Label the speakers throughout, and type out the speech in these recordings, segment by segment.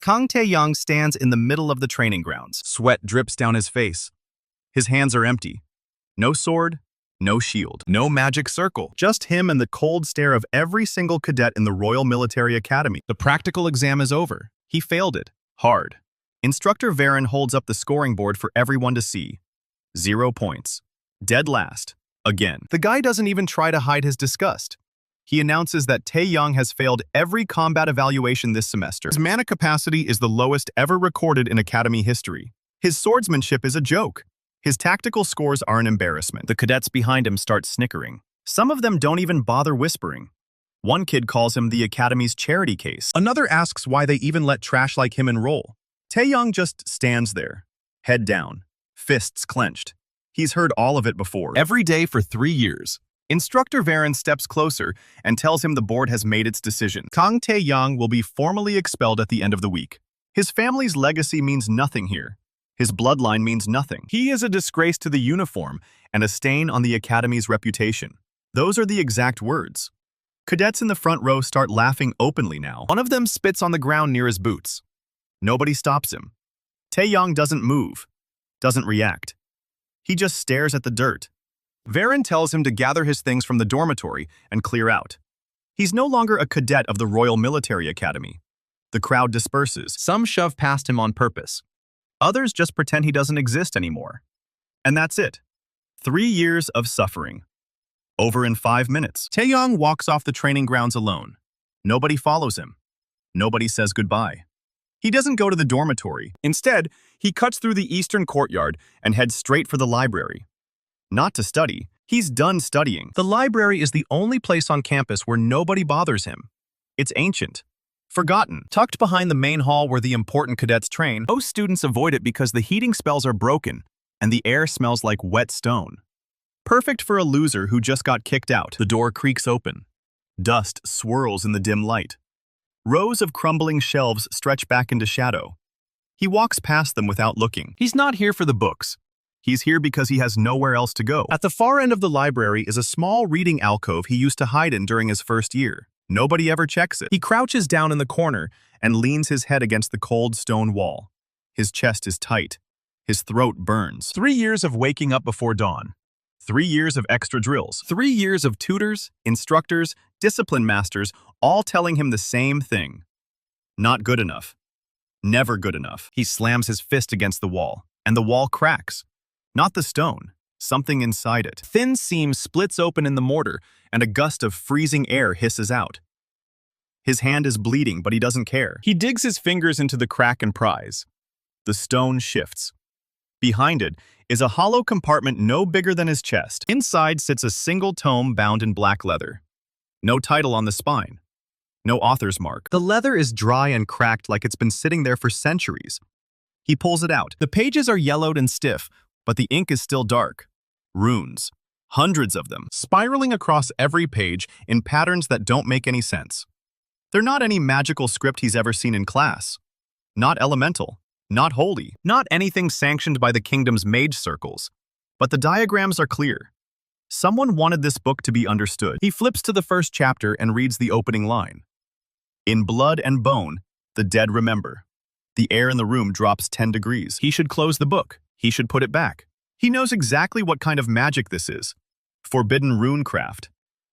Speaker 1: Kang Tae-yang stands in the middle of the training grounds. Sweat drips down his face. His hands are empty. No sword, no shield, no magic circle. Just him and the cold stare of every single cadet in the Royal Military Academy. The practical exam is over. He failed it. Hard. Instructor Varen holds up the scoring board for everyone to see. 0 points. Dead last. Again. The guy doesn't even try to hide his disgust. He announces that Tae-yang has failed every combat evaluation this semester. His mana capacity is the lowest ever recorded in Academy history. His swordsmanship is a joke. His tactical scores are an embarrassment. The cadets behind him start snickering. Some of them don't even bother whispering. One kid calls him the Academy's charity case. Another asks why they even let trash like him enroll. Tae-yang just stands there, head down, fists clenched. He's heard all of it before. Every day for 3 years. Instructor Varen steps closer and tells him the board has made its decision. Kang Tae-yang will be formally expelled at the end of the week. His family's legacy means nothing here. His bloodline means nothing. He is a disgrace to the uniform and a stain on the Academy's reputation. Those are the exact words. Cadets in the front row start laughing openly now. One of them spits on the ground near his boots. Nobody stops him. Tae-yang doesn't move, doesn't react. He just stares at the dirt. Varen tells him to gather his things from the dormitory and clear out. He's no longer a cadet of the Royal Military Academy. The crowd disperses. Some shove past him on purpose. Others just pretend he doesn't exist anymore. And that's it. 3 years of suffering. Over in 5 minutes. Tae-yang walks off the training grounds alone. Nobody follows him. Nobody says goodbye. He doesn't go to the dormitory. Instead, he cuts through the eastern courtyard and heads straight for the library. Not to study. He's done studying. The library is the only place on campus where nobody bothers him. It's ancient. Forgotten. Tucked behind the main hall where the important cadets train, most students avoid it because the heating spells are broken and the air smells like wet stone. Perfect for a loser who just got kicked out. The door creaks open. Dust swirls in the dim light. Rows of crumbling shelves stretch back into shadow. He walks past them without looking. He's not here for the books. He's here because he has nowhere else to go. At the far end of the library is a small reading alcove he used to hide in during his first year. Nobody ever checks it. He crouches down in the corner and leans his head against the cold stone wall. His chest is tight. His throat burns. 3 years of waking up before dawn. 3 years of extra drills. 3 years of tutors, instructors, discipline masters, all telling him the same thing. Not good enough. Never good enough. He slams his fist against the wall, and the wall cracks. Not the stone, something inside it. Thin seam splits open in the mortar, and a gust of freezing air hisses out. His hand is bleeding, but he doesn't care. He digs his fingers into the crack and pries. The stone shifts. Behind it is a hollow compartment no bigger than his chest. Inside sits a single tome bound in black leather. No title on the spine. No author's mark. The leather is dry and cracked like it's been sitting there for centuries. He pulls it out. The pages are yellowed and stiff, but the ink is still dark. Runes. Hundreds of them, spiraling across every page in patterns that don't make any sense. They're not any magical script he's ever seen in class. Not elemental. Not holy. Not anything sanctioned by the kingdom's mage circles. But the diagrams are clear. Someone wanted this book to be understood. He flips to the first chapter and reads the opening line. In blood and bone, the dead remember. The air in the room drops 10 degrees. He should close the book. He should put it back. He knows exactly what kind of magic this is. Forbidden runecraft.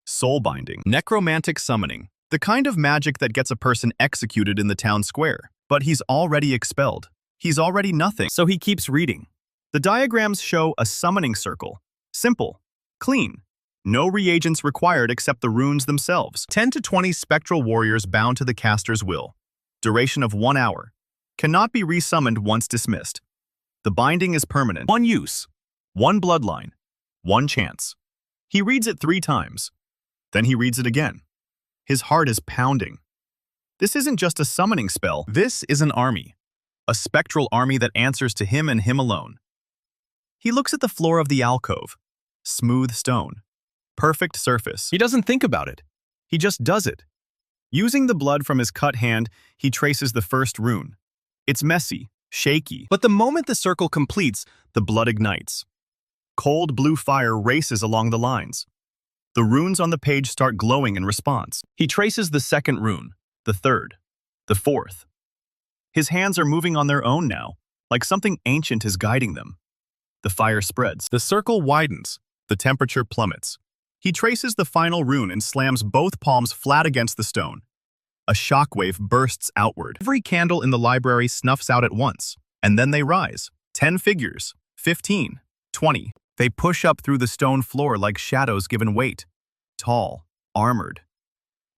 Speaker 1: Soul binding. Necromantic summoning. The kind of magic that gets a person executed in the town square. But he's already expelled. He's already nothing. So he keeps reading. The diagrams show a summoning circle. Simple. Clean. No reagents required except the runes themselves. 10 to 20 spectral warriors bound to the caster's will. Duration of 1 hour. Cannot be resummoned once dismissed. The binding is permanent. 1 use. 1 bloodline. 1 chance. He reads it 3 times. Then he reads it again. His heart is pounding. This isn't just a summoning spell. This is an army. A spectral army that answers to him and him alone. He looks at the floor of the alcove. Smooth stone. Perfect surface. He doesn't think about it. He just does it. Using the blood from his cut hand, he traces the first rune. It's messy, shaky, but the moment the circle completes, the blood ignites. Cold blue fire races along the lines. The runes on the page start glowing in response. He traces the second rune, the third, the fourth. His hands are moving on their own now, like something ancient is guiding them. The fire spreads. The circle widens. The temperature plummets. He traces the final rune and slams both palms flat against the stone. A shockwave bursts outward. Every candle in the library snuffs out at once, and then they rise. 10 figures, 15, 20. They push up through the stone floor like shadows given weight. Tall, armored.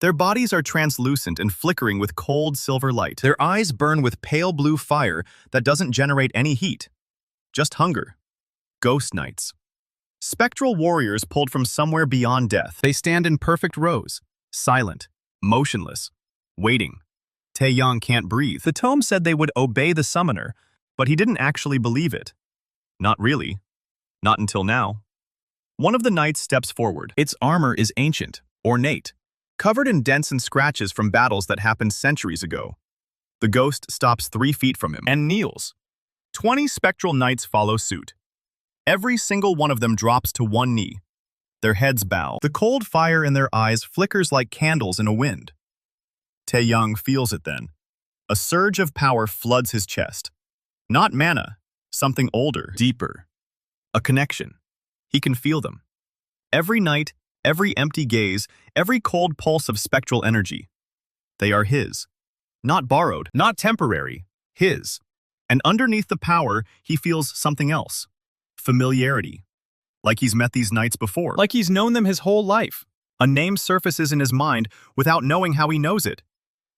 Speaker 1: Their bodies are translucent and flickering with cold silver light. Their eyes burn with pale blue fire that doesn't generate any heat. Just hunger. Ghost knights. Spectral warriors pulled from somewhere beyond death. They stand in perfect rows, silent, motionless, waiting. Tae-yang can't breathe. The tome said they would obey the summoner, but he didn't actually believe it. Not really. Not until now. One of the knights steps forward. Its armor is ancient, ornate, covered in dents and scratches from battles that happened centuries ago. The ghost stops 3 feet from him and kneels. 20 spectral knights follow suit. Every single one of them drops to one knee. Their heads bow. The cold fire in their eyes flickers like candles in a wind. Tae-yang feels it then. A surge of power floods his chest. Not mana, something older, deeper. A connection. He can feel them. Every night, every empty gaze, every cold pulse of spectral energy. They are his. Not borrowed, not temporary, his. And underneath the power, he feels something else. Familiarity. Like he's met these knights before. Like he's known them his whole life. A name surfaces in his mind without knowing how he knows it.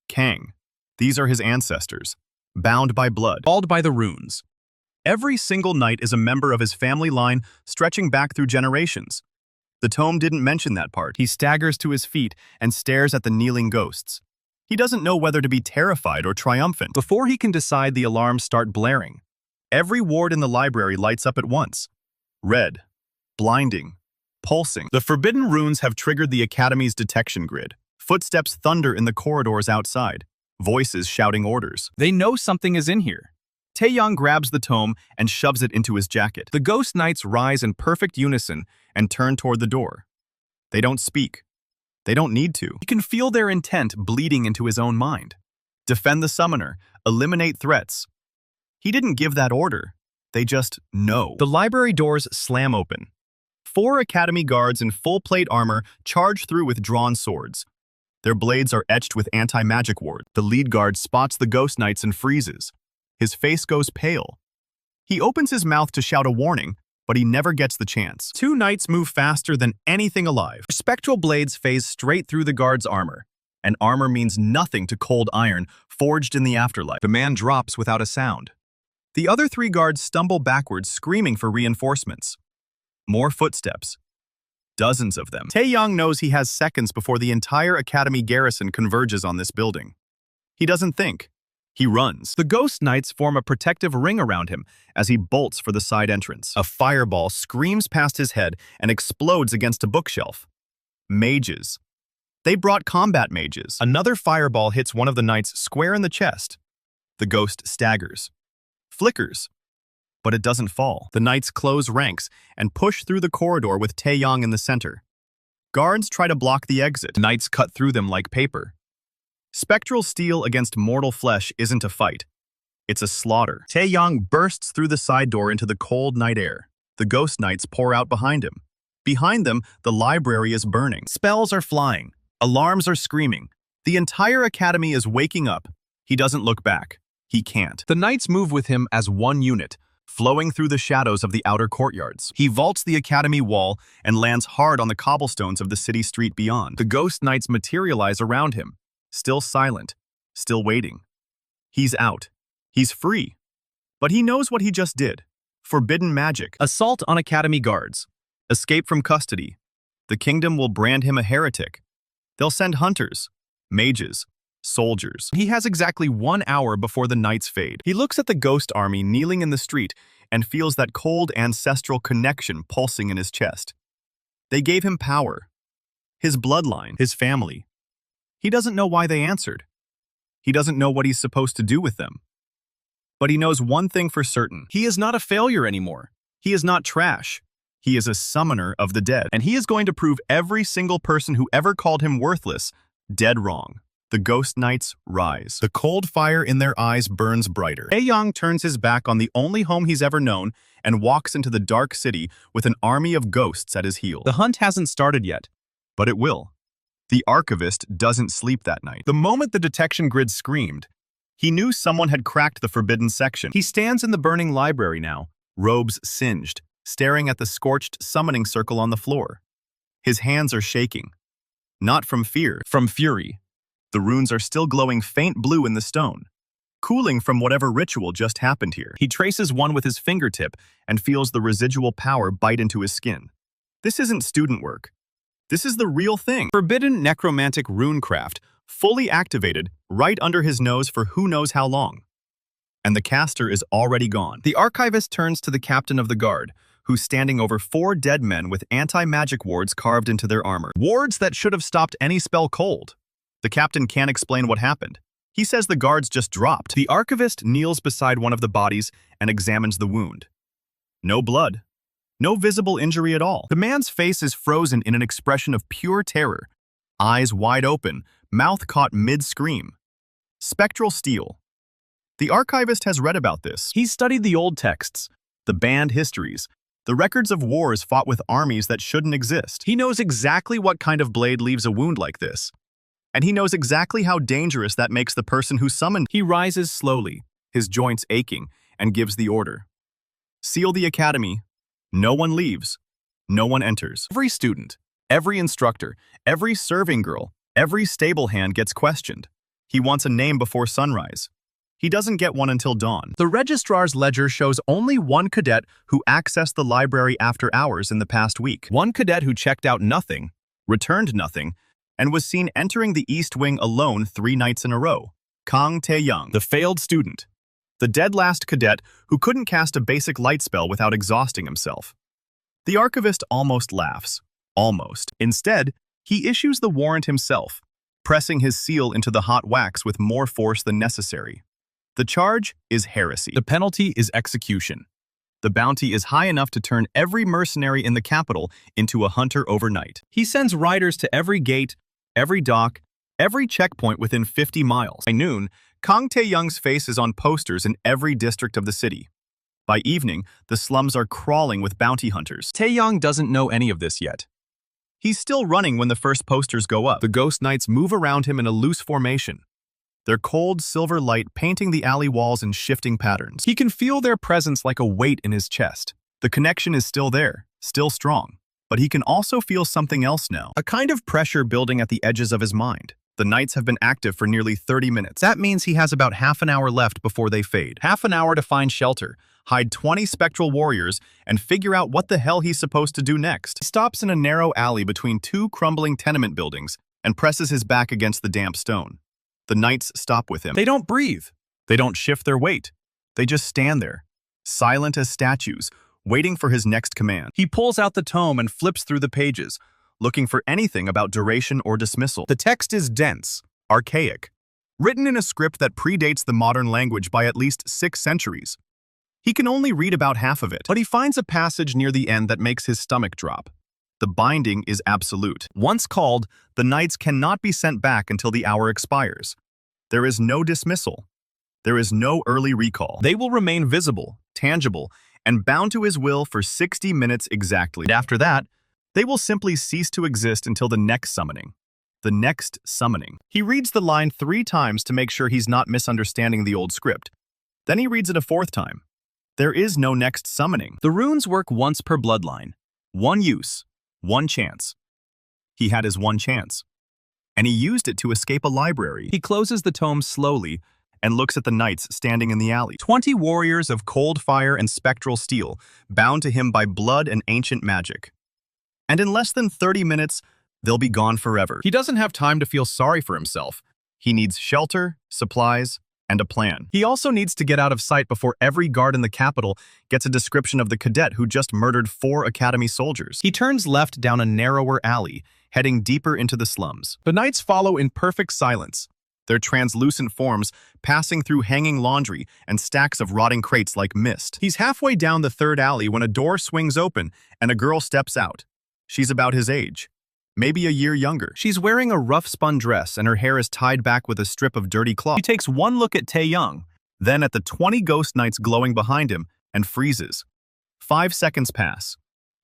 Speaker 1: Kang. These are his ancestors. Bound by blood. Called by the runes. Every single knight is a member of his family line stretching back through generations. The tome didn't mention that part. He staggers to his feet and stares at the kneeling ghosts. He doesn't know whether to be terrified or triumphant. Before he can decide, the alarms start blaring. Every ward in the library lights up at once. Red, blinding, pulsing. The forbidden runes have triggered the Academy's detection grid. Footsteps thunder in the corridors outside. Voices shouting orders. They know something is in here. Tae-yang grabs the tome and shoves it into his jacket. The ghost knights rise in perfect unison and turn toward the door. They don't speak. They don't need to. He can feel their intent bleeding into his own mind. Defend the summoner. Eliminate threats. He didn't give that order. They just know. The library doors slam open. 4 Academy guards in full-plate armor charge through with drawn swords. Their blades are etched with anti-magic ward. The lead guard spots the ghost knights and freezes. His face goes pale. He opens his mouth to shout a warning, but he never gets the chance. 2 knights move faster than anything alive. Their spectral blades phase straight through the guard's armor. And armor means nothing to cold iron forged in the afterlife. The man drops without a sound. The other 3 guards stumble backwards, screaming for reinforcements. More footsteps. Dozens of them. Tae-yang knows he has seconds before the entire Academy garrison converges on this building. He doesn't think. He runs. The ghost knights form a protective ring around him as he bolts for the side entrance. A fireball screams past his head and explodes against a bookshelf. Mages. They brought combat mages. Another fireball hits one of the knights square in the chest. The ghost staggers. Flickers. But it doesn't fall. The knights close ranks and push through the corridor with Tae-yang in the center. Guards try to block the exit. Knights cut through them like paper. Spectral steel against mortal flesh isn't a fight. It's a slaughter. Tae-yang bursts through the side door into the cold night air. The ghost knights pour out behind him. Behind them, the library is burning. Spells are flying. Alarms are screaming. The entire academy is waking up. He doesn't look back. He can't. The knights move with him as one unit, flowing through the shadows of the outer courtyards. He vaults the academy wall and lands hard on the cobblestones of the city street beyond. The ghost knights materialize around him, still silent, still waiting. He's out. He's free. But he knows what he just did. Forbidden magic. Assault on academy guards. Escape from custody. The kingdom will brand him a heretic. They'll send hunters, mages, soldiers. He has exactly 1 hour before the nights fade. He looks at the ghost army kneeling in the street and feels that cold ancestral connection pulsing in his chest. They gave him power. His bloodline, his family. He doesn't know why they answered. He doesn't know what he's supposed to do with them. But he knows one thing for certain. He is not a failure anymore. He is not trash. He is a summoner of the dead. And he is going to prove every single person who ever called him worthless dead wrong. The ghost knights rise. The cold fire in their eyes burns brighter. Tae-yang turns his back on the only home he's ever known and walks into the dark city with an army of ghosts at his heels. The hunt hasn't started yet, but it will. The archivist doesn't sleep that night. The moment the detection grid screamed, he knew someone had cracked the forbidden section. He stands in the burning library now, robes singed, staring at the scorched summoning circle on the floor. His hands are shaking. Not from fear, from fury. The runes are still glowing faint blue in the stone, cooling from whatever ritual just happened here. He traces one with his fingertip and feels the residual power bite into his skin. This isn't student work. This is the real thing. Forbidden necromantic runecraft, fully activated, right under his nose for who knows how long. And the caster is already gone. The archivist turns to the captain of the guard, who's standing over 4 dead men with anti-magic wards carved into their armor. Wards that should have stopped any spell cold. The captain can't explain what happened. He says the guards just dropped. The archivist kneels beside one of the bodies and examines the wound. No blood. No visible injury at all. The man's face is frozen in an expression of pure terror. Eyes wide open, mouth caught mid-scream. Spectral steel. The archivist has read about this. He's studied the old texts, the banned histories, the records of wars fought with armies that shouldn't exist. He knows exactly what kind of blade leaves a wound like this. And he knows exactly how dangerous that makes the person who summoned. He rises slowly, his joints aching, and gives the order. Seal the academy. No one leaves. No one enters. Every student, every instructor, every serving girl, every stable hand gets questioned. He wants a name before sunrise. He doesn't get one until dawn. The registrar's ledger shows only one cadet who accessed the library after hours in the past week. One cadet who checked out nothing, returned nothing, and was seen entering the East Wing alone 3 nights in a row. Kang Tae-yang, the failed student. The dead last cadet who couldn't cast a basic light spell without exhausting himself. The archivist almost laughs. Almost. Instead, he issues the warrant himself, pressing his seal into the hot wax with more force than necessary. The charge is heresy. The penalty is execution. The bounty is high enough to turn every mercenary in the capital into a hunter overnight. He sends riders to every gate, every dock, every checkpoint within 50 miles. By noon, Kang Tae-yang's face is on posters in every district of the city. By evening, the slums are crawling with bounty hunters. Tae-yang doesn't know any of this yet. He's still running when the first posters go up. The ghost knights move around him in a loose formation, their cold silver light painting the alley walls in shifting patterns. He can feel their presence like a weight in his chest. The connection is still there, still strong. But he can also feel something else now. A kind of pressure building at the edges of his mind. The knights have been active for nearly 30 minutes. That means he has about half an hour left before they fade. Half an hour to find shelter, hide 20 spectral warriors, and figure out what the hell he's supposed to do next. He stops in a narrow alley between 2 crumbling tenement buildings and presses his back against the damp stone. The knights stop with him. They don't breathe. They don't shift their weight. They just stand there, silent as statues, waiting for his next command. He pulls out the tome and flips through the pages, looking for anything about duration or dismissal. The text is dense, archaic, written in a script that predates the modern language by at least 6 centuries. He can only read about half of it, but he finds a passage near the end that makes his stomach drop. The binding is absolute. Once called, the knights cannot be sent back until the hour expires. There is no dismissal. There is no early recall. They will remain visible, tangible, and bound to his will for 60 minutes exactly. And after that, they will simply cease to exist until the next summoning. The next summoning. He reads the line 3 times to make sure he's not misunderstanding the old script. Then he reads it a 4th time. There is no next summoning. The runes work once per bloodline. One use, one chance. He had his one chance. And he used it to escape a library. He closes the tome slowly and looks at the knights standing in the alley. 20 warriors of cold fire and spectral steel, bound to him by blood and ancient magic. And in less than 30 minutes, they'll be gone forever. He doesn't have time to feel sorry for himself. He needs shelter, supplies, and a plan. He also needs to get out of sight before every guard in the capital gets a description of the cadet who just murdered 4 academy soldiers. He turns left down a narrower alley, heading deeper into the slums. The knights follow in perfect silence, their translucent forms passing through hanging laundry and stacks of rotting crates like mist. He's halfway down the 3rd alley when a door swings open and a girl steps out. She's about his age. maybe a year younger. She's wearing a rough-spun dress and her hair is tied back with a strip of dirty cloth. She takes one look at Tae-yang, then at the 20 ghost knights glowing behind him, and freezes. 5 seconds pass.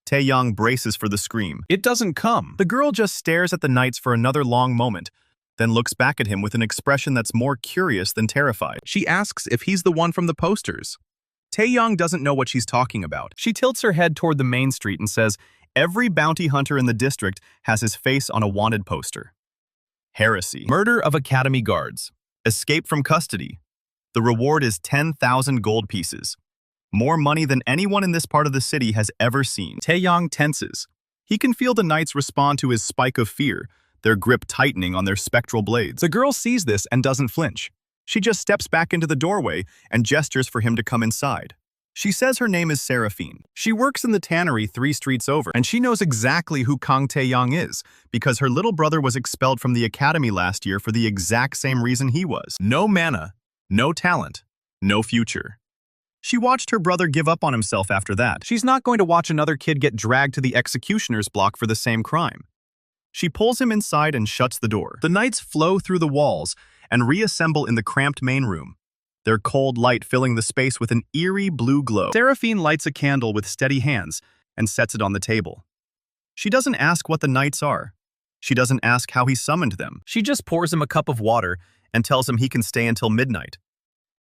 Speaker 1: Tae-yang braces for the scream. It doesn't come. The girl just stares at the knights for another long moment, then looks back at him with an expression that's more curious than terrified. She asks if he's the one from the posters. Tae-yang doesn't know what she's talking about. She tilts her head toward the main street and says, every bounty hunter in the district has his face on a wanted poster. Heresy. Murder of Academy guards. Escape from custody. The reward is 10,000 gold pieces. More money than anyone in this part of the city has ever seen. Tae-yang tenses. He can feel the knights respond to his spike of fear, their grip tightening on their spectral blades. The girl sees this and doesn't flinch. She just steps back into the doorway and gestures for him to come inside. She says her name is Seraphine. She works in the tannery 3 streets over, and she knows exactly who Kang Tae-yang is, because her little brother was expelled from the academy last year for the exact same reason he was. No mana, no talent, no future. She watched her brother give up on himself after that. She's not going to watch another kid get dragged to the executioner's block for the same crime. She pulls him inside and shuts the door. The knights flow through the walls and reassemble in the cramped main room, their cold light filling the space with an eerie blue glow. Seraphine lights a candle with steady hands and sets it on the table. She doesn't ask what the knights are. She doesn't ask how he summoned them. She just pours him a cup of water and tells him he can stay until midnight.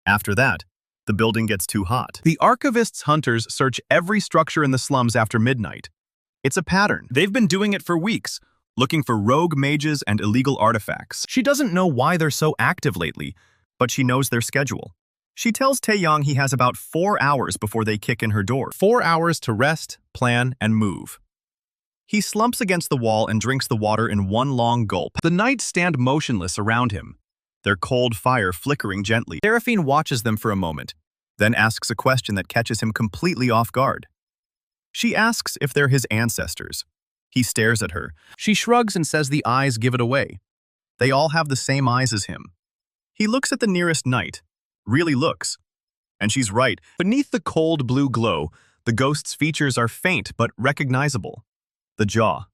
Speaker 1: After that, the building gets too hot. The archivist's hunters search every structure in the slums after midnight. It's a pattern. They've been doing it for weeks, looking for rogue mages and illegal artifacts. She doesn't know why they're so active lately, but she knows their schedule. She tells Tae-yang he has about 4 hours before they kick in her door. 4 hours to rest, plan, and move. He slumps against the wall and drinks the water in one long gulp. The knights stand motionless around him, their cold fire flickering gently. Seraphine watches them for a moment, then asks a question that catches him completely off guard. She asks if they're his ancestors. He stares at her. She shrugs and says the eyes give it away. They all have the same eyes as him. He looks at the nearest knight, really looks. And she's right. Beneath the cold blue glow, the ghost's features are faint but recognizable. The jaw,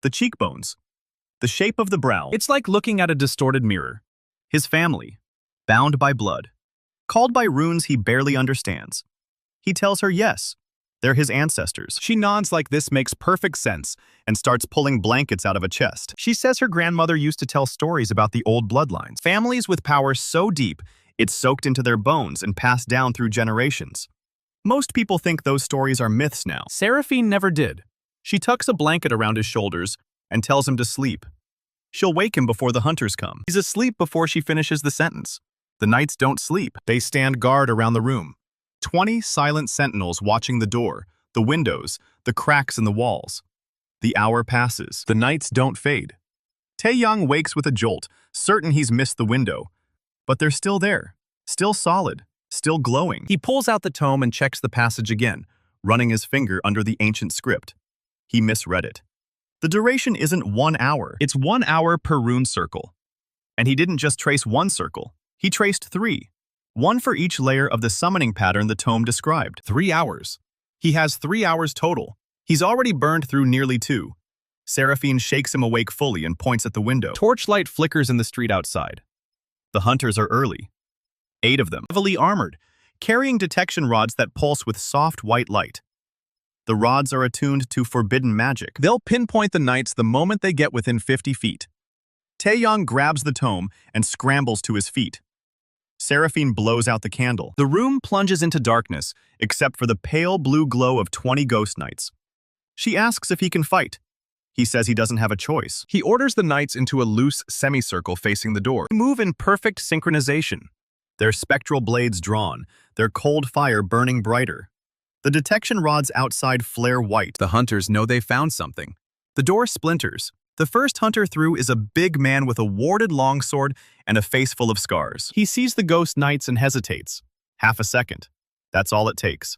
Speaker 1: the cheekbones, the shape of the brow. It's like looking at a distorted mirror. His family, bound by blood, called by runes he barely understands. He tells her yes, they're his ancestors. She nods like this makes perfect sense and starts pulling blankets out of a chest. She says her grandmother used to tell stories about the old bloodlines. Families with power so deep, it's soaked into their bones and passed down through generations. Most people think those stories are myths now. Seraphine never did. She tucks a blanket around his shoulders and tells him to sleep. She'll wake him before the hunters come. He's asleep before she finishes the sentence. The knights don't sleep. They stand guard around the room. 20 silent sentinels watching the door, the windows, the cracks in the walls. The hour passes. The knights don't fade. Tae-yang wakes with a jolt, certain he's missed the window. But they're still there, still solid, still glowing. He pulls out the tome and checks the passage again, running his finger under the ancient script. He misread it. The duration isn't 1 hour, it's 1 hour per rune circle. And he didn't just trace one circle, he traced 3. One for each layer of the summoning pattern the tome described. 3 hours. He has 3 hours total. He's already burned through nearly 2. Seraphine shakes him awake fully and points at the window. Torchlight flickers in the street outside. The hunters are early. 8 of them, heavily armored, carrying detection rods that pulse with soft white light. The rods are attuned to forbidden magic. They'll pinpoint the knights the moment they get within 50 feet. Tae-yang grabs the tome and scrambles to his feet. Seraphine blows out the candle. The room plunges into darkness, except for the pale blue glow of 20 ghost knights. She asks if he can fight. He says he doesn't have a choice. He orders the knights into a loose semicircle facing the door. They move in perfect synchronization, their spectral blades drawn, their cold fire burning brighter. The detection rods outside flare white. The hunters know they found something. The door splinters. The first hunter through is a big man with a warded longsword and a face full of scars. He sees the ghost knights and hesitates. Half a second. That's all it takes.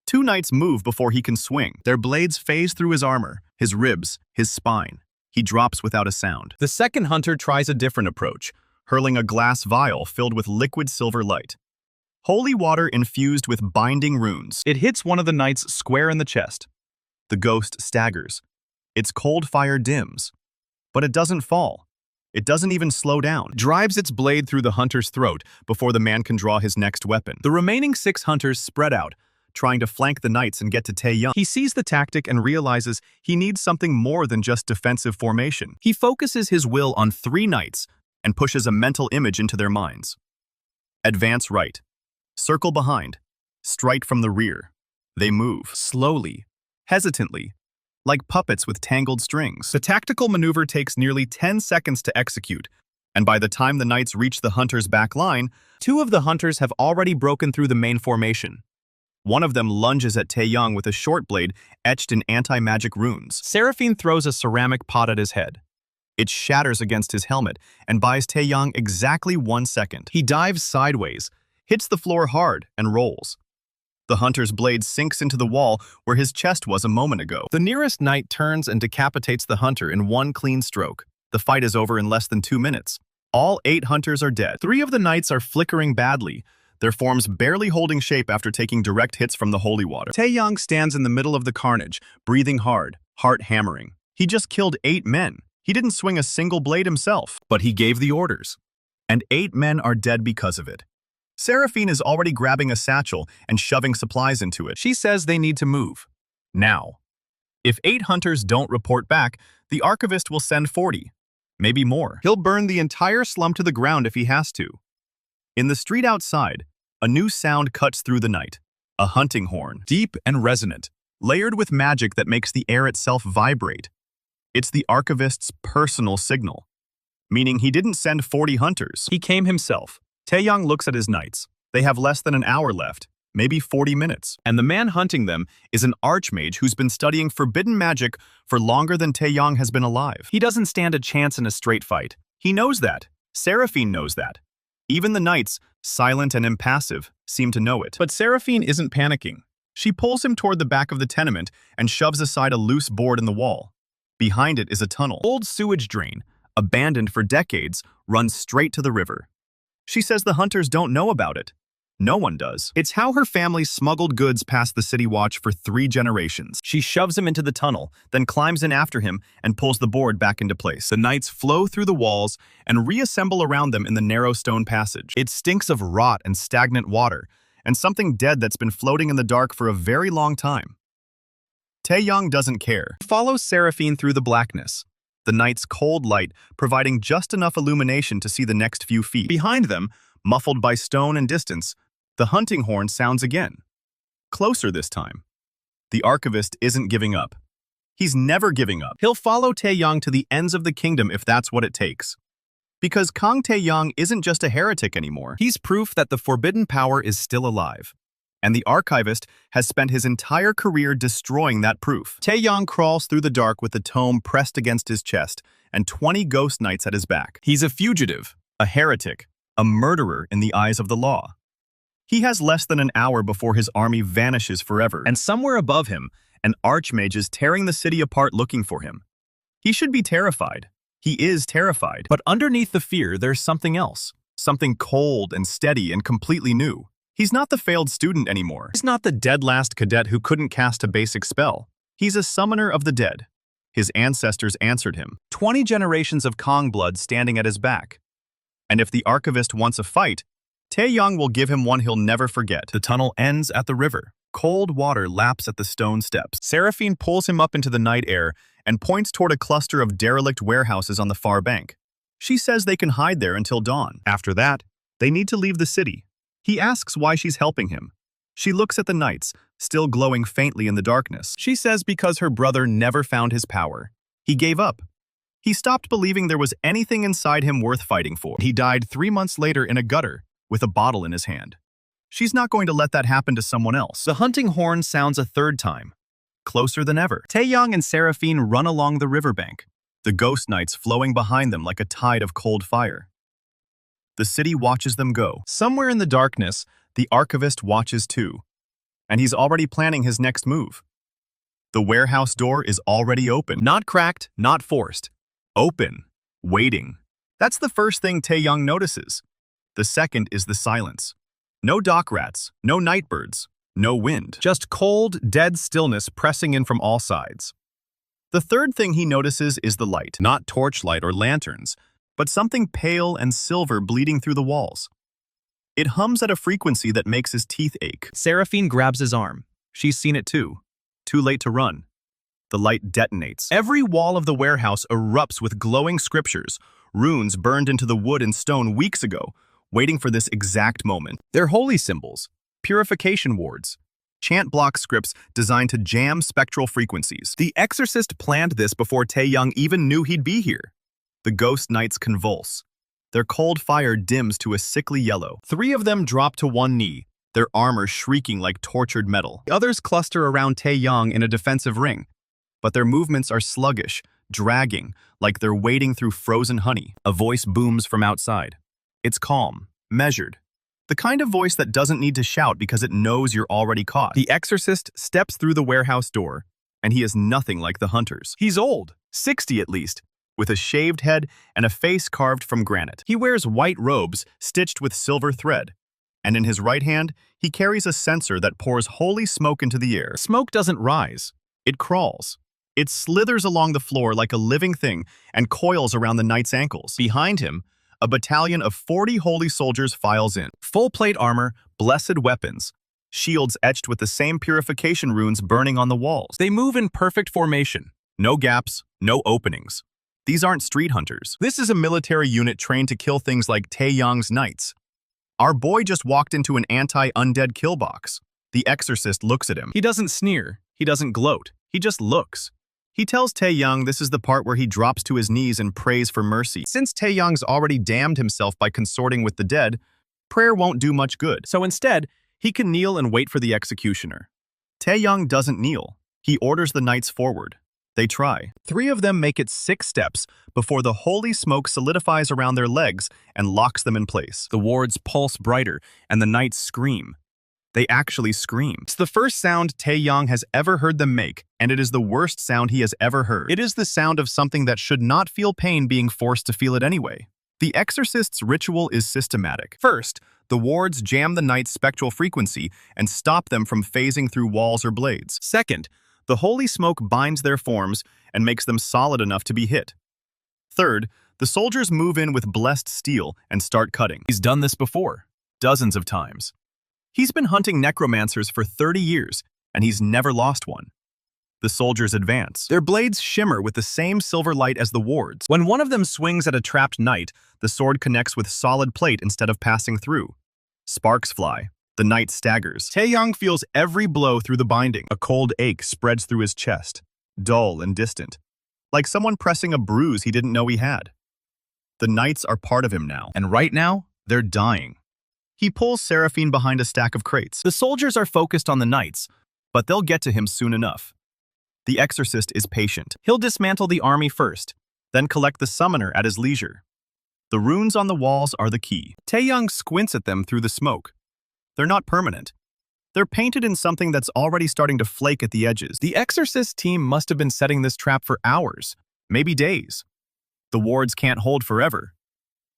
Speaker 1: 2 knights move before he can swing. Their blades phase through his armor, his ribs, his spine. He drops without a sound. The second hunter tries a different approach, hurling a glass vial filled with liquid silver light. Holy water infused with binding runes. It hits one of the knights square in the chest. The ghost staggers. Its cold fire dims, but it doesn't fall. It doesn't even slow down. Drives its blade through the hunter's throat before the man can draw his next weapon. The remaining 6 hunters spread out, trying to flank the knights and get to Tae-yang. He sees the tactic and realizes he needs something more than just defensive formation. He focuses his will on 3 knights and pushes a mental image into their minds. Advance right. Circle behind. Strike from the rear. They move, slowly, hesitantly, like puppets with tangled strings. The tactical maneuver takes nearly 10 seconds to execute, and by the time the knights reach the hunter's back line, 2 of the hunters have already broken through the main formation. One of them lunges at Tae-yang with a short blade etched in anti-magic runes. Seraphine throws a ceramic pot at his head. It shatters against his helmet and buys Tae-yang exactly 1 second. He dives sideways, hits the floor hard, and rolls. The hunter's blade sinks into the wall where his chest was a moment ago. The nearest knight turns and decapitates the hunter in 1 clean stroke. The fight is over in less than 2 minutes. All 8 hunters are dead. 3 of the knights are flickering badly, their forms barely holding shape after taking direct hits from the holy water. Tae-yang stands in the middle of the carnage, breathing hard, heart hammering. He just killed 8 men. He didn't swing a single blade himself, but he gave the orders. And 8 men are dead because of it. Seraphine is already grabbing a satchel and shoving supplies into it. She says they need to move. Now. If 8 hunters don't report back, the archivist will send 40. Maybe more. He'll burn the entire slum to the ground if he has to. In the street outside, a new sound cuts through the night. A hunting horn, deep and resonant, layered with magic that makes the air itself vibrate. It's the archivist's personal signal, meaning he didn't send 40 hunters. He came himself. Tae-yang looks at his knights. They have less than an hour left, maybe 40 minutes. And the man hunting them is an archmage who's been studying forbidden magic for longer than Tae-yang has been alive. He doesn't stand a chance in a straight fight. He knows that. Seraphine knows that. Even the knights, silent and impassive, seem to know it. But Seraphine isn't panicking. She pulls him toward the back of the tenement and shoves aside a loose board in the wall. Behind it is a tunnel. Old sewage drain, abandoned for decades, runs straight to the river. She says the hunters don't know about it. No one does. It's how her family smuggled goods past the city watch for 3 generations. She shoves him into the tunnel, then climbs in after him and pulls the board back into place. The knights flow through the walls and reassemble around them in the narrow stone passage. It stinks of rot and stagnant water, and something dead that's been floating in the dark for a very long time. Tae-yang doesn't care. He follows Seraphine through the blackness, the night's cold light providing just enough illumination to see the next few feet. Behind them, muffled by stone and distance, the hunting horn sounds again. Closer this time. The archivist isn't giving up. He's never giving up. He'll follow Tae-yang to the ends of the kingdom if that's what it takes. Because Kang Tae-yang isn't just a heretic anymore. He's proof that the forbidden power is still alive. And the archivist has spent his entire career destroying that proof. Tae-yang crawls through the dark with the tome pressed against his chest and 20 ghost knights at his back. He's a fugitive, a heretic, a murderer in the eyes of the law. He has less than an hour before his army vanishes forever, and somewhere above him, an archmage is tearing the city apart looking for him. He should be terrified. He is terrified. But underneath the fear, there's something else. Something cold and steady and completely new. He's not the failed student anymore. He's not the dead last cadet who couldn't cast a basic spell. He's a summoner of the dead. His ancestors answered him. 20 generations of Kang blood standing at his back. And if the archivist wants a fight, Tae-yang will give him one he'll never forget. The tunnel ends at the river. Cold water laps at the stone steps. Seraphine pulls him up into the night air and points toward a cluster of derelict warehouses on the far bank. She says they can hide there until dawn. After that, they need to leave the city. He asks why she's helping him. She looks at the knights, still glowing faintly in the darkness. She says because her brother never found his power. He gave up. He stopped believing there was anything inside him worth fighting for. He died 3 months later in a gutter, with a bottle in his hand. She's not going to let that happen to someone else. The hunting horn sounds a 3rd time, closer than ever. Tae-yang and Seraphine run along the riverbank, the ghost knights flowing behind them like a tide of cold fire. The city watches them go. Somewhere in the darkness, the archivist watches too, and he's already planning his next move. The warehouse door is already open. Not cracked, not forced. Open, waiting. That's the first thing Tae-yang notices. The second is the silence. No dock rats, no nightbirds, no wind. Just cold, dead stillness pressing in from all sides. The third thing he notices is the light. Not torchlight or lanterns, but something pale and silver bleeding through the walls. It hums at a frequency that makes his teeth ache. Seraphine grabs his arm. She's seen it too. Too late to run. The light detonates. Every wall of the warehouse erupts with glowing scriptures, runes burned into the wood and stone weeks ago, waiting for this exact moment. They're holy symbols, purification wards, chant block scripts designed to jam spectral frequencies. The Exorcist planned this before Tae-yang even knew he'd be here. The ghost knights convulse. Their cold fire dims to a sickly yellow. 3 of them drop to one knee, their armor shrieking like tortured metal. The others cluster around Tae-yang in a defensive ring, but their movements are sluggish, dragging, like they're wading through frozen honey. A voice booms from outside. It's calm, measured. The kind of voice that doesn't need to shout because it knows you're already caught. The Exorcist steps through the warehouse door, and he is nothing like the hunters. He's old, 60 at least, with a shaved head and a face carved from granite. He wears white robes stitched with silver thread, and in his right hand, he carries a censer that pours holy smoke into the air. Smoke doesn't rise. It crawls. It slithers along the floor like a living thing and coils around the knight's ankles. Behind him, a battalion of 40 holy soldiers files in. Full plate armor, blessed weapons, shields etched with the same purification runes burning on the walls. They move in perfect formation. No gaps, no openings. These aren't street hunters. This is a military unit trained to kill things like Tae-yang's knights. Our boy just walked into an anti-undead kill box. The Exorcist looks at him. He doesn't sneer. He doesn't gloat. He just looks. He tells Tae-yang this is the part where he drops to his knees and prays for mercy. Since Tae-yang's already damned himself by consorting with the dead, prayer won't do much good. So instead, he can kneel and wait for the executioner. Tae-yang doesn't kneel. He orders the knights forward. They try. 3 of them make it 6 steps before the holy smoke solidifies around their legs and locks them in place. The wards pulse brighter, and the knights scream. They actually scream. It's the first sound Tae-yang has ever heard them make, and it is the worst sound he has ever heard. It is the sound of something that should not feel pain being forced to feel it anyway. The Exorcist's ritual is systematic. First, the wards jam the knight's spectral frequency and stop them from phasing through walls or blades. Second, the holy smoke binds their forms and makes them solid enough to be hit. Third, the soldiers move in with blessed steel and start cutting. He's done this before, dozens of times. He's been hunting necromancers for 30 years, and he's never lost one. The soldiers advance. Their blades shimmer with the same silver light as the wards. When one of them swings at a trapped knight, the sword connects with solid plate instead of passing through. Sparks fly. The knight staggers. Tae-yang feels every blow through the binding. A cold ache spreads through his chest, dull and distant, like someone pressing a bruise he didn't know he had. The knights are part of him now, and right now, they're dying. He pulls Seraphine behind a stack of crates. The soldiers are focused on the knights, but they'll get to him soon enough. The Exorcist is patient. He'll dismantle the army first, then collect the summoner at his leisure. The runes on the walls are the key. Tae-yang squints at them through the smoke. They're not permanent. They're painted in something that's already starting to flake at the edges. The Exorcist team must have been setting this trap for hours, maybe days. The wards can't hold forever.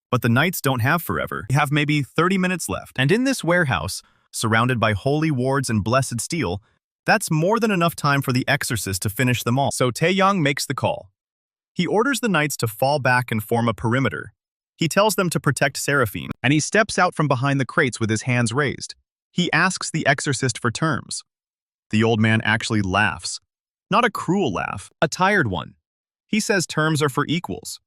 Speaker 1: But the knights don't have forever. They have maybe 30 minutes left. And in this warehouse, surrounded by holy wards and blessed steel, that's more than enough time for the Exorcist to finish them all. So Tae-yang makes the call. He orders the knights to fall back and form a perimeter. He tells them to protect Seraphine, and he steps out from behind the crates with his hands raised. He asks the Exorcist for terms. The old man actually laughs. Not a cruel laugh, a tired one. He says terms are for equals.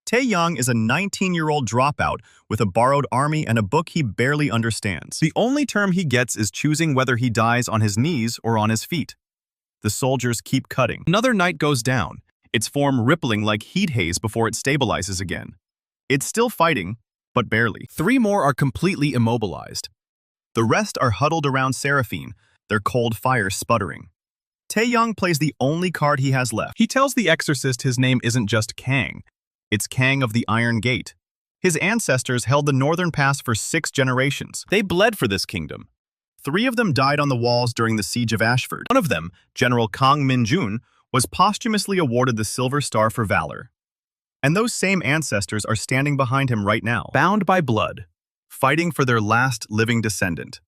Speaker 1: Tae-yang is a 19-year-old dropout with a borrowed army and a book he barely understands. The only term he gets is choosing whether he dies on his knees or on his feet. The soldiers keep cutting. Another knight goes down, its form rippling like heat haze before it stabilizes again. It's still fighting, but barely. 3 more are completely immobilized. The rest are huddled around Seraphine, their cold fire sputtering. Tae-yang plays the only card he has left. He tells the Exorcist his name isn't just Kang. It's Kang of the Iron Gate. His ancestors held the Northern Pass for 6 generations. They bled for this kingdom. 3 of them died on the walls during the Siege of Ashford. One of them, General Kang Min-jun, was posthumously awarded the Silver Star for valor. And those same ancestors are standing behind him right now, bound by blood, fighting for their last living descendant.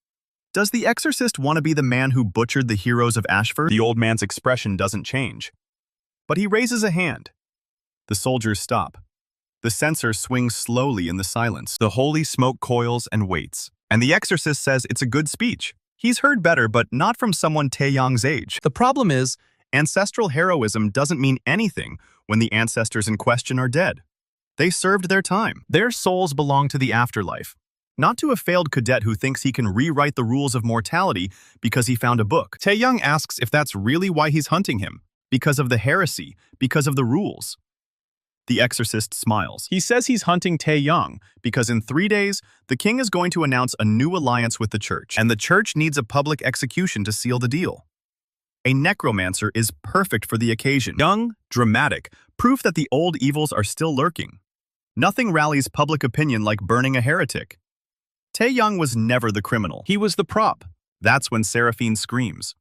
Speaker 1: Does the Exorcist want to be the man who butchered the heroes of Ashford? The old man's expression doesn't change. But he raises a hand. The soldiers stop. The censer swings slowly in the silence. The holy smoke coils and waits. And the exorcist says it's a good speech. He's heard better, but not from someone Tae-yang's age. The problem is, ancestral heroism doesn't mean anything when the ancestors in question are dead. They served their time. Their souls belong to the afterlife, not to a failed cadet who thinks he can rewrite the rules of mortality because he found a book. Tae-yang asks if that's really why he's hunting him, because of the heresy, because of the rules. The exorcist smiles. He says he's hunting Tae-yang because in 3 days, the king is going to announce a new alliance with the church, and the church needs a public execution to seal the deal. A necromancer is perfect for the occasion. Young, dramatic, proof that the old evils are still lurking. Nothing rallies public opinion like burning a heretic. Tae-yang was never the criminal. He was the prop. That's when Seraphine screams.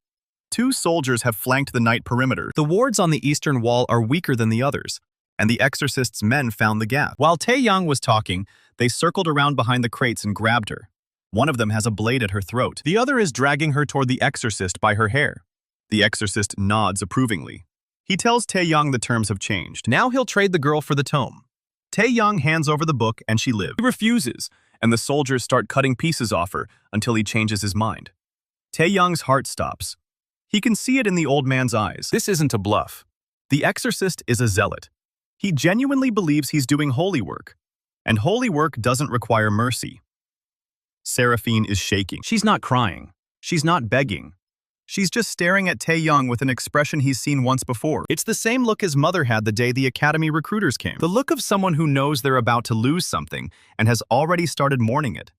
Speaker 1: 2 soldiers have flanked the night perimeter. The wards on the eastern wall are weaker than the others, and the exorcist's men found the gap. While Tae-yang was talking, they circled around behind the crates and grabbed her. One of them has a blade at her throat. The other is dragging her toward the exorcist by her hair. The exorcist nods approvingly. He tells Tae-yang the terms have changed. Now he'll trade the girl for the tome. Tae-yang hands over the book and she lives. He refuses, and the soldiers start cutting pieces off her until he changes his mind. Tae-yang's heart stops. He can see it in the old man's eyes. This isn't a bluff. The exorcist is a zealot. He genuinely believes he's doing holy work, and holy work doesn't require mercy. Seraphine is shaking. She's not crying. She's not begging. She's just staring at Tae-yang with an expression he's seen once before. It's the same look his mother had the day the academy recruiters came. The look of someone who knows they're about to lose something and has already started mourning it.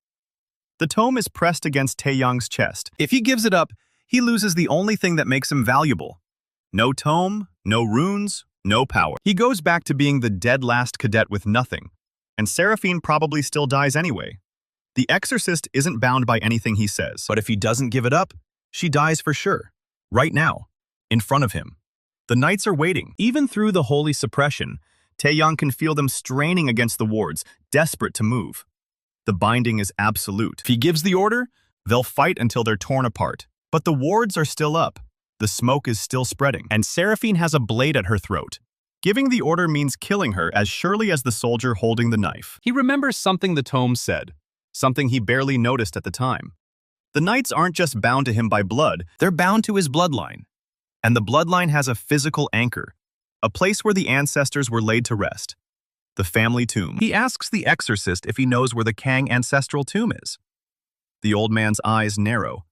Speaker 1: The tome is pressed against Tae-yang's chest. If he gives it up, he loses the only thing that makes him valuable. No tome, no runes, no power. He goes back to being the dead last cadet with nothing, and Seraphine probably still dies anyway. The exorcist isn't bound by anything he says, but if he doesn't give it up, she dies for sure. Right now, in front of him. The knights are waiting. Even through the holy suppression, Tae-yang can feel them straining against the wards, desperate to move. The binding is absolute. If he gives the order, they'll fight until they're torn apart. But the wards are still up. The smoke is still spreading, and Seraphine has a blade at her throat. Giving the order means killing her as surely as the soldier holding the knife. He remembers something the tome said, something he barely noticed at the time. The knights aren't just bound to him by blood, they're bound to his bloodline. And the bloodline has a physical anchor, a place where the ancestors were laid to rest. The family tomb. He asks the exorcist if he knows where the Kang ancestral tomb is. The old man's eyes narrow.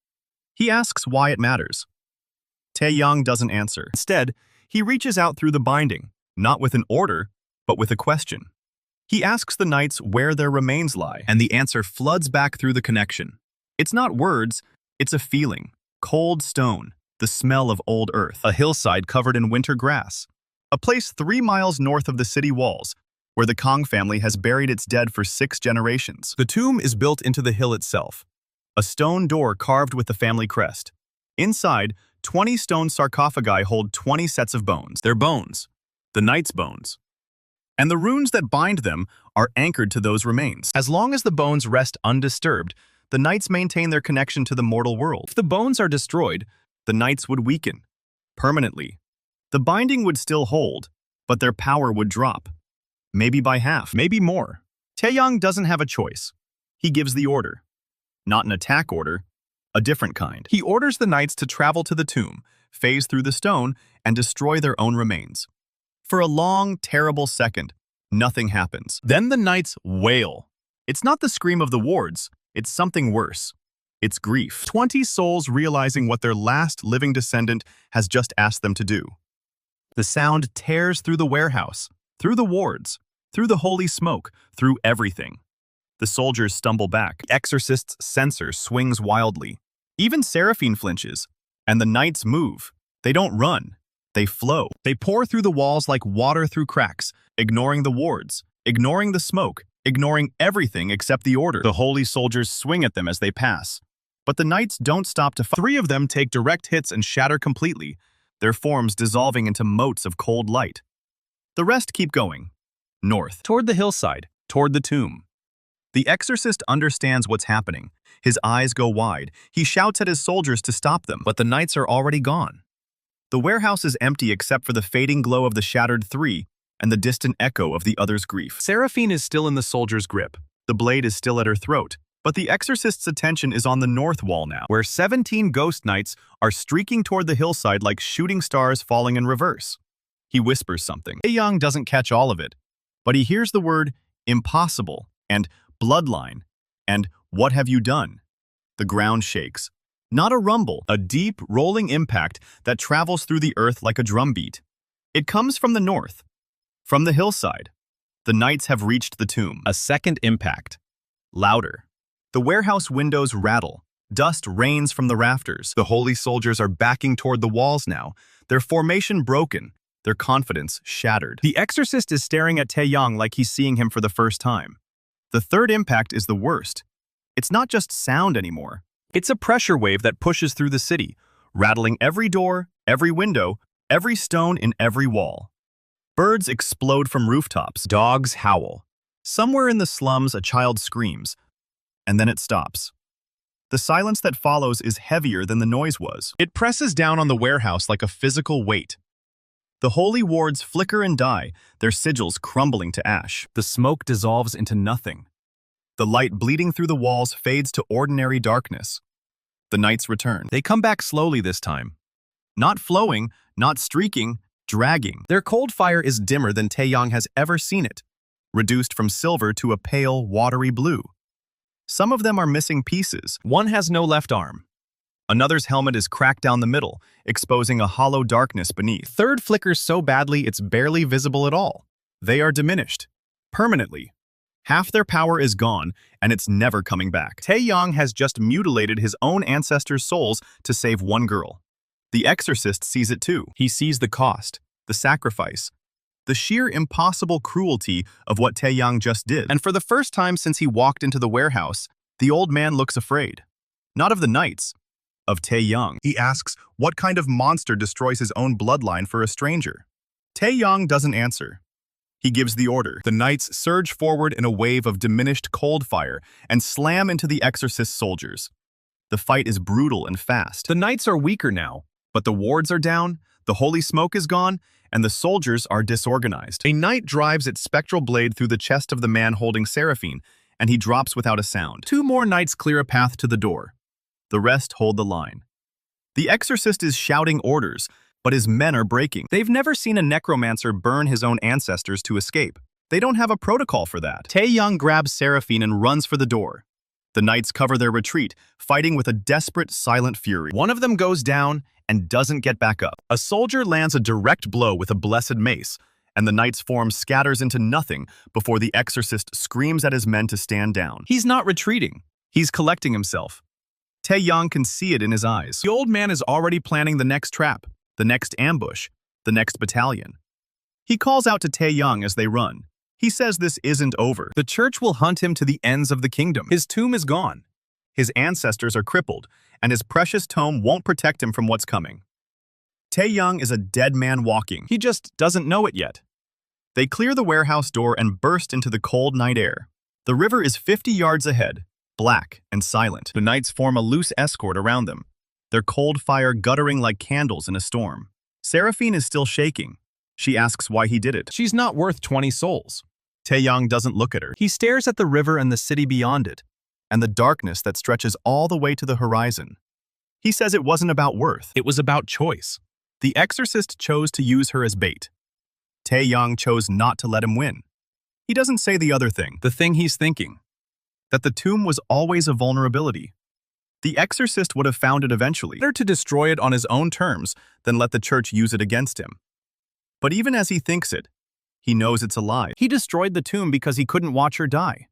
Speaker 1: He asks why it matters. Tae-yang doesn't answer. Instead, he reaches out through the binding, not with an order, but with a question. He asks the knights where their remains lie, and the answer floods back through the connection. It's not words, it's a feeling. Cold stone, the smell of old earth, a hillside covered in winter grass. A place 3 miles north of the city walls, where the Kang family has buried its dead for 6 generations. The tomb is built into the hill itself. A stone door carved with the family crest. Inside, 20 stone sarcophagi hold 20 sets of bones. They're bones. The knights' bones. And the runes that bind them are anchored to those remains. As long as the bones rest undisturbed, the knights maintain their connection to the mortal world. If the bones are destroyed, the knights would weaken. Permanently. The binding would still hold, but their power would drop. Maybe by half, maybe more. Tae-yang doesn't have a choice. He gives the order. Not an attack order, a different kind. He orders the knights to travel to the tomb, phase through the stone, and destroy their own remains. For a long, terrible second, nothing happens. Then the knights wail. It's not the scream of the wards, it's something worse. It's grief. 20 souls realizing what their last living descendant has just asked them to do. The sound tears through the warehouse, through the wards, through the holy smoke, through everything. The soldiers stumble back. The exorcist's censer swings wildly. Even Seraphine flinches, and the knights move. They don't run. They flow. They pour through the walls like water through cracks, ignoring the wards, ignoring the smoke, ignoring everything except the order. The holy soldiers swing at them as they pass. But the knights don't stop to fight. 3 of them take direct hits and shatter completely, their forms dissolving into motes of cold light. The rest keep going. North, toward the hillside, toward the tomb. The exorcist understands what's happening. His eyes go wide. He shouts at his soldiers to stop them, but the knights are already gone. The warehouse is empty except for the fading glow of the shattered three and the distant echo of the other's grief. Seraphine is still in the soldier's grip. The blade is still at her throat, but the exorcist's attention is on the north wall now, where 17 ghost knights are streaking toward the hillside like shooting stars falling in reverse. He whispers something. Tae-yang doesn't catch all of it, but he hears the word impossible and bloodline and what have you done? The ground shakes. Not a rumble, a deep, rolling impact that travels through the earth like a drumbeat. It comes from the north, from the hillside. The knights have reached the tomb. A second impact. Louder. The warehouse windows rattle. Dust rains from the rafters. The holy soldiers are backing toward the walls now, their formation broken, their confidence shattered. The exorcist is staring at Tae-yang like he's seeing him for the first time. The third impact is the worst. It's not just sound anymore. It's a pressure wave that pushes through the city, rattling every door, every window, every stone in every wall. Birds explode from rooftops. Dogs howl. Somewhere in the slums, a child screams, and then it stops. The silence that follows is heavier than the noise was. It presses down on the warehouse like a physical weight. The holy wards flicker and die, their sigils crumbling to ash. The smoke dissolves into nothing. The light bleeding through the walls fades to ordinary darkness. The knights return. They come back slowly this time. Not flowing, not streaking, dragging. Their cold fire is dimmer than Tae-yang has ever seen it, reduced from silver to a pale, watery blue. Some of them are missing pieces. One has no left arm. Another's helmet is cracked down the middle, exposing a hollow darkness beneath. Third flickers so badly it's barely visible at all. They are diminished. Permanently. Half their power is gone, and it's never coming back. Tae-yang has just mutilated his own ancestors' souls to save one girl. The exorcist sees it too. He sees the cost, the sacrifice, the sheer impossible cruelty of what Tae-yang just did. And for the first time since he walked into the warehouse, the old man looks afraid. Not of the knights, of Tae-yang. He asks what kind of monster destroys his own bloodline for a stranger. Tae-yang doesn't answer. He gives the order. The knights surge forward in a wave of diminished cold fire and slam into the exorcist's soldiers. The fight is brutal and fast. The knights are weaker now, but the wards are down, the holy smoke is gone, and the soldiers are disorganized. A knight drives its spectral blade through the chest of the man holding Seraphine, and he drops without a sound. Two more knights clear a path to the door. The rest hold the line. The exorcist is shouting orders, but his men are breaking. They've never seen a necromancer burn his own ancestors to escape. They don't have a protocol for that. Tae-yang grabs Seraphine and runs for the door. The knights cover their retreat, fighting with a desperate, silent fury. One of them goes down and doesn't get back up. A soldier lands a direct blow with a blessed mace, and the knight's form scatters into nothing before the exorcist screams at his men to stand down. He's not retreating. He's collecting himself. Tae-yang can see it in his eyes. The old man is already planning the next trap, the next ambush, the next battalion. He calls out to Tae-yang as they run. He says this isn't over. The church will hunt him to the ends of the kingdom. His tomb is gone. His ancestors are crippled, and his precious tome won't protect him from what's coming. Tae-yang is a dead man walking. He just doesn't know it yet. They clear the warehouse door and burst into the cold night air. The river is 50 yards ahead, black and silent. The knights form a loose escort around them, their cold fire guttering like candles in a storm. Seraphine is still shaking. She asks why he did it. She's not worth 20 souls. Tae-yang doesn't look at her. He stares at the river and the city beyond it, and the darkness that stretches all the way to the horizon. He says it wasn't about worth. It was about choice. The exorcist chose to use her as bait. Tae-yang chose not to let him win. He doesn't say the other thing, the thing he's thinking, that the tomb was always a vulnerability. The exorcist would have found it eventually. Better to destroy it on his own terms than let the church use it against him. But even as he thinks it, he knows it's a lie. He destroyed the tomb because he couldn't watch her die.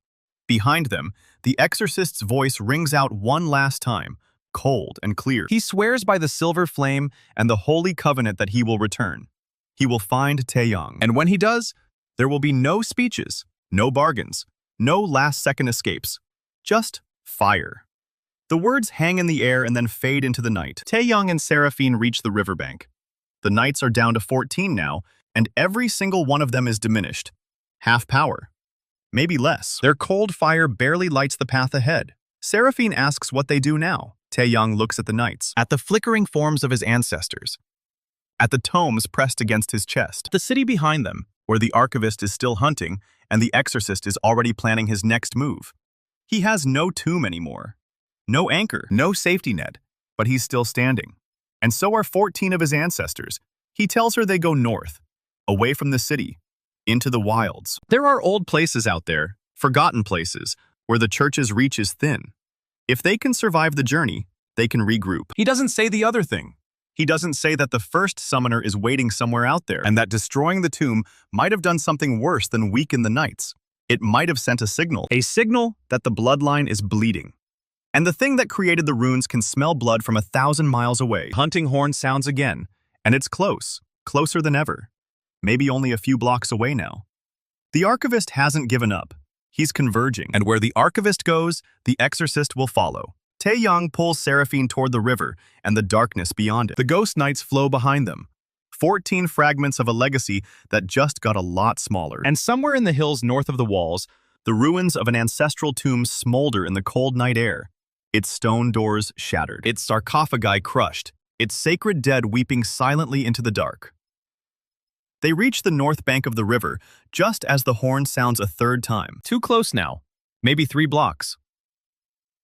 Speaker 1: Behind them, the exorcist's voice rings out one last time, cold and clear. He swears by the silver flame and the holy covenant that he will return. He will find Tae-yang. And when he does, there will be no speeches, no bargains, no last-second escapes. Just fire. The words hang in the air and then fade into the night. Tae-yang and Seraphine reach the riverbank. The knights are down to 14 now, and every single one of them is diminished. Half power. Maybe less. Their cold fire barely lights the path ahead. Seraphine asks what they do now. Tae-yang looks at the knights, at the flickering forms of his ancestors. at the tomes pressed against his chest. The city behind them, where the archivist is still hunting and the exorcist is already planning his next move. He has no tomb anymore. No anchor, no safety net, but he's still standing. And so are 14 of his ancestors. He tells her they go north, away from the city, into the wilds. There are old places out there, forgotten places, where the church's reach is thin. If they can survive the journey, they can regroup. He doesn't say the other thing. He doesn't say that the first summoner is waiting somewhere out there and that destroying the tomb might have done something worse than weaken the knights. It might have sent a signal that the bloodline is bleeding. And the thing that created the runes can smell blood from 1,000 miles away. Hunting horn sounds again, and it's close, closer than ever. Maybe only a few blocks away now. The archivist hasn't given up. He's converging, and where the archivist goes, the exorcist will follow. Tae-yang pulls Seraphine toward the river and the darkness beyond it. The ghost knights flow behind them. 14 fragments of a legacy that just got a lot smaller. And somewhere in the hills north of the walls, the ruins of an ancestral tomb smolder in the cold night air. Its stone doors shattered, its sarcophagi crushed, its sacred dead weeping silently into the dark. They reach the north bank of the river just as the horn sounds a third time. Too close now. Maybe 3 blocks.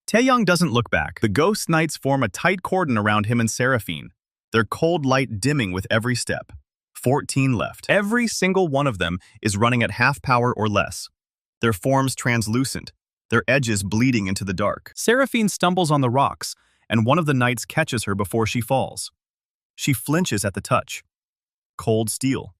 Speaker 1: Tae-yang doesn't look back. The ghost knights form a tight cordon around him and Seraphine, their cold light dimming with every step. 14 left. Every single one of them is running at half power or less. Their forms translucent, their edges bleeding into the dark. Seraphine stumbles on the rocks, and one of the knights catches her before she falls. She flinches at the touch. Cold steel.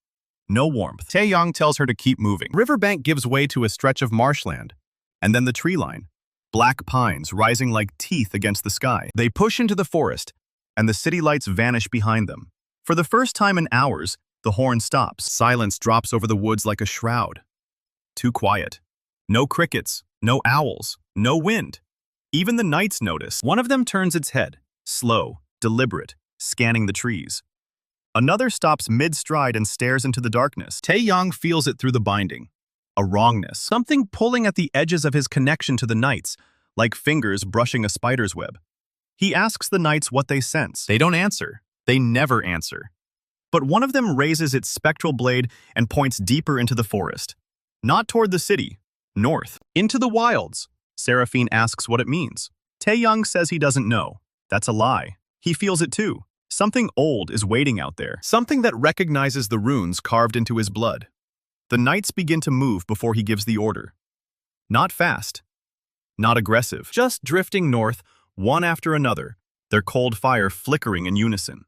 Speaker 1: No warmth. Tae-yang tells her to keep moving. Riverbank gives way to a stretch of marshland, and then the tree line. Black pines rising like teeth against the sky. They push into the forest, and the city lights vanish behind them. For the first time in hours, the horn stops. Silence drops over the woods like a shroud. Too quiet. No crickets, no owls, no wind. Even the knights notice. One of them turns its head, slow, deliberate, scanning the trees. Another stops mid-stride and stares into the darkness. Tae-yang feels it through the binding. A wrongness, something pulling at the edges of his connection to the knights, like fingers brushing a spider's web. He asks the knights what they sense. They don't answer. They never answer. But one of them raises its spectral blade and points deeper into the forest. Not toward the city, north. Into the wilds. Seraphine asks what it means. Tae-yang says he doesn't know. That's a lie. He feels it too. Something old is waiting out there. Something that recognizes the runes carved into his blood. The knights begin to move before he gives the order. Not fast. Not aggressive. Just drifting north, one after another, their cold fire flickering in unison.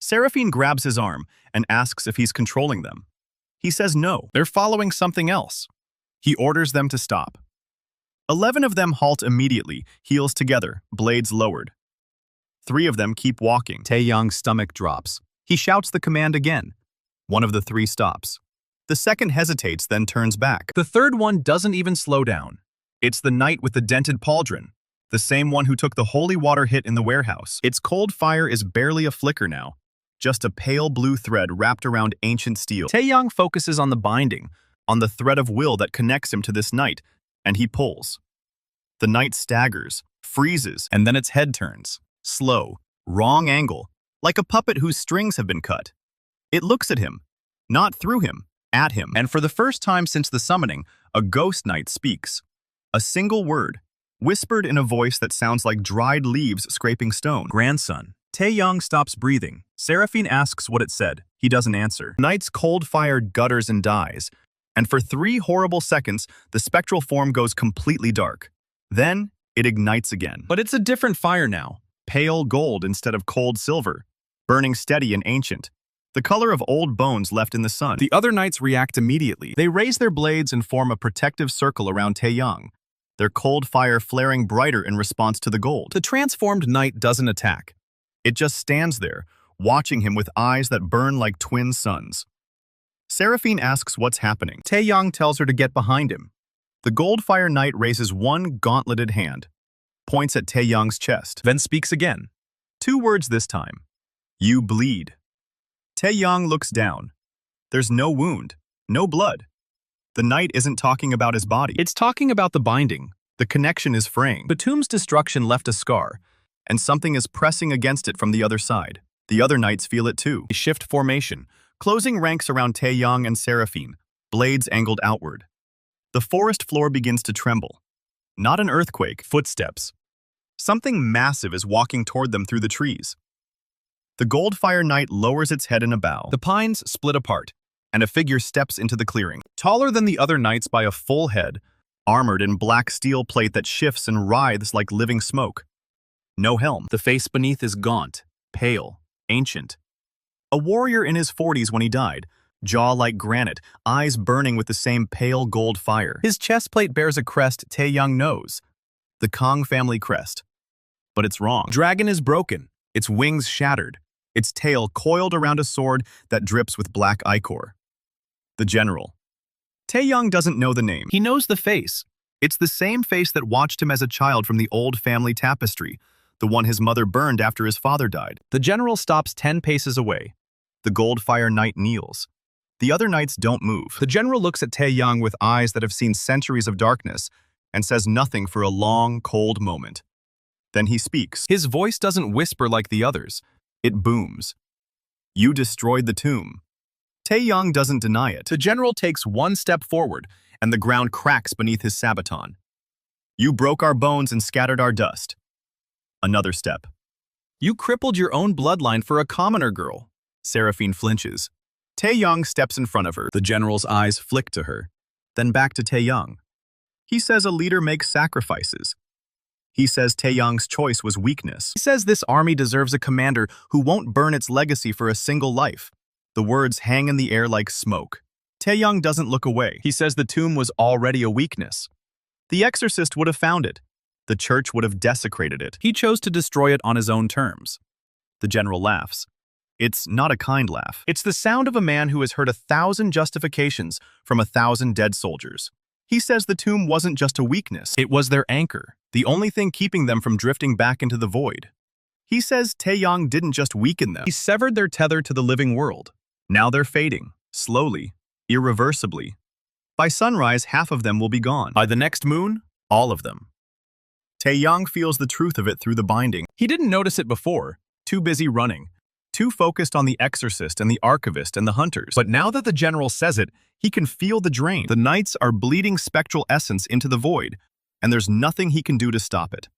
Speaker 1: Seraphine grabs his arm and asks if he's controlling them. He says no, they're following something else. He orders them to stop. 11 of them halt immediately, heels together, blades lowered. 3 of them keep walking. Tae-yang's stomach drops. He shouts the command again. One of the 3 stops. The second hesitates, then turns back. The third one doesn't even slow down. It's the knight with the dented pauldron, the same one who took the holy water hit in the warehouse. Its cold fire is barely a flicker now, just a pale blue thread wrapped around ancient steel. Tae-yang focuses on the binding, on the thread of will that connects him to this knight, and he pulls. The knight staggers, freezes, and then its head turns. Slow, wrong angle, like a puppet whose strings have been cut. It looks at him, not through him, at him. And for the first time since the summoning, a ghost knight speaks. A single word, whispered in a voice that sounds like dried leaves scraping stone. Grandson. Tae-yang stops breathing. Seraphine asks what it said. He doesn't answer. Knight's cold fire gutters and dies, and for 3 horrible seconds, the spectral form goes completely dark. Then, it ignites again. But it's a different fire now. Pale gold instead of cold silver, burning steady and ancient, the color of old bones left in the sun. The other knights react immediately. They raise their blades and form a protective circle around Tae-yang, their cold fire flaring brighter in response to the gold. The transformed knight doesn't attack. It just stands there, watching him with eyes that burn like twin suns. Seraphine asks what's happening. Tae-yang tells her to get behind him. The Goldfire Knight raises one gauntleted hand, points at Tae-yang's chest, then speaks again. 2 words this time. You bleed. Tae-yang looks down. There's no wound, no blood. The knight isn't talking about his body. It's talking about the binding. The connection is fraying. The tomb's destruction left a scar, and something is pressing against it from the other side. The other knights feel it too. They shift formation, closing ranks around Tae-yang and Seraphine, blades angled outward. The forest floor begins to tremble. Not an earthquake, footsteps. Something massive is walking toward them through the trees. The Goldfire Knight lowers its head in a bow. The pines split apart, and a figure steps into the clearing. Taller than the other knights by a full head, armored in black steel plate that shifts and writhes like living smoke. No helm. The face beneath is gaunt, pale, ancient. A warrior in his 40s when he died, jaw like granite, eyes burning with the same pale gold fire. His chest plate bears a crest Tae-yang knows, the Kang family crest. But it's wrong. Dragon is broken, its wings shattered, its tail coiled around a sword that drips with black ichor. The general. Tae-yang doesn't know the name. He knows the face. It's the same face that watched him as a child from the old family tapestry, the one his mother burned after his father died. The general stops 10 paces away. The Goldfire Knight kneels. The other knights don't move. The general looks at Tae-yang with eyes that have seen centuries of darkness and says nothing for a long, cold moment. Then he speaks. His voice doesn't whisper like the others. It booms. You destroyed the tomb. Tae-yang doesn't deny it. The general takes one step forward, and the ground cracks beneath his sabaton. You broke our bones and scattered our dust. Another step. You crippled your own bloodline for a commoner girl. Seraphine flinches. Tae-yang steps in front of her. The general's eyes flick to her, then back to Tae-yang. He says a leader makes sacrifices. He says Tae-yang's choice was weakness. He says this army deserves a commander who won't burn its legacy for a single life. The words hang in the air like smoke. Tae-yang doesn't look away. He says the tomb was already a weakness. The Exorcist would have found it. The church would have desecrated it. He chose to destroy it on his own terms. The general laughs. It's not a kind laugh. It's the sound of a man who has heard 1,000 justifications from 1,000 dead soldiers. He says the tomb wasn't just a weakness. It was their anchor, the only thing keeping them from drifting back into the void. He says Tae-yang didn't just weaken them. He severed their tether to the living world. Now they're fading, slowly, irreversibly. By sunrise, half of them will be gone. By the next moon, all of them. Tae-yang feels the truth of it through the binding. He didn't notice it before, too busy running, too focused on the Exorcist and the Archivist and the Hunters. But now that the general says it, he can feel the drain. The knights are bleeding spectral essence into the void, and there's nothing he can do to stop it.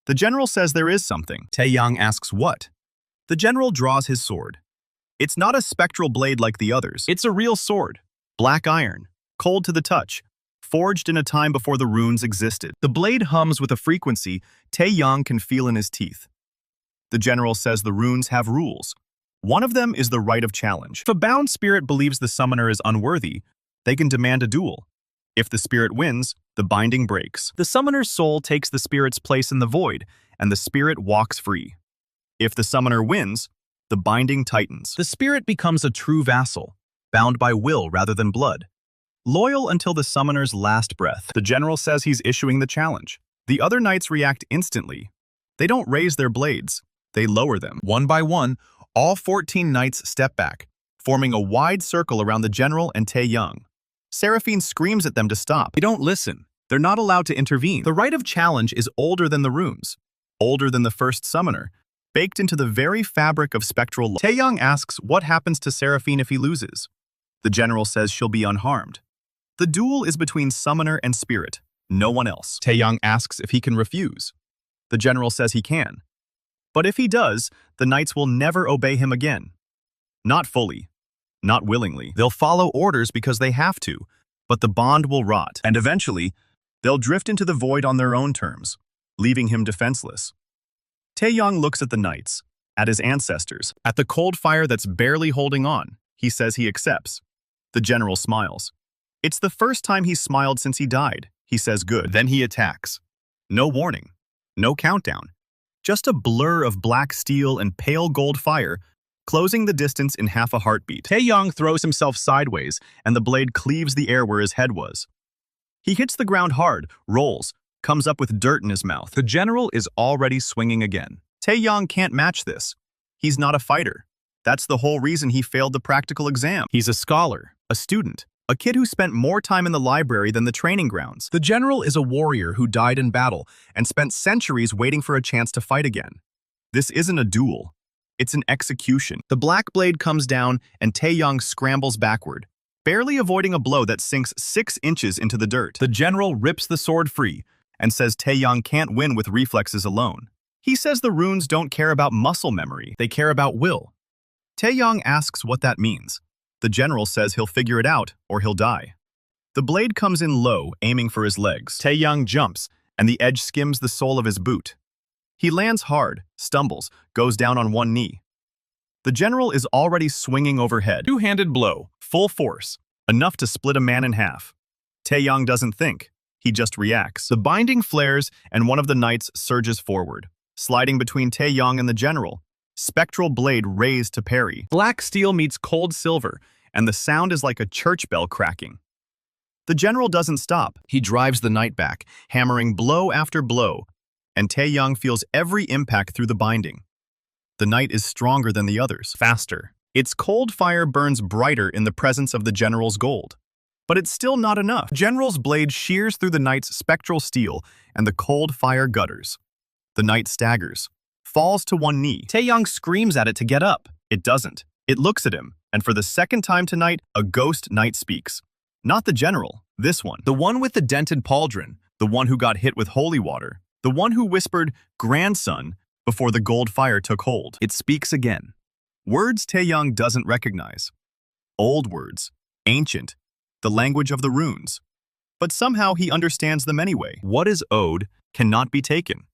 Speaker 1: The general says there is something. Tae-yang asks what? The general draws his sword. It's not a spectral blade like the others. It's a real sword. Black iron, cold to the touch, forged in a time before the runes existed. The blade hums with a frequency Tae-yang can feel in his teeth. The general says the runes have rules. One of them is the right of challenge. If a bound spirit believes the summoner is unworthy, they can demand a duel. If the spirit wins, the binding breaks. The summoner's soul takes the spirit's place in the void, and the spirit walks free. If the summoner wins, the binding tightens. The spirit becomes a true vassal, bound by will rather than blood. Loyal until the summoner's last breath. The general says he's issuing the challenge. The other knights react instantly. They don't raise their blades. They lower them. One by one, all 14 knights step back, forming a wide circle around the general and Tae-yang. Seraphine screams at them to stop. They don't listen. They're not allowed to intervene. The right of challenge is older than the runes, older than the first summoner, baked into the very fabric of spectral law. Tae-yang asks what happens to Seraphine if he loses. The general says she'll be unharmed. The duel is between summoner and spirit, no one else. Tae-yang asks if he can refuse. The general says he can. But if he does, the knights will never obey him again. Not fully, not willingly. They'll follow orders because they have to, but the bond will rot. And eventually, they'll drift into the void on their own terms, leaving him defenseless. Tae-yang looks at the knights, at his ancestors, at the cold fire that's barely holding on. He says he accepts. The general smiles. It's the first time he's smiled since he died. He says good. Then he attacks. No warning. No countdown. Just a blur of black steel and pale gold fire, closing the distance in half a heartbeat. Tae-yang throws himself sideways, and the blade cleaves the air where his head was. He hits the ground hard, rolls, comes up with dirt in his mouth. The general is already swinging again. Tae-yang can't match this. He's not a fighter. That's the whole reason he failed the practical exam. He's a scholar, a student, a kid who spent more time in the library than the training grounds. The general is a warrior who died in battle and spent centuries waiting for a chance to fight again. This isn't a duel. It's an execution. The black blade comes down and Tae-yang scrambles backward, barely avoiding a blow that sinks 6 inches into the dirt. The general rips the sword free and says Tae-yang can't win with reflexes alone. He says the runes don't care about muscle memory, they care about will. Tae-yang asks what that means. The general says he'll figure it out or he'll die. The blade comes in low, aiming for his legs. Tae-yang jumps, and the edge skims the sole of his boot. He lands hard, stumbles, goes down on one knee. The general is already swinging overhead. Two-handed blow, full force, enough to split a man in half. Tae-yang doesn't think, he just reacts. The binding flares and one of the knights surges forward, sliding between Tae-yang and the general. Spectral blade raised to parry. Black steel meets cold silver, and the sound is like a church bell cracking. The general doesn't stop. He drives the knight back, hammering blow after blow, and Tae-yang feels every impact through the binding. The knight is stronger than the others, faster. Its cold fire burns brighter in the presence of the general's gold. But it's still not enough. General's blade shears through the knight's spectral steel, and the cold fire gutters. The knight staggers, falls to one knee. Tae-yang screams at it to get up. It doesn't. It looks at him, and for the second time tonight, a ghost knight speaks. Not the general, this one. The one with the dented pauldron, the one who got hit with holy water, the one who whispered, "grandson," before the gold fire took hold. It speaks again. Words Tae-yang doesn't recognize. Old words, ancient, the language of the runes. But somehow he understands them anyway. What is owed cannot be taken.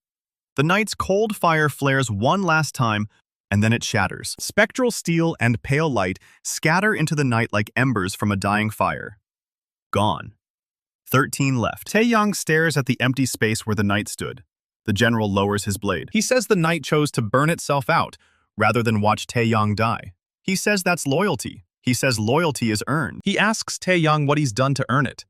Speaker 1: The knight's cold fire flares one last time, and then it shatters. Spectral steel and pale light scatter into the night like embers from a dying fire. Gone. 13 left. Tae-yang stares at the empty space where the knight stood. The general lowers his blade. He says the knight chose to burn itself out, rather than watch Tae-yang die. He says that's loyalty. He says loyalty is earned. He asks Tae-yang what he's done to earn it.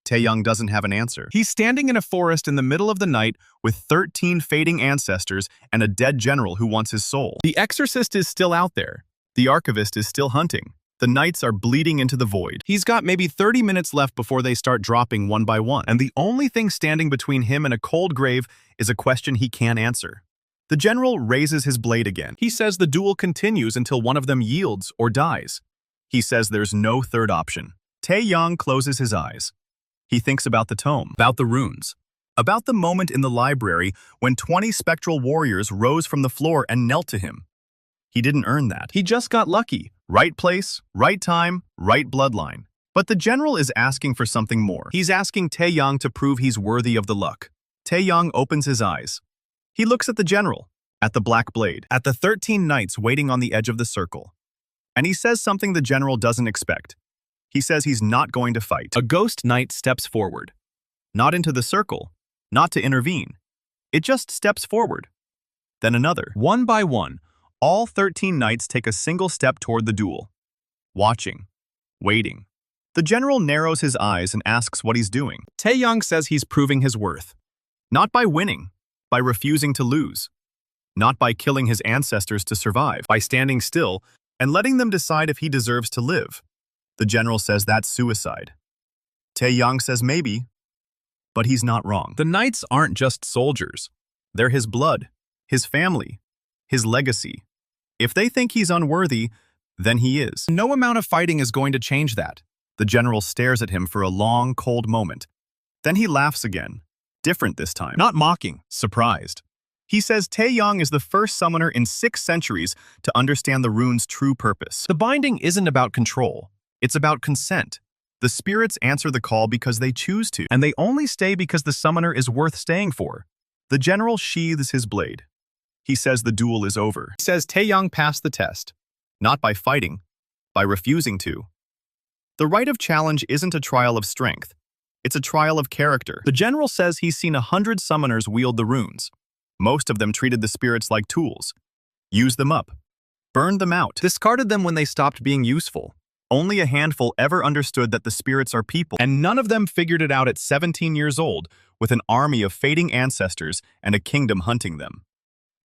Speaker 1: Tae-yang doesn't have an answer. He's standing in a forest in the middle of the night with 13 fading ancestors and a dead general who wants his soul. The Exorcist is still out there. The Archivist is still hunting. The knights are bleeding into the void. He's got maybe 30 minutes left before they start dropping one by one, and the only thing standing between him and a cold grave is a question he can't answer. The general raises his blade again. He says the duel continues until one of them yields or dies. He says there's no third option. Tae-yang closes his eyes. He thinks about the tome, about the runes, about the moment in the library when 20 spectral warriors rose from the floor and knelt to him. He didn't earn that. He just got lucky. Right place, right time, right bloodline. But the general is asking for something more. He's asking Tae-yang to prove he's worthy of the luck. Tae-yang opens his eyes. He looks at the general, at the black blade, at the 13 knights waiting on the edge of the circle. And he says something the general doesn't expect. He says he's not going to fight. A ghost knight steps forward. Not into the circle, not to intervene. It just steps forward. Then another. One by one, all 13 knights take a single step toward the duel. Watching. Waiting. The general narrows his eyes and asks what he's doing. Tae-yang says he's proving his worth. Not by winning, by refusing to lose. Not by killing his ancestors to survive, by standing still and letting them decide if he deserves to live. The general says that's suicide. Tae-yang says maybe, but he's not wrong. The knights aren't just soldiers. They're his blood, his family, his legacy. If they think he's unworthy, then he is. No amount of fighting is going to change that. The general stares at him for a long, cold moment. Then he laughs again. Different this time. Not mocking, surprised. He says Tae-yang is the first summoner in 6 centuries to understand the rune's true purpose. The binding isn't about control. It's about consent. The spirits answer the call because they choose to, and they only stay because the summoner is worth staying for. The general sheathes his blade. He says the duel is over. He says Tae-yang passed the test. Not by fighting, by refusing to. The right of challenge isn't a trial of strength. It's a trial of character. The general says he's seen 100 summoners wield the runes. Most of them treated the spirits like tools. Used them up. Burned them out. Discarded them when they stopped being useful. Only a handful ever understood that the spirits are people, and none of them figured it out at 17 years old with an army of fading ancestors and a kingdom hunting them.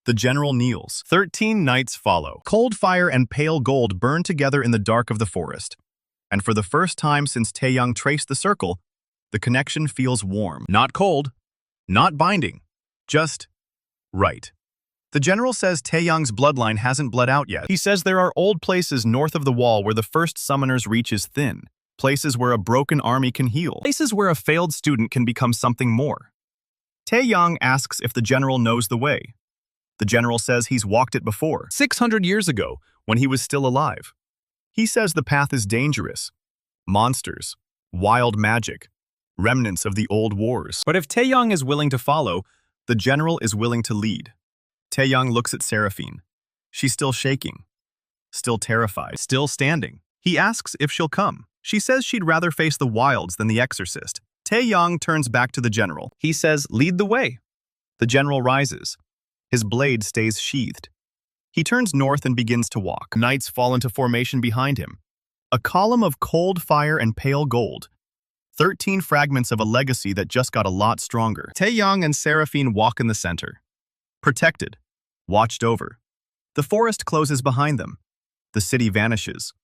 Speaker 1: The general kneels. 13 knights follow. Cold fire and pale gold burn together in the dark of the forest. And for the first time since Tae-yang traced the circle, the connection feels warm. Not cold, not binding, just right. The general says Tae-yang's bloodline hasn't bled out yet. He says there are old places north of the wall where the first summoner's reach is thin, places where a broken army can heal, places where a failed student can become something more. Tae-yang asks if the general knows the way. The general says he's walked it before, 600 years ago, when he was still alive. He says the path is dangerous. Monsters, wild magic, remnants of the old wars. But if Tae-yang is willing to follow, the general is willing to lead. Tae-yang looks at Seraphine. She's still shaking, still terrified, still standing. He asks if she'll come. She says she'd rather face the wilds than the Exorcist. Tae-yang turns back to the general. He says, "Lead the way." The general rises. His blade stays sheathed. He turns north and begins to walk. Knights fall into formation behind him. A column of cold fire and pale gold. 13 fragments of a legacy that just got a lot stronger. Tae-yang and Seraphine walk in the center. Protected. Watched over. The forest closes behind them. The city vanishes.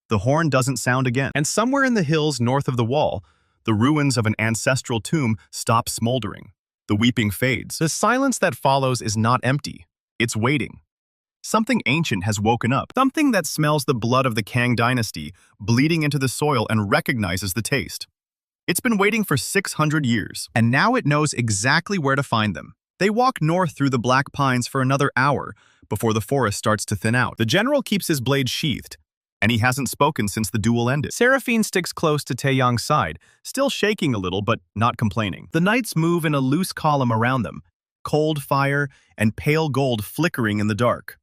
Speaker 1: The horn doesn't sound again. And somewhere in the hills north of the wall, the ruins of an ancestral tomb stop smoldering. The weeping fades. The silence that follows is not empty. It's waiting. Something ancient has woken up. Something that smells the blood of the Kang dynasty, bleeding into the soil and recognizes the taste. It's been waiting for 600 years, and now it knows exactly where to find them. They walk north through the black pines for another hour before the forest starts to thin out. The general keeps his blade sheathed, and he hasn't spoken since the duel ended. Seraphine sticks close to Tae-yang's side, still shaking a little but not complaining. The knights move in a loose column around them, cold fire and pale gold flickering in the dark.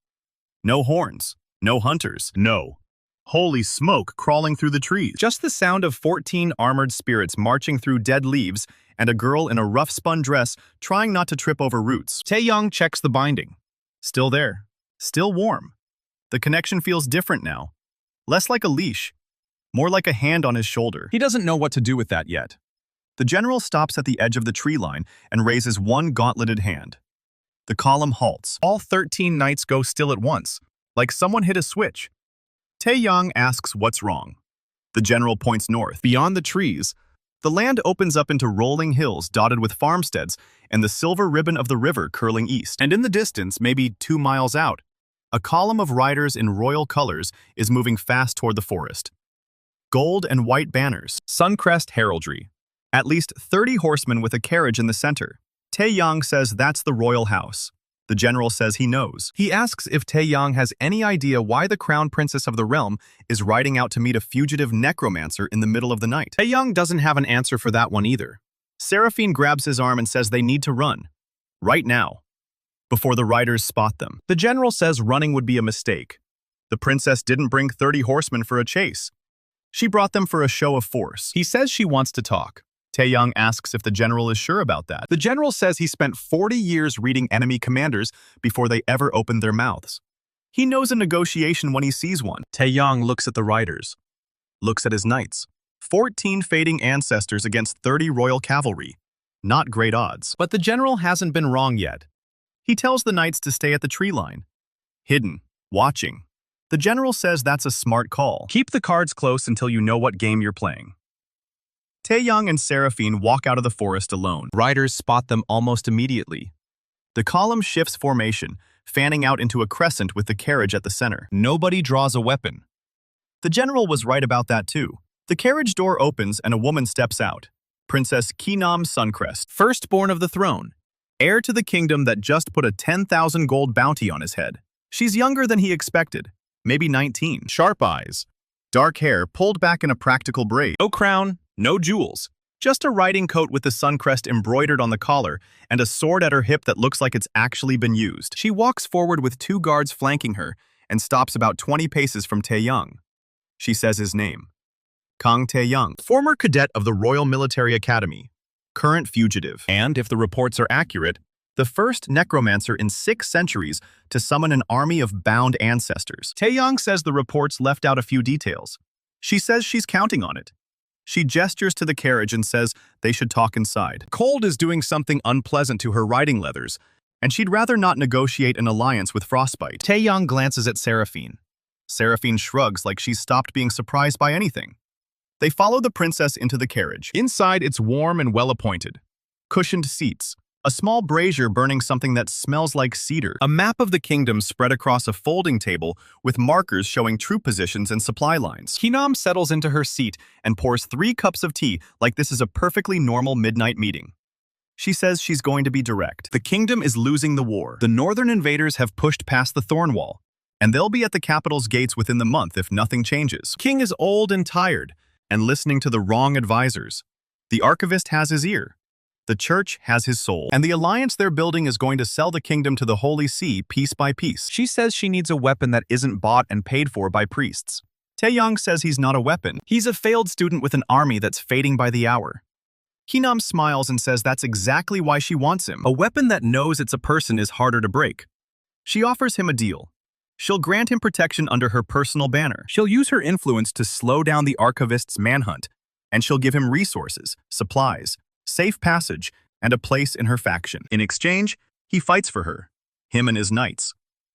Speaker 1: No horns, no hunters, no holy smoke crawling through the trees. Just the sound of 14 armored spirits marching through dead leaves and a girl in a rough spun dress trying not to trip over roots. Tae-yang checks the binding. Still there, still warm. The connection feels different now. Less like a leash, more like a hand on his shoulder. He doesn't know what to do with that yet. The general stops at the edge of the tree line and raises one gauntleted hand. The column halts. All 13 knights go still at once, like someone hit a switch. Tae-yang asks what's wrong. The general points north. Beyond the trees, the land opens up into rolling hills dotted with farmsteads and the silver ribbon of the river curling east. And in the distance, maybe 2 miles out, a column of riders in royal colors is moving fast toward the forest. Gold and white banners, suncrest heraldry. At least 30 horsemen with a carriage in the center. Tae-yang says that's the royal house. The general says he knows. He asks if Tae-yang has any idea why the crown princess of the realm is riding out to meet a fugitive necromancer in the middle of the night. Tae-yang doesn't have an answer for that one either. Seraphine grabs his arm and says they need to run. Right now. Before the riders spot them. The general says running would be a mistake. The princess didn't bring 30 horsemen for a chase. She brought them for a show of force. He says she wants to talk. Tae-yang asks if the general is sure about that. The general says he spent 40 years reading enemy commanders before they ever opened their mouths. He knows a negotiation when he sees one. Tae-yang looks at the riders. Looks at his knights. 14 fading ancestors against 30 royal cavalry. Not great odds. But the general hasn't been wrong yet. He tells the knights to stay at the tree line. Hidden. Watching. The general says that's a smart call. Keep the cards close until you know what game you're playing. Tae-yang and Seraphine walk out of the forest alone. Riders spot them almost immediately. The column shifts formation, fanning out into a crescent with the carriage at the center. Nobody draws a weapon. The general was right about that too. The carriage door opens and a woman steps out. Princess Kinam Suncrest, firstborn of the throne, heir to the kingdom that just put a 10,000 gold bounty on his head. She's younger than he expected, maybe 19. Sharp eyes, dark hair pulled back in a practical braid. No crown, no jewels, just a riding coat with the suncrest embroidered on the collar and a sword at her hip that looks like it's actually been used. She walks forward with 2 guards flanking her and stops about 20 paces from Tae-yang. She says his name. Kang Tae-yang, former cadet of the Royal Military Academy, current fugitive, and, if the reports are accurate, the first necromancer in 6 centuries to summon an army of bound ancestors. Tae-yang says the reports left out a few details. She says she's counting on it. She gestures to the carriage and says they should talk inside. Cold is doing something unpleasant to her riding leathers, and she'd rather not negotiate an alliance with Frostbite. Tae-yang glances at Seraphine. Seraphine shrugs like she's stopped being surprised by anything. They follow the princess into the carriage. Inside, it's warm and well-appointed. Cushioned seats, A small brazier burning something that smells like cedar. A map of the kingdom spread across a folding table with markers showing troop positions and supply lines. Kinam settles into her seat and pours 3 cups of tea like this is a perfectly normal midnight meeting. She says she's going to be direct. The kingdom is losing the war. The northern invaders have pushed past the Thorn Wall, and they'll be at the capital's gates within the month if nothing changes. King is old and tired and listening to the wrong advisors. The archivist has his ear. The church has his soul, and the alliance they're building is going to sell the kingdom to the Holy See piece by piece. She says she needs a weapon that isn't bought and paid for by priests. Tae-yang says he's not a weapon. He's a failed student with an army that's fading by the hour. Kinam smiles and says that's exactly why she wants him. A weapon that knows it's a person is harder to break. She offers him a deal. She'll grant him protection under her personal banner. She'll use her influence to slow down the archivist's manhunt, and she'll give him resources, supplies, safe passage, and a place in her faction. In exchange, he fights for her, him and his knights,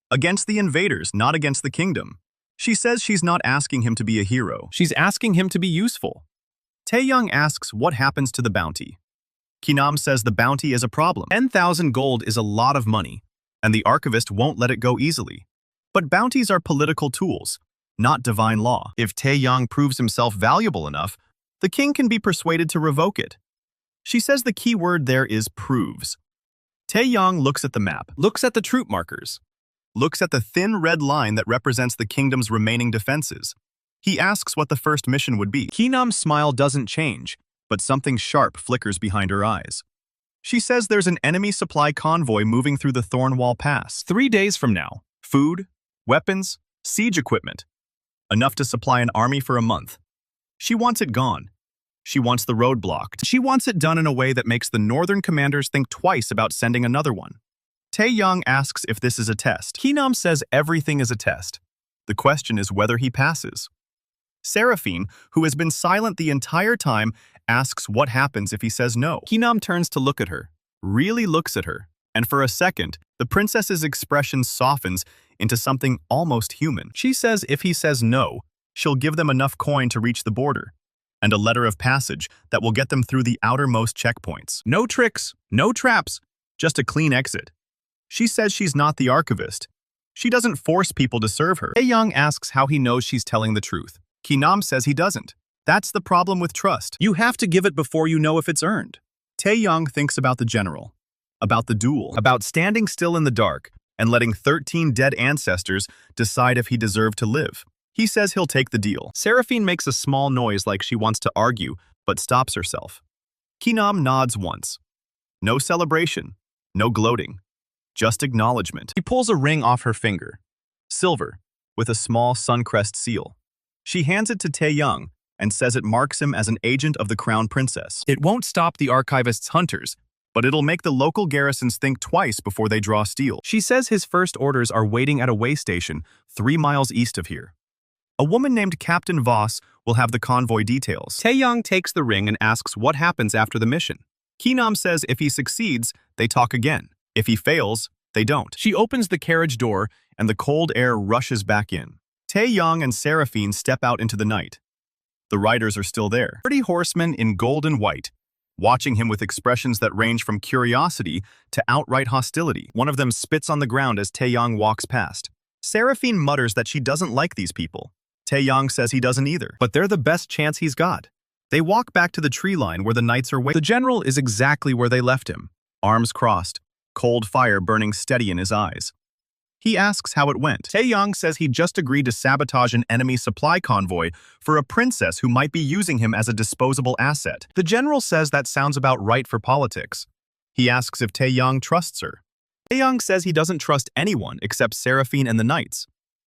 Speaker 1: against the invaders, not against the kingdom. She says she's not asking him to be a hero. She's asking him to be useful. Tae-yang asks what happens to the bounty. Kinam says the bounty is a problem. 10,000 gold is a lot of money, and the archivist won't let it go easily. But bounties are political tools, not divine law. If Tae-yang proves himself valuable enough, the king can be persuaded to revoke it. She says the key word there is proves. Tae-yang looks at the map, looks at the troop markers, looks at the thin red line that represents the kingdom's remaining defenses. He asks what the first mission would be. Kinam's smile doesn't change, but something sharp flickers behind her eyes. She says there's an enemy supply convoy moving through the Thornwall Pass. 3 days from now. Food, weapons, siege equipment. Enough to supply an army for a month. She wants it gone. She wants the road blocked. She wants it done in a way that makes the northern commanders think twice about sending another one. Tae-yang asks if this is a test. Kinam says everything is a test. The question is whether he passes. Seraphine, who has been silent the entire time, asks what happens if he says no. Kinam turns to look at her, really looks at her, and for a second, the princess's expression softens into something almost human. She says if he says no, she'll give them enough coin to reach the border, and a letter of passage that will get them through the outermost checkpoints. No tricks, no traps, just a clean exit. She says she's not the archivist. She doesn't force people to serve her. Tae-yang asks how he knows she's telling the truth. Kinam says he doesn't. That's the problem with trust. You have to give it before you know if it's earned. Tae-yang thinks about the general, about the duel, about standing still in the dark and letting 13 dead ancestors decide if he deserved to live. He says he'll take the deal. Seraphine makes a small noise like she wants to argue, but stops herself. Kinam nods once. No celebration, no gloating, just acknowledgement. She pulls a ring off her finger. Silver, with a small suncrest seal. She hands it to Tae-yang and says it marks him as an agent of the Crown Princess. It won't stop the archivist's hunters, but it'll make the local garrisons think twice before they draw steel. She says his first orders are waiting at a way station 3 miles east of here. A woman named Captain Voss will have the convoy details. Tae-yang takes the ring and asks what happens after the mission. Kinam says if he succeeds, they talk again. If he fails, they don't. She opens the carriage door and the cold air rushes back in. Tae-yang and Seraphine step out into the night. The riders are still there. 30 horsemen in gold and white, watching him with expressions that range from curiosity to outright hostility. One of them spits on the ground as Tae-yang walks past. Seraphine mutters that she doesn't like these people. Tae-yang says he doesn't either, but they're the best chance he's got. They walk back to the tree line where the knights are waiting. The general is exactly where they left him, arms crossed, cold fire burning steady in his eyes. He asks how it went. Tae-yang says he just agreed to sabotage an enemy supply convoy for a princess who might be using him as a disposable asset. The general says that sounds about right for politics. He asks if Tae-yang trusts her. Tae-yang says he doesn't trust anyone except Seraphine and the knights.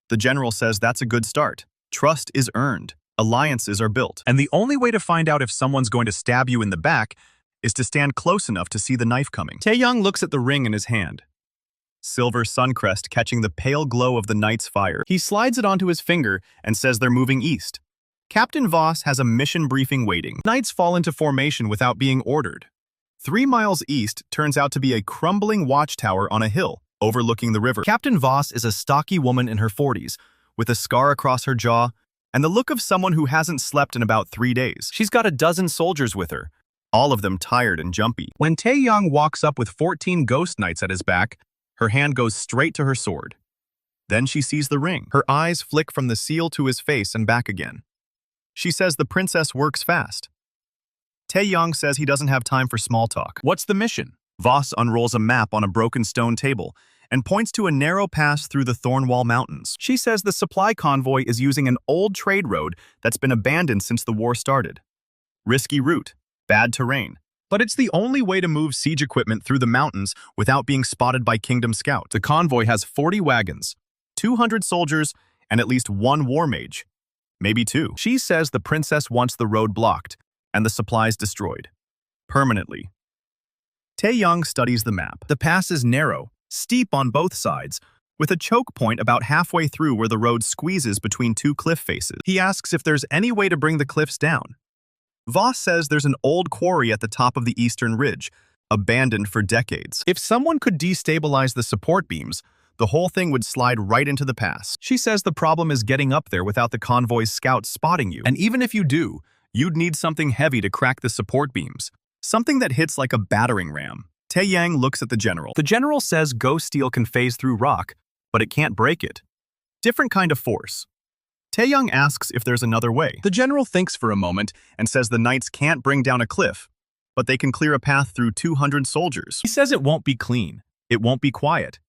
Speaker 1: The general says that's a good start. Trust is earned. Alliances are built. And the only way to find out if someone's going to stab you in the back is to stand close enough to see the knife coming. Tae-yang looks at the ring in his hand. Silver suncrest catching the pale glow of the knight's fire. He slides it onto his finger and says they're moving east. Captain Voss has a mission briefing waiting. Knights fall into formation without being ordered. 3 miles east turns out to be a crumbling watchtower on a hill overlooking the river. Captain Voss is a stocky woman in her 40s, with a scar across her jaw and the look of someone who hasn't slept in about 3 days. She's got a dozen soldiers with her, all of them tired and jumpy. When Tae-yang walks up with 14 ghost knights at his back, her hand goes straight to her sword. Then she sees the ring. Her eyes flick from the seal to his face and back again. She says the princess works fast. Tae-yang says he doesn't have time for small talk. What's the mission? Voss unrolls a map on a broken stone table and points to a narrow pass through the Thornwall Mountains. She says the supply convoy is using an old trade road that's been abandoned since the war started. Risky route, bad terrain, but it's the only way to move siege equipment through the mountains without being spotted by Kingdom Scout. The convoy has 40 wagons, 200 soldiers, and at least one war mage. Maybe two. She says the princess wants the road blocked and the supplies destroyed. Permanently. Tae-yang studies the map. The pass is narrow, steep on both sides, with a choke point about halfway through where the road squeezes between two cliff faces. He asks if there's any way to bring the cliffs down. Voss says there's an old quarry at the top of the eastern ridge, abandoned for decades. If someone could destabilize the support beams, the whole thing would slide right into the pass. She says the problem is getting up there without the convoy's scouts spotting you. And even if you do, you'd need something heavy to crack the support beams. Something that hits like a battering ram. Tae-yang looks at the general. The general says ghost steel can phase through rock, but it can't break it. Different kind of force. Tae-yang asks if there's another way. The general thinks for a moment and says the knights can't bring down a cliff, but they can clear a path through 200 soldiers. He says it won't be clean, it won't be quiet,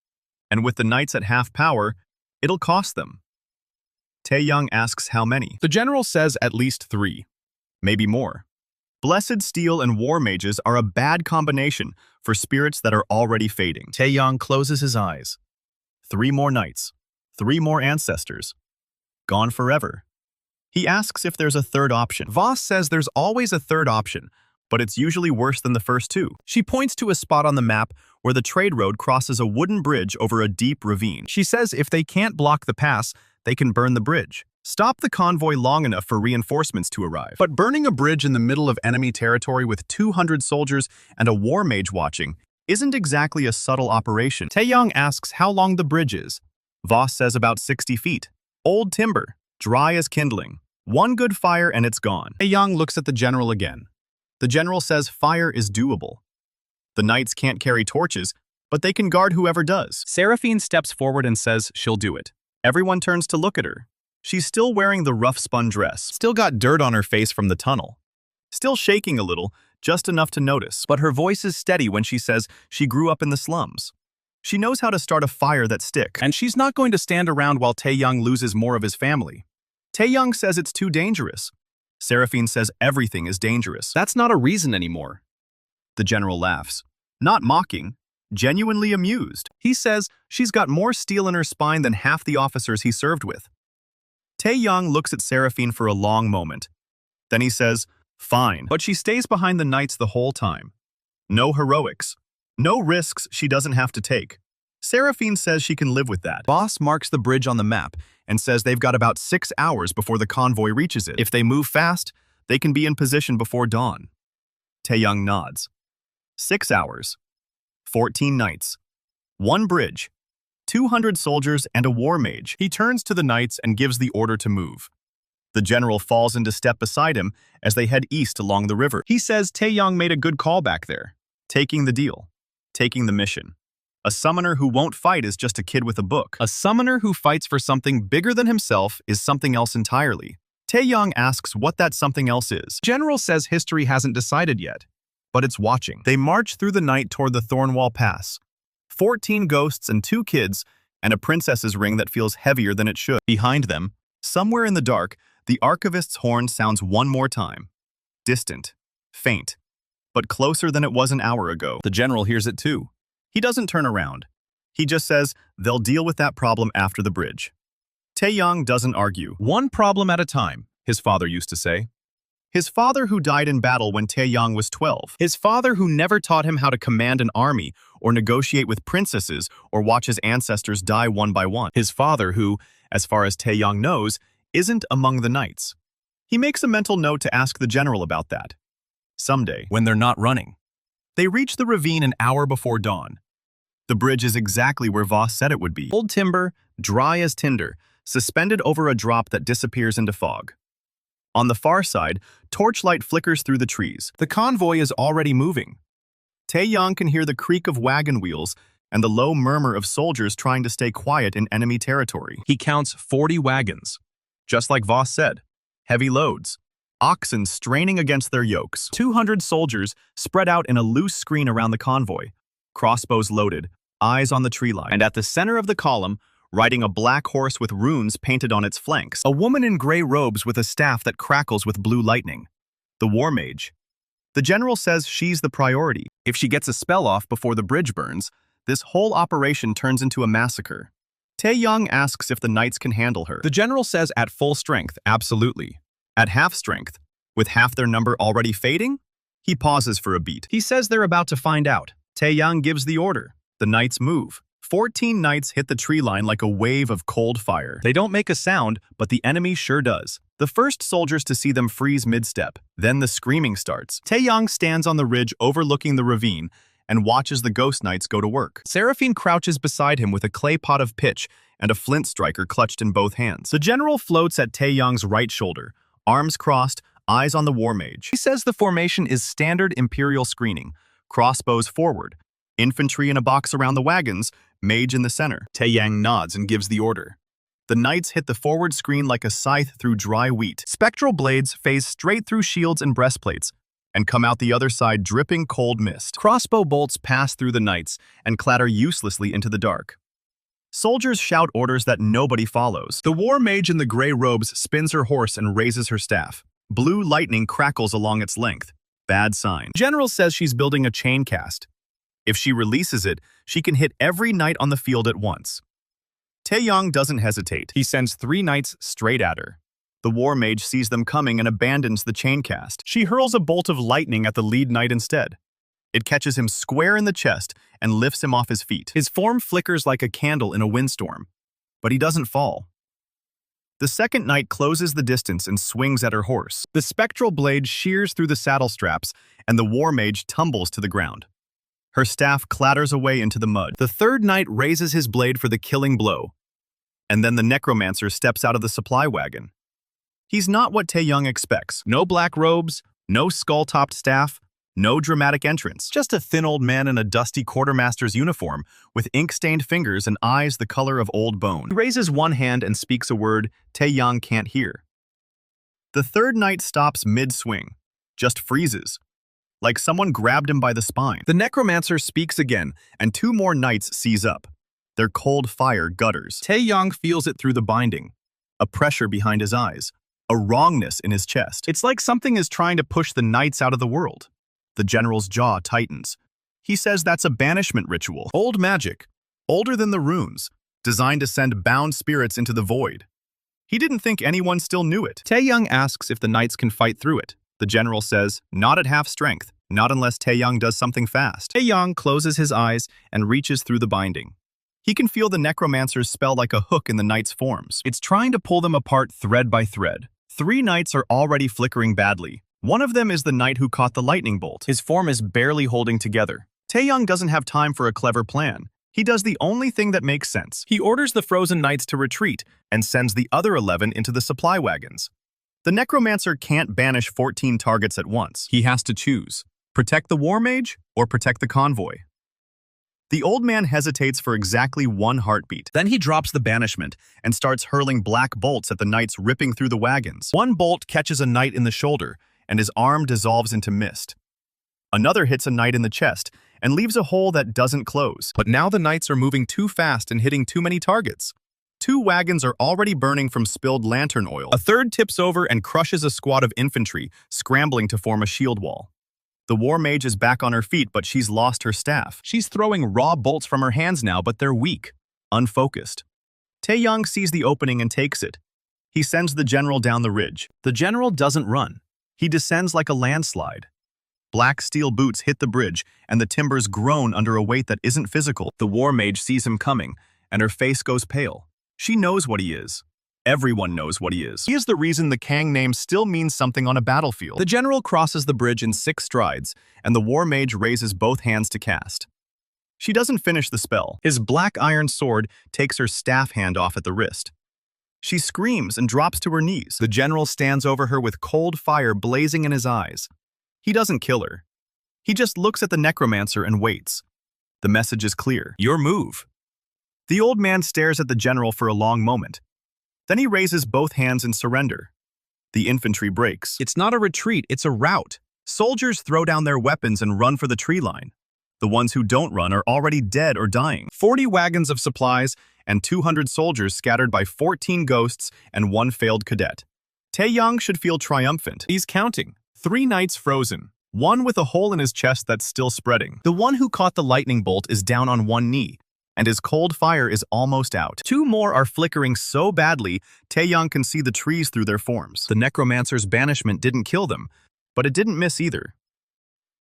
Speaker 1: and with the knights at half power, it'll cost them. Tae-yang asks how many. The general says at least 3, maybe more. Blessed Steel and War Mages are a bad combination for spirits that are already fading. Tae-yang closes his eyes. 3 more knights, 3 more ancestors. Gone forever. He asks if there's a third option. Voss says there's always a third option, but it's usually worse than the first 2. She points to a spot on the map where the trade road crosses a wooden bridge over a deep ravine. She says if they can't block the pass, they can burn the bridge. Stop the convoy long enough for reinforcements to arrive. But burning a bridge in the middle of enemy territory with 200 soldiers and a war mage watching isn't exactly a subtle operation. Tae-yang asks how long the bridge is. Voss says about 60 feet. Old timber, dry as kindling. One good fire and it's gone. Tae-yang looks at the general again. The general says fire is doable. The knights can't carry torches, but they can guard whoever does. Seraphine steps forward and says she'll do it. Everyone turns to look at her. She's still wearing the rough spun dress, still got dirt on her face from the tunnel, still shaking a little, just enough to notice, but her voice is steady when she says she grew up in the slums. She knows how to start a fire that sticks, and she's not going to stand around while Tae-yang loses more of his family. Tae-yang says it's too dangerous. Seraphine says everything is dangerous. That's not a reason anymore. The general laughs, not mocking, genuinely amused. He says she's got more steel in her spine than half the officers he served with. Tae-yang looks at Seraphine for a long moment. Then he says, fine, but she stays behind the knights the whole time. No heroics. No risks she doesn't have to take. Seraphine says she can live with that. Voss marks the bridge on the map and says they've got about 6 hours before the convoy reaches it. If they move fast, they can be in position before dawn. Tae-yang nods. 6 hours. 14 knights. 1 bridge. 200 soldiers and a war mage. He turns to the knights and gives the order to move. The general falls into step beside him as they head east along the river. He says Tae-yang made a good call back there. Taking the deal. Taking the mission. A summoner who won't fight is just a kid with a book. A summoner who fights for something bigger than himself is something else entirely. Tae-yang asks what that something else is. General says history hasn't decided yet, but it's watching. They march through the night toward the Thornwall Pass. 14 ghosts and 2 kids, and a princess's ring that feels heavier than it should. Behind them, somewhere in the dark, the archivist's horn sounds one more time. Distant, faint, but closer than it was an hour ago. The general hears it too. He doesn't turn around. He just says they'll deal with that problem after the bridge. Tae-yang doesn't argue. One problem at a time, his father used to say. His father who died in battle when Tae-yang was 12. His father who never taught him how to command an army or negotiate with princesses or watch his ancestors die one by one. His father who, as far as Tae-yang knows, isn't among the knights. He makes a mental note to ask the general about that. Someday, when they're not running. They reach the ravine an hour before dawn. The bridge is exactly where Voss said it would be. Old timber, dry as tinder, suspended over a drop that disappears into fog. On the far side, torchlight flickers through the trees. The convoy is already moving. Tae-yang can hear the creak of wagon wheels and the low murmur of soldiers trying to stay quiet in enemy territory. He counts 40 wagons. Just like Voss said, heavy loads. Oxen straining against their yokes. 200 soldiers spread out in a loose screen around the convoy. Crossbows loaded, eyes on the tree line. And at the center of the column, riding a black horse with runes painted on its flanks, a woman in gray robes with a staff that crackles with blue lightning. The war mage. The general says she's the priority. If she gets a spell off before the bridge burns, this whole operation turns into a massacre. Tae-yang asks if the knights can handle her. The general says at full strength, absolutely. At half strength, with half their number already fading? He pauses for a beat. He says they're about to find out. Tae-yang gives the order. The knights move. 14 knights hit the tree line like a wave of cold fire. They don't make a sound, but the enemy sure does. The first soldiers to see them freeze mid-step. Then the screaming starts. Tae-yang stands on the ridge overlooking the ravine and watches the ghost knights go to work. Seraphine crouches beside him with a clay pot of pitch and a flint striker clutched in both hands. The general floats at Tae-yang's right shoulder, arms crossed, eyes on the war mage. He says the formation is standard imperial screening. Crossbows forward, infantry in a box around the wagons, mage in the center. Tae-yang nods and gives the order. The knights hit the forward screen like a scythe through dry wheat. Spectral blades phase straight through shields and breastplates and come out the other side dripping cold mist. Crossbow bolts pass through the knights and clatter uselessly into the dark. Soldiers shout orders that nobody follows. The war mage in the gray robes spins her horse and raises her staff. Blue lightning crackles along its length. Bad sign. General says she's building a chain cast. If she releases it, she can hit every knight on the field at once. Tae-yang doesn't hesitate. He sends 3 knights straight at her. The war mage sees them coming and abandons the chain cast. She hurls a bolt of lightning at the lead knight instead. It catches him square in the chest and lifts him off his feet. His form flickers like a candle in a windstorm, but he doesn't fall. The second knight closes the distance and swings at her horse. The spectral blade shears through the saddle straps, and the war mage tumbles to the ground. Her staff clatters away into the mud. The third knight raises his blade for the killing blow, and then the necromancer steps out of the supply wagon. He's not what Tae-yang expects. No black robes, no skull-topped staff, no dramatic entrance. Just a thin old man in a dusty quartermaster's uniform with ink-stained fingers and eyes the color of old bone. He raises one hand and speaks a word Tae-yang can't hear. The third knight stops mid-swing, just freezes, like someone grabbed him by the spine. The necromancer speaks again, and 2 more knights seize up. Their cold fire gutters. Tae-yang feels it through the binding, a pressure behind his eyes, a wrongness in his chest. It's like something is trying to push the knights out of the world. The general's jaw tightens. He says that's a banishment ritual. Old magic, older than the runes, designed to send bound spirits into the void. He didn't think anyone still knew it. Tae-yang asks if the knights can fight through it. The general says, not at half strength, not unless Tae-yang does something fast. Tae-yang closes his eyes and reaches through the binding. He can feel the necromancer's spell like a hook in the knights' forms. It's trying to pull them apart thread by thread. 3 knights are already flickering badly. One of them is the knight who caught the lightning bolt. His form is barely holding together. Tae-yang doesn't have time for a clever plan. He does the only thing that makes sense. He orders the frozen knights to retreat and sends the other 11 into the supply wagons. The necromancer can't banish 14 targets at once. He has to choose. Protect the war mage or protect the convoy. The old man hesitates for exactly 1 heartbeat. Then he drops the banishment and starts hurling black bolts at the knights ripping through the wagons. 1 bolt catches a knight in the shoulder, and his arm dissolves into mist. Another hits a knight in the chest and leaves a hole that doesn't close. But now the knights are moving too fast and hitting too many targets. 2 wagons are already burning from spilled lantern oil. A third tips over and crushes a squad of infantry, scrambling to form a shield wall. The war mage is back on her feet, but she's lost her staff. She's throwing raw bolts from her hands now, but they're weak, unfocused. Tae-yang sees the opening and takes it. He sends the general down the ridge. The general doesn't run. He descends like a landslide. Black steel boots hit the bridge, and the timbers groan under a weight that isn't physical. The war mage sees him coming, and her face goes pale. She knows what he is. Everyone knows what he is. He is the reason the Kang name still means something on a battlefield. The general crosses the bridge in 6 strides, and the war mage raises both hands to cast. She doesn't finish the spell. His black iron sword takes her staff hand off at the wrist. She screams and drops to her knees. The general stands over her with cold fire blazing in his eyes. He doesn't kill her. He just looks at the necromancer and waits. The message is clear. Your move. The old man stares at the general for a long moment. Then he raises both hands in surrender. The infantry breaks. It's not a retreat, it's a rout. Soldiers throw down their weapons and run for the tree line. The ones who don't run are already dead or dying. 40 wagons of supplies and 200 soldiers scattered by 14 ghosts and 1 failed cadet. Tae-yang should feel triumphant. He's counting. 3 knights frozen. 1 with a hole in his chest that's still spreading. The one who caught the lightning bolt is down on 1 knee, and his cold fire is almost out. 2 more are flickering so badly, Tae-yang can see the trees through their forms. The necromancer's banishment didn't kill them, but it didn't miss either.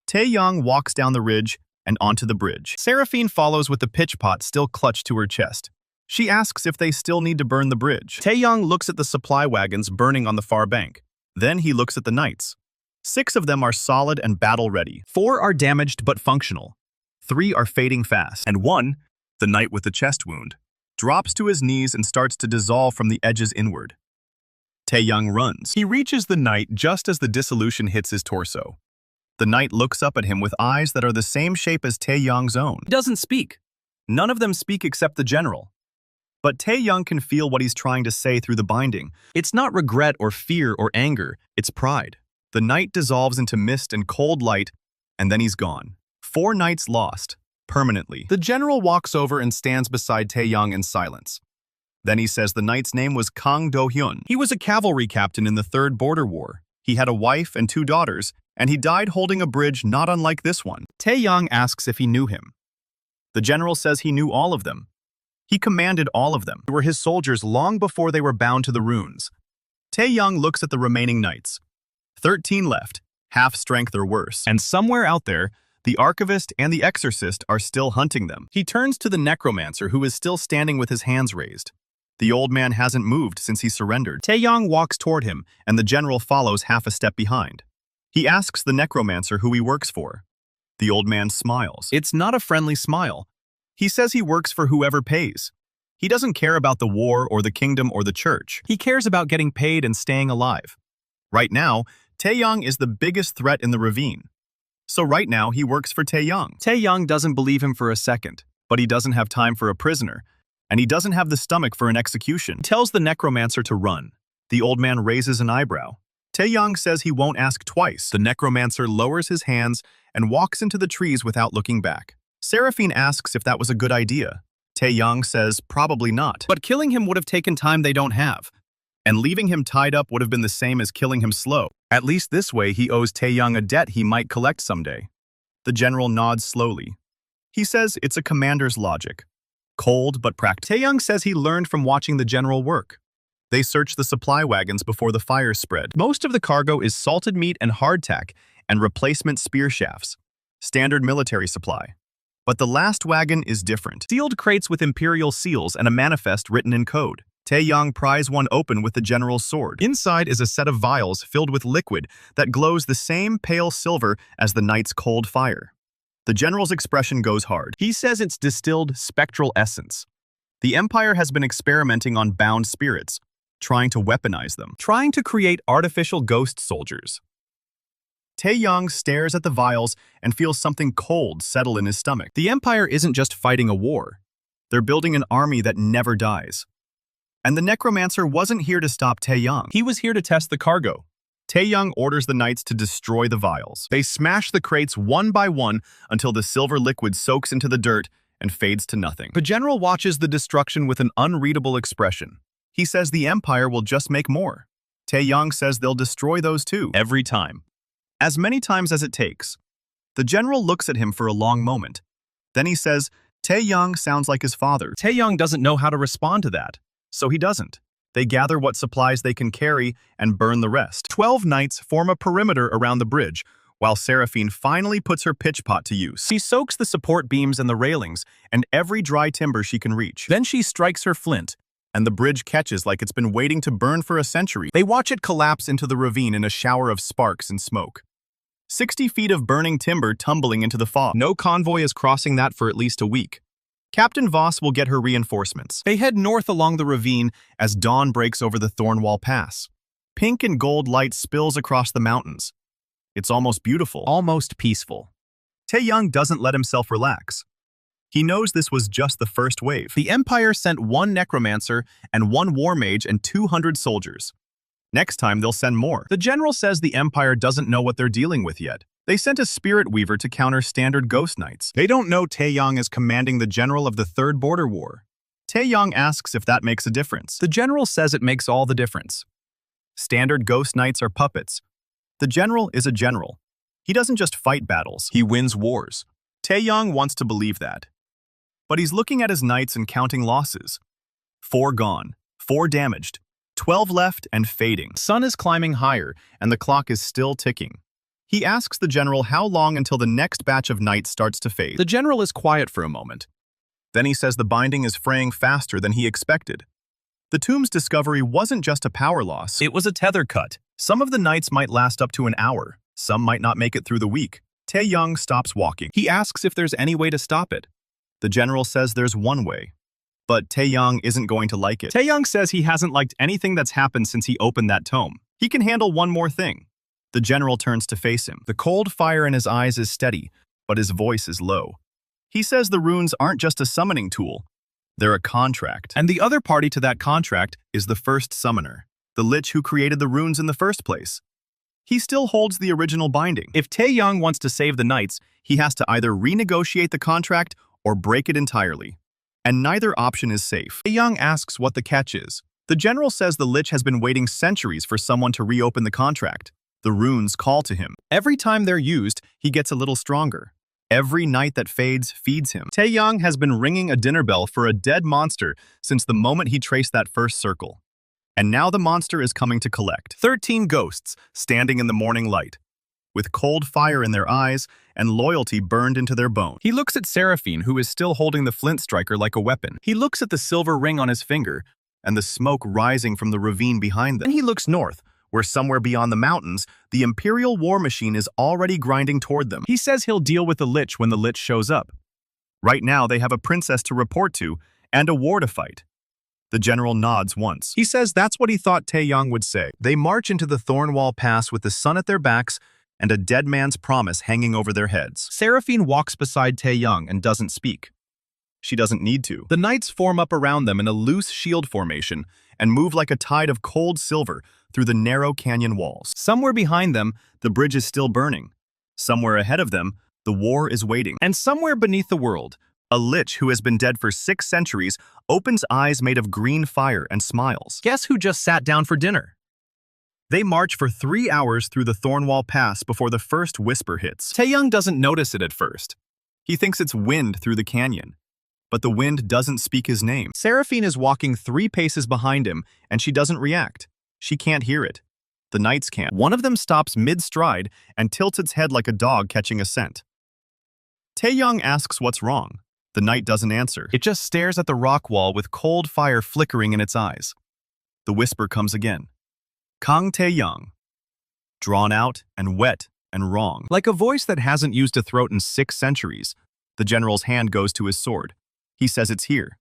Speaker 1: Tae-yang walks down the ridge and onto the bridge. Seraphine follows with the pitch pot still clutched to her chest. She asks if they still need to burn the bridge. Tae-yang looks at the supply wagons burning on the far bank. Then he looks at the knights. 6 of them are solid and battle-ready. 4 are damaged but functional. 3 are fading fast. And 1, the knight with the chest wound, drops to his knees and starts to dissolve from the edges inward. Tae-yang runs. He reaches the knight just as the dissolution hits his torso. The knight looks up at him with eyes that are the same shape as Tae-yang's own. He doesn't speak. None of them speak except the general. But Tae-yang can feel what he's trying to say through the binding. It's not regret or fear or anger, it's pride. The knight dissolves into mist and cold light, and then he's gone. 4 knights lost, permanently. The general walks over and stands beside Tae-yang in silence. Then he says the knight's name was Kang Tae-yang. He was a cavalry captain in the 3rd Border War. He had a wife and 2 daughters, and he died holding a bridge not unlike this one. Tae-yang asks if he knew him. The general says he knew all of them. He commanded all of them. They were his soldiers long before they were bound to the runes. Tae-yang looks at the remaining knights. 13 left, half strength or worse. And somewhere out there, the archivist and the exorcist are still hunting them. He turns to the necromancer who is still standing with his hands raised. The old man hasn't moved since he surrendered. Tae-yang walks toward him, and the general follows half a step behind. He asks the necromancer who he works for. The old man smiles. It's not a friendly smile. He says he works for whoever pays. He doesn't care about the war or the kingdom or the church. He cares about getting paid and staying alive. Right now, Tae-yang is the biggest threat in the ravine. So right now, he works for Tae-yang. Tae-yang doesn't believe him for a second, but he doesn't have time for a prisoner, and he doesn't have the stomach for an execution. He tells the necromancer to run. The old man raises an eyebrow. Tae-yang says he won't ask twice. The necromancer lowers his hands and walks into the trees without looking back. Seraphine asks if that was a good idea. Tae-yang says probably not. But killing him would have taken time they don't have. And leaving him tied up would have been the same as killing him slow. At least this way he owes Tae-yang a debt he might collect someday. The general nods slowly. He says it's a commander's logic. Cold but practical. Tae-yang says he learned from watching the general work. They search the supply wagons before the fire spread. Most of the cargo is salted meat and hardtack and replacement spear shafts. Standard military supply. But the last wagon is different. Sealed crates with imperial seals and a manifest written in code. Tae-yang pries one open with the general's sword. Inside is a set of vials filled with liquid that glows the same pale silver as the knight's cold fire. The general's expression goes hard. He says it's distilled spectral essence. The Empire has been experimenting on bound spirits, trying to weaponize them, trying to create artificial ghost soldiers. Tae-yang stares at the vials and feels something cold settle in his stomach. The Empire isn't just fighting a war. They're building an army that never dies. And the necromancer wasn't here to stop Tae-yang. He was here to test the cargo. Tae-yang orders the knights to destroy the vials. They smash the crates one by one until the silver liquid soaks into the dirt and fades to nothing. The general watches the destruction with an unreadable expression. He says the Empire will just make more. Tae-yang says they'll destroy those too, every time. As many times as it takes. The general looks at him for a long moment. Then he says, Tae-yang sounds like his father. Tae-yang doesn't know how to respond to that, so he doesn't. They gather what supplies they can carry and burn the rest. 12 knights form a perimeter around the bridge, while Seraphine finally puts her pitch pot to use. She soaks the support beams and the railings, and every dry timber she can reach. Then she strikes her flint, and the bridge catches like it's been waiting to burn for a century. They watch it collapse into the ravine in a shower of sparks and smoke. 60 feet of burning timber tumbling into the fog. No convoy is crossing that for at least a week. Captain Voss will get her reinforcements. They head north along the ravine as dawn breaks over the Thornwall Pass. Pink and gold light spills across the mountains. It's almost beautiful, almost peaceful. Tae-yang doesn't let himself relax. He knows this was just the first wave. The Empire sent 1 necromancer and 1 war mage and 200 soldiers. Next time, they'll send more. The general says the Empire doesn't know what they're dealing with yet. They sent a spirit weaver to counter standard ghost knights. They don't know Tae-yang is commanding the general of the Third Border War. Tae-yang asks if that makes a difference. The general says it makes all the difference. Standard ghost knights are puppets. The general is a general. He doesn't just fight battles, he wins wars. Tae-yang wants to believe that. But he's looking at his knights and counting losses. 4 gone, 4 damaged, 12 left and fading. Sun is climbing higher, and the clock is still ticking. He asks the general how long until the next batch of knights starts to fade. The general is quiet for a moment. Then he says the binding is fraying faster than he expected. The tomb's discovery wasn't just a power loss, it was a tether cut. Some of the knights might last up to an hour, some might not make it through the week. Tae-yang stops walking. He asks if there's any way to stop it. The general says there's one way. But Tae-yang isn't going to like it. Tae-yang says he hasn't liked anything that's happened since he opened that tome. He can handle one more thing. The general turns to face him. The cold fire in his eyes is steady, but his voice is low. He says the runes aren't just a summoning tool. They're a contract. And the other party to that contract is the first summoner, the Lich who created the runes in the first place. He still holds the original binding. If Tae-yang wants to save the knights, he has to either renegotiate the contract or break it entirely. And neither option is safe. Tae-yang asks what the catch is. The general says the Lich has been waiting centuries for someone to reopen the contract. The runes call to him. Every time they're used, he gets a little stronger. Every night that fades feeds him. Tae-yang has been ringing a dinner bell for a dead monster since the moment he traced that first circle. And now the monster is coming to collect. 13 ghosts standing in the morning light, with cold fire in their eyes and loyalty burned into their bones. He looks at Seraphine, who is still holding the flint striker like a weapon. He looks at the silver ring on his finger and the smoke rising from the ravine behind them. Then he looks north, where somewhere beyond the mountains, the Imperial war machine is already grinding toward them. He says he'll deal with the Lich when the Lich shows up. Right now, they have a princess to report to and a war to fight. The general nods once. He says that's what he thought Tae-yang would say. They march into the Thornwall Pass with the sun at their backs and a dead man's promise hanging over their heads. Seraphine walks beside Tae-yang and doesn't speak. She doesn't need to. The knights form up around them in a loose shield formation and move like a tide of cold silver through the narrow canyon walls. Somewhere behind them, the bridge is still burning. Somewhere ahead of them, the war is waiting. And somewhere beneath the world, a Lich who has been dead for 6 centuries opens eyes made of green fire and smiles. Guess who just sat down for dinner? They march for 3 hours through the Thornwall Pass before the first whisper hits. Tae-yang doesn't notice it at first. He thinks it's wind through the canyon. But the wind doesn't speak his name. Seraphine is walking 3 paces behind him, and she doesn't react. She can't hear it. The knights can't. One of them stops mid-stride and tilts its head like a dog catching a scent. Tae-yang asks what's wrong. The knight doesn't answer. It just stares at the rock wall with cold fire flickering in its eyes. The whisper comes again. Kang Tae-yang. Drawn out and wet and wrong. Like a voice that hasn't used a throat in 6 centuries, the general's hand goes to his sword. He says it's here.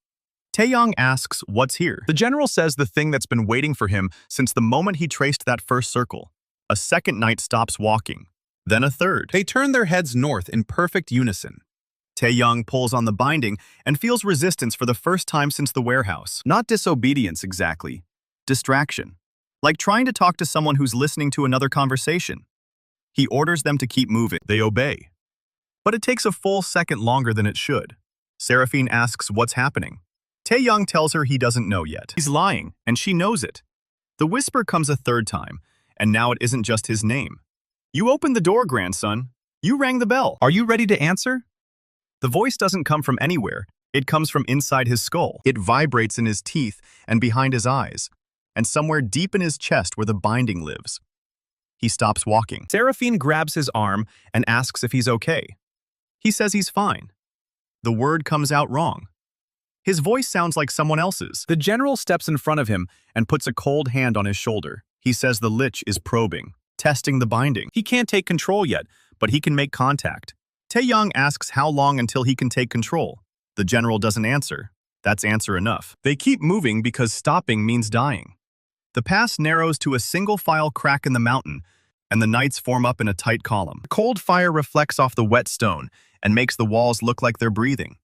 Speaker 1: Tae-yang asks what's here. The general says the thing that's been waiting for him since the moment he traced that first circle. A second knight stops walking. Then a third. They turn their heads north in perfect unison. Tae-yang pulls on the binding and feels resistance for the first time since the warehouse. Not disobedience exactly. Distraction. Like trying to talk to someone who's listening to another conversation. He orders them to keep moving. They obey. But it takes a full second longer than it should. Seraphine asks what's happening. Tae-yang tells her he doesn't know yet. He's lying, and she knows it. The whisper comes a third time, and now it isn't just his name. You opened the door, grandson. You rang the bell. Are you ready to answer? The voice doesn't come from anywhere. It comes from inside his skull. It vibrates in his teeth and behind his eyes, and somewhere deep in his chest where the binding lives. He stops walking. Seraphine grabs his arm and asks if he's okay. He says he's fine. The word comes out wrong. His voice sounds like someone else's. The general steps in front of him and puts a cold hand on his shoulder. He says the Lich is probing, testing the binding. He can't take control yet, but he can make contact. Tae-yang asks how long until he can take control. The general doesn't answer. That's answer enough. They keep moving because stopping means dying. The pass narrows to a single-file crack in the mountain, and the knights form up in a tight column. The cold fire reflects off the wet stone and makes the walls look like they're breathing.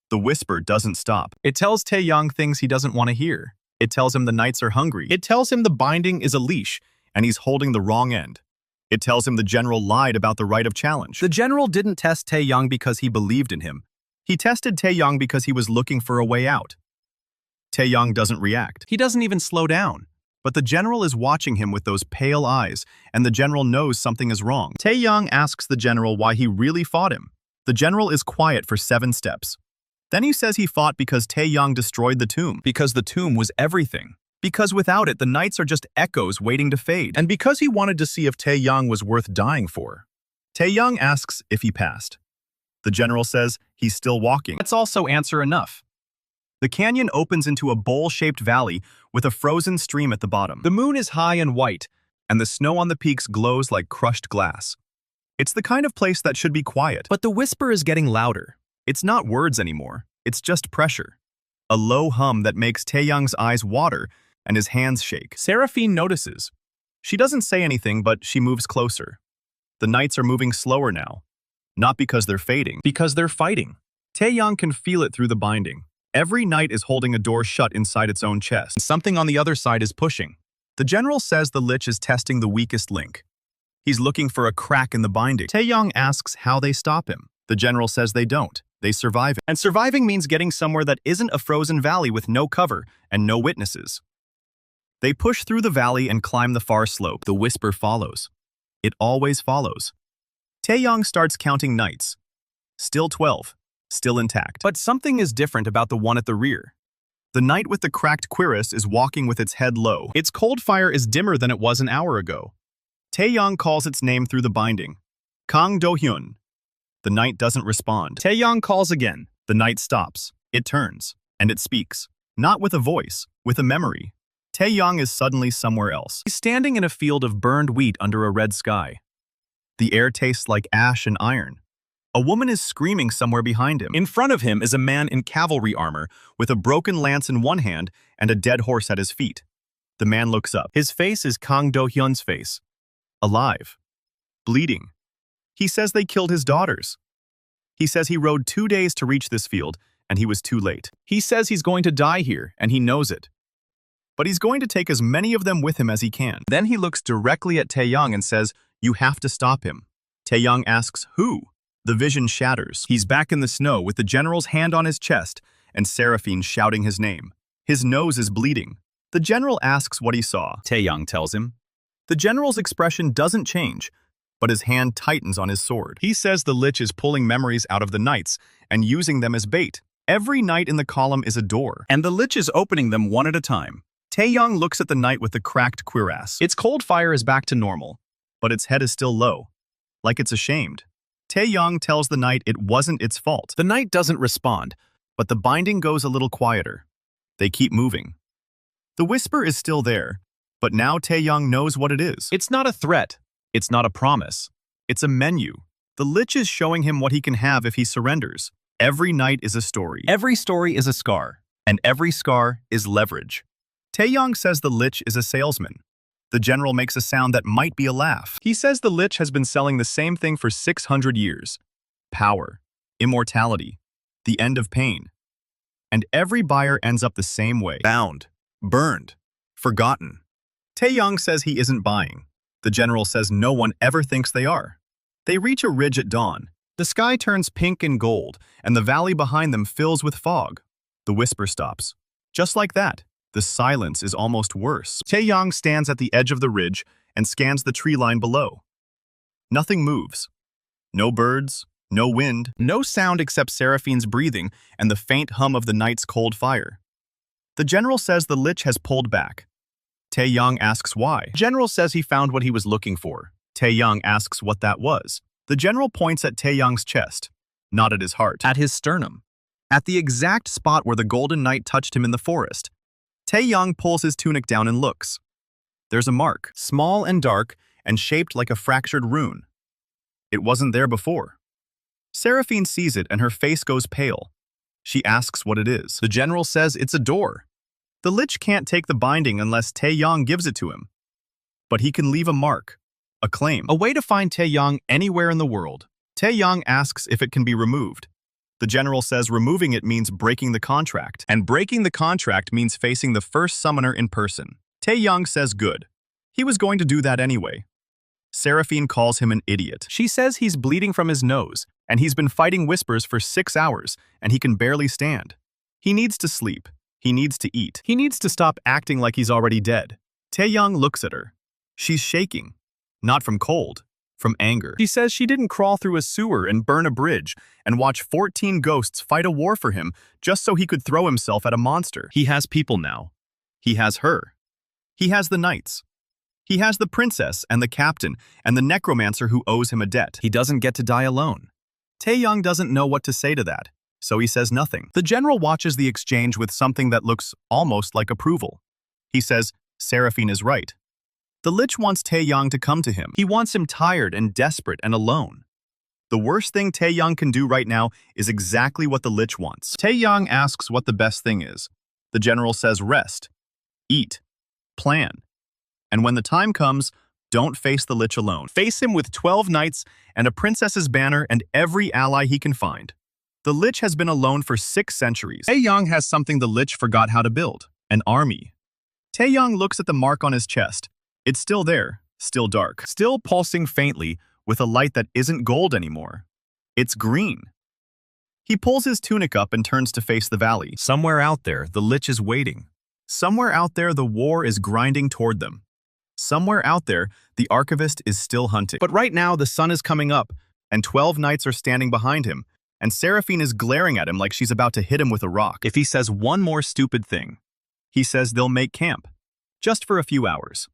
Speaker 1: The whisper doesn't stop. It tells Tae-yang things he doesn't want to hear. It tells him the knights are hungry. It tells him the binding is a leash, and he's holding the wrong end. It tells him the general lied about the right of challenge. The general didn't test Tae-yang because he believed in him. He tested Tae-yang because he was looking for a way out. Tae-yang doesn't react. He doesn't even slow down. But the general is watching him with those pale eyes, and the general knows something is wrong. Tae-yang asks the general why he really fought him. The general is quiet for 7 steps. Then he says he fought because Tae-yang destroyed the tomb. Because the tomb was everything. Because without it, the knights are just echoes waiting to fade. And because he wanted to see if Tae-yang was worth dying for. Tae-yang asks if he passed. The general says he's still walking. That's also answer enough. The canyon opens into a bowl-shaped valley with a frozen stream at the bottom. The moon is high and white, and the snow on the peaks glows like crushed glass. It's the kind of place that should be quiet. But the whisper is getting louder. It's not words anymore. It's just pressure. A low hum that makes Tae-yang's eyes water and his hands shake. Seraphine notices. She doesn't say anything, but she moves closer. The knights are moving slower now. Not because they're fading, because they're fighting. Tae-yang can feel it through the binding. Every knight is holding a door shut inside its own chest. Something on the other side is pushing. The general says the Lich is testing the weakest link. He's looking for a crack in the binding. Tae-yang asks how they stop him. The general says they don't. They survive it. And surviving means getting somewhere that isn't a frozen valley with no cover and no witnesses. They push through the valley and climb the far slope. The whisper follows. It always follows. Tae-yang starts counting knights. Still 12. Still intact. But something is different about the one at the rear. The knight with the cracked cuirass is walking with its head low. Its cold fire is dimmer than it was an hour ago. Tae-yang calls its name through the binding. Kang Do-hyun. The knight doesn't respond. Tae-yang calls again. The knight stops. It turns. And it speaks. Not with a voice, with a memory. Tae-yang is suddenly somewhere else. He's standing in a field of burned wheat under a red sky. The air tastes like ash and iron. A woman is screaming somewhere behind him. In front of him is a man in cavalry armor with a broken lance in one hand and a dead horse at his feet. The man looks up. His face is Kang Do-hyun's face. Alive. Bleeding. He says they killed his daughters. He says he rode 2 days to reach this field, and he was too late. He says he's going to die here, and he knows it. But he's going to take as many of them with him as he can. Then he looks directly at Tae-yang and says, "You have to stop him." Tae-yang asks, "Who?" The vision shatters. He's back in the snow with the general's hand on his chest and Seraphine shouting his name. His nose is bleeding. The general asks what he saw. Tae-yang tells him. The general's expression doesn't change, but his hand tightens on his sword. He says the Lich is pulling memories out of the knights and using them as bait. Every knight in the column is a door, and the Lich is opening them one at a time. Tae-yang looks at the knight with the cracked cuirass. Its cold fire is back to normal, but its head is still low, like it's ashamed. Tae-yang tells the knight it wasn't its fault. The knight doesn't respond, but the binding goes a little quieter. They keep moving. The whisper is still there, but now Tae-yang knows what it is. It's not a threat. It's not a promise. It's a menu. The Lich is showing him what he can have if he surrenders. Every knight is a story. Every story is a scar. And every scar is leverage. Tae-yang says the Lich is a salesman. The general makes a sound that might be a laugh. He says the Lich has been selling the same thing for 600 years. Power, immortality, the end of pain. And every buyer ends up the same way. Bound, burned, forgotten. Tae-yang says he isn't buying. The general says no one ever thinks they are. They reach a ridge at dawn. The sky turns pink and gold, and the valley behind them fills with fog. The whisper stops. Just like that. The silence is almost worse. Tae-yang stands at the edge of the ridge and scans the tree line below. Nothing moves. No birds, no wind, no sound except Seraphine's breathing and the faint hum of the night's cold fire. The general says the Lich has pulled back. Tae-yang asks why. The general says he found what he was looking for. Tae-yang asks what that was. The general points at Tae-yang's chest, not at his heart. At his sternum. At the exact spot where the golden knight touched him in the forest. Tae-yang pulls his tunic down and looks. There's a mark, small and dark, and shaped like a fractured rune. It wasn't there before. Seraphine sees it and her face goes pale. She asks what it is. The general says it's a door. The Lich can't take the binding unless Tae-yang gives it to him. But he can leave a mark, a claim, a way to find Tae-yang anywhere in the world. Tae-yang asks if it can be removed. The general says removing it means breaking the contract, and breaking the contract means facing the first summoner in person. Tae-yang says good. He was going to do that anyway. Seraphine calls him an idiot. She says he's bleeding from his nose, and he's been fighting whispers for 6 hours, and he can barely stand. He needs to sleep. He needs to eat. He needs to stop acting like he's already dead. Tae-yang looks at her. She's shaking. Not from cold, from anger. She says she didn't crawl through a sewer and burn a bridge and watch 14 ghosts fight a war for him just so he could throw himself at a monster. He has people now. He has her. He has the knights. He has the princess and the captain and the necromancer who owes him a debt. He doesn't get to die alone. Tae-yang doesn't know what to say to that, so he says nothing. The general watches the exchange with something that looks almost like approval. He says, Seraphine is right. The Lich wants Tae-yang to come to him. He wants him tired and desperate and alone. The worst thing Tae-yang can do right now is exactly what the Lich wants. Tae-yang asks what the best thing is. The general says rest, eat, plan. And when the time comes, don't face the Lich alone. Face him with 12 knights and a princess's banner and every ally he can find. The Lich has been alone for 6 centuries. Tae-yang has something the Lich forgot how to build, an army. Tae-yang looks at the mark on his chest. It's still there, still dark, still pulsing faintly with a light that isn't gold anymore. It's green. He pulls his tunic up and turns to face the valley. Somewhere out there, the Lich is waiting. Somewhere out there, the war is grinding toward them. Somewhere out there, the archivist is still hunting. But right now, the sun is coming up, and 12 knights are standing behind him, and Seraphine is glaring at him like she's about to hit him with a rock. If he says one more stupid thing, he says they'll make camp, just for a few hours.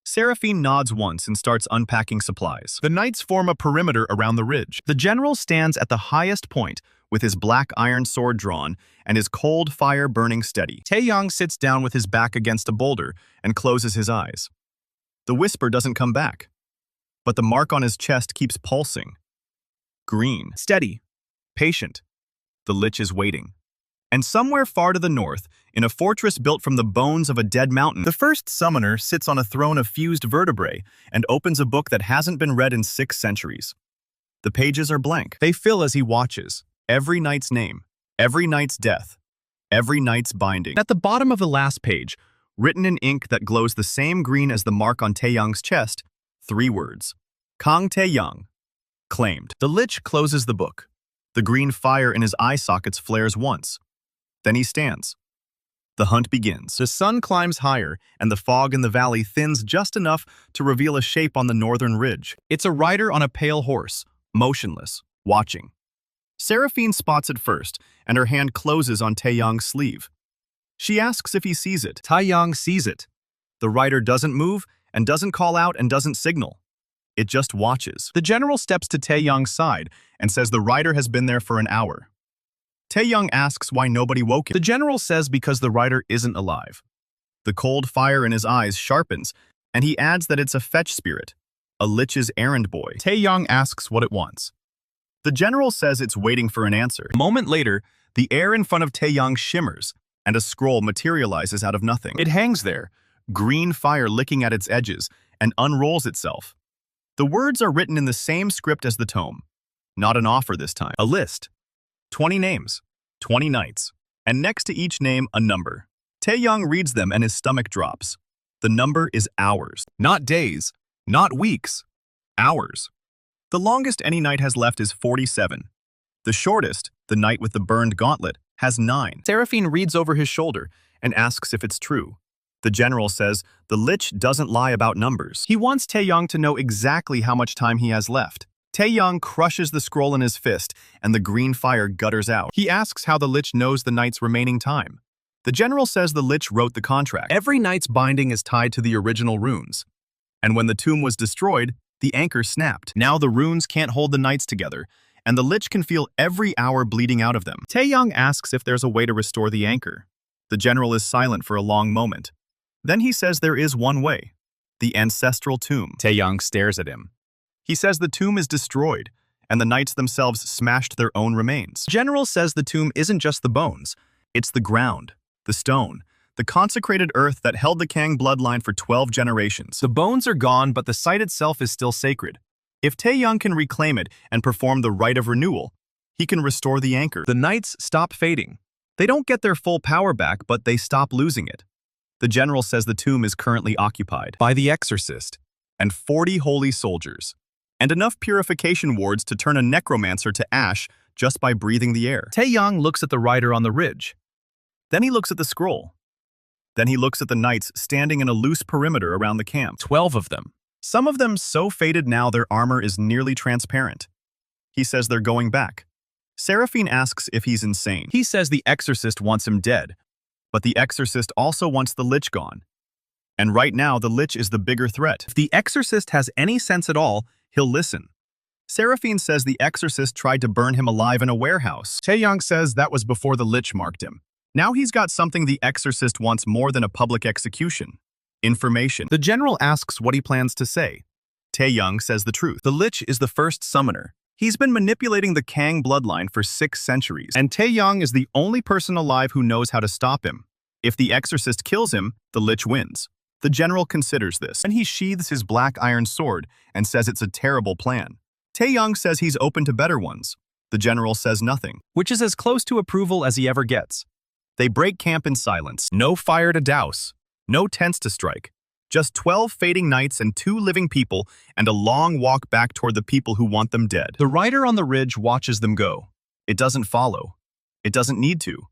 Speaker 1: Seraphine nods once and starts unpacking supplies. The knights form a perimeter around the ridge. The general stands at the highest point with his black iron sword drawn and his cold fire burning steady. Tae-yang sits down with his back against a boulder and closes his eyes. The whisper doesn't come back, but the mark on his chest keeps pulsing. Green, steady, patient. The Lich is waiting. And somewhere far to the north, in a fortress built from the bones of a dead mountain, the first summoner sits on a throne of fused vertebrae and opens a book that hasn't been read in 6 centuries. The pages are blank. They fill as he watches. Every knight's name, every knight's death, every knight's binding. At the bottom of the last page, written in ink that glows the same green as the mark on Tae-yang's chest, 3 words. Kang Tae-yang. Claimed. The Lich closes the book. The green fire in his eye sockets flares once. Then he stands. The hunt begins. The sun climbs higher, and the fog in the valley thins just enough to reveal a shape on the northern ridge. It's a rider on a pale horse, motionless, watching. Seraphine spots it first, and her hand closes on Tae-yang's sleeve. She asks if he sees it. Tae-yang sees it. The rider doesn't move, and doesn't call out, and doesn't signal. It just watches. The general steps to Tae-yang's side and says the rider has been there for an hour. Tae-yang asks why nobody woke him. The general says because the rider isn't alive. The cold fire in his eyes sharpens, and he adds that it's a fetch spirit, a Lich's errand boy. Tae-yang asks what it wants. The general says it's waiting for an answer. A moment later, the air in front of Tae-yang shimmers, and a scroll materializes out of nothing. It hangs there, green fire licking at its edges, and unrolls itself. The words are written in the same script as the tome. Not an offer this time. A list. 20 names, 20 knights, and next to each name, a number. Tae-yang reads them and his stomach drops. The number is hours. Not days, not weeks. Hours. The longest any knight has left is 47. The shortest, the knight with the burned gauntlet, has 9. Seraphine reads over his shoulder and asks if it's true. The general says the Lich doesn't lie about numbers. He wants Tae-yang to know exactly how much time he has left. Tae-yang crushes the scroll in his fist, and the green fire gutters out. He asks how the Lich knows the knight's remaining time. The general says the Lich wrote the contract. Every knight's binding is tied to the original runes. And when the tomb was destroyed, the anchor snapped. Now the runes can't hold the knights together, and the Lich can feel every hour bleeding out of them. Tae-yang asks if there's a way to restore the anchor. The general is silent for a long moment. Then he says there is one way. The ancestral tomb. Tae-yang stares at him. He says the tomb is destroyed, and the knights themselves smashed their own remains. General says the tomb isn't just the bones, it's the ground, the stone, the consecrated earth that held the Kang bloodline for 12 generations. The bones are gone, but the site itself is still sacred. If Tae-yang can reclaim it and perform the rite of renewal, he can restore the anchor. The knights stop fading. They don't get their full power back, but they stop losing it. The general says the tomb is currently occupied by the Exorcist and 40 holy soldiers, and enough purification wards to turn a necromancer to ash just by breathing the air. Tae-yang looks at the rider on the ridge. Then he looks at the scroll. Then he looks at the knights standing in a loose perimeter around the camp. 12 of them. Some of them so faded now their armor is nearly transparent. He says they're going back. Seraphine asks if he's insane. He says the Exorcist wants him dead, but the Exorcist also wants the Lich gone. And right now, the Lich is the bigger threat. If the Exorcist has any sense at all, he'll listen. Seraphine says the Exorcist tried to burn him alive in a warehouse. Tae-yang says that was before the Lich marked him. Now he's got something the Exorcist wants more than a public execution. Information. The general asks what he plans to say. Tae-yang says the truth. The Lich is the first summoner. He's been manipulating the Kang bloodline for 6 centuries, and Tae-yang is the only person alive who knows how to stop him. If the Exorcist kills him, the Lich wins. The general considers this, and he sheathes his black iron sword and says it's a terrible plan. Tae-yang says he's open to better ones. The general says nothing, which is as close to approval as he ever gets. They break camp in silence. No fire to douse. No tents to strike. Just 12 fading knights and 2 living people, and a long walk back toward the people who want them dead. The rider on the ridge watches them go. It doesn't follow. It doesn't need to.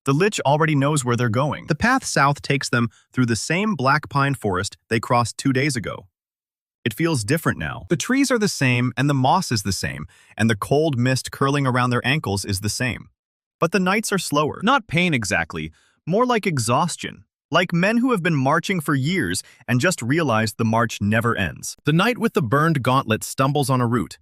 Speaker 1: The Lich already knows where they're going. The path south takes them through the same black pine forest they crossed 2 days ago. It feels different now. The trees are the same, and the moss is the same, and the cold mist curling around their ankles is the same. But the knights are slower. Not pain exactly, more like exhaustion. Like men who have been marching for years and just realized the march never ends. The knight with the burned gauntlet stumbles on a root.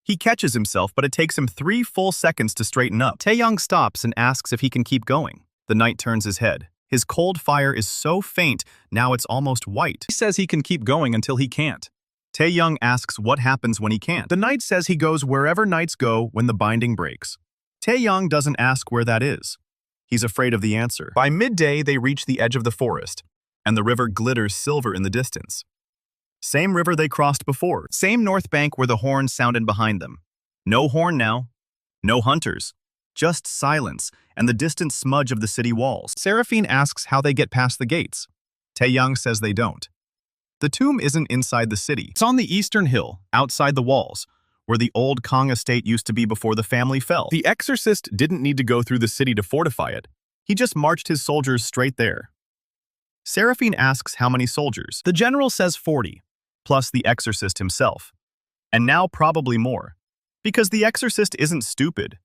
Speaker 1: He catches himself, but it takes him 3 full seconds to straighten up. Tae-yang stops and asks if he can keep going. The knight turns his head. His cold fire is so faint, now it's almost white. He says he can keep going until he can't. Tae-yang asks what happens when he can't. The knight says he goes wherever knights go when the binding breaks. Tae-yang doesn't ask where that is. He's afraid of the answer. By midday, they reach the edge of the forest, and the river glitters silver in the distance. Same river they crossed before. Same north bank where the horn sounded behind them. No horn now. No hunters. Just silence and the distant smudge of the city walls. Seraphine asks how they get past the gates. Tae-yang says they don't. The tomb isn't inside the city. It's on the eastern hill, outside the walls, where the old Kang estate used to be before the family fell. The Exorcist didn't need to go through the city to fortify it. He just marched his soldiers straight there. Seraphine asks how many soldiers. The general says 40, plus the Exorcist himself. And now probably more. Because the Exorcist isn't stupid.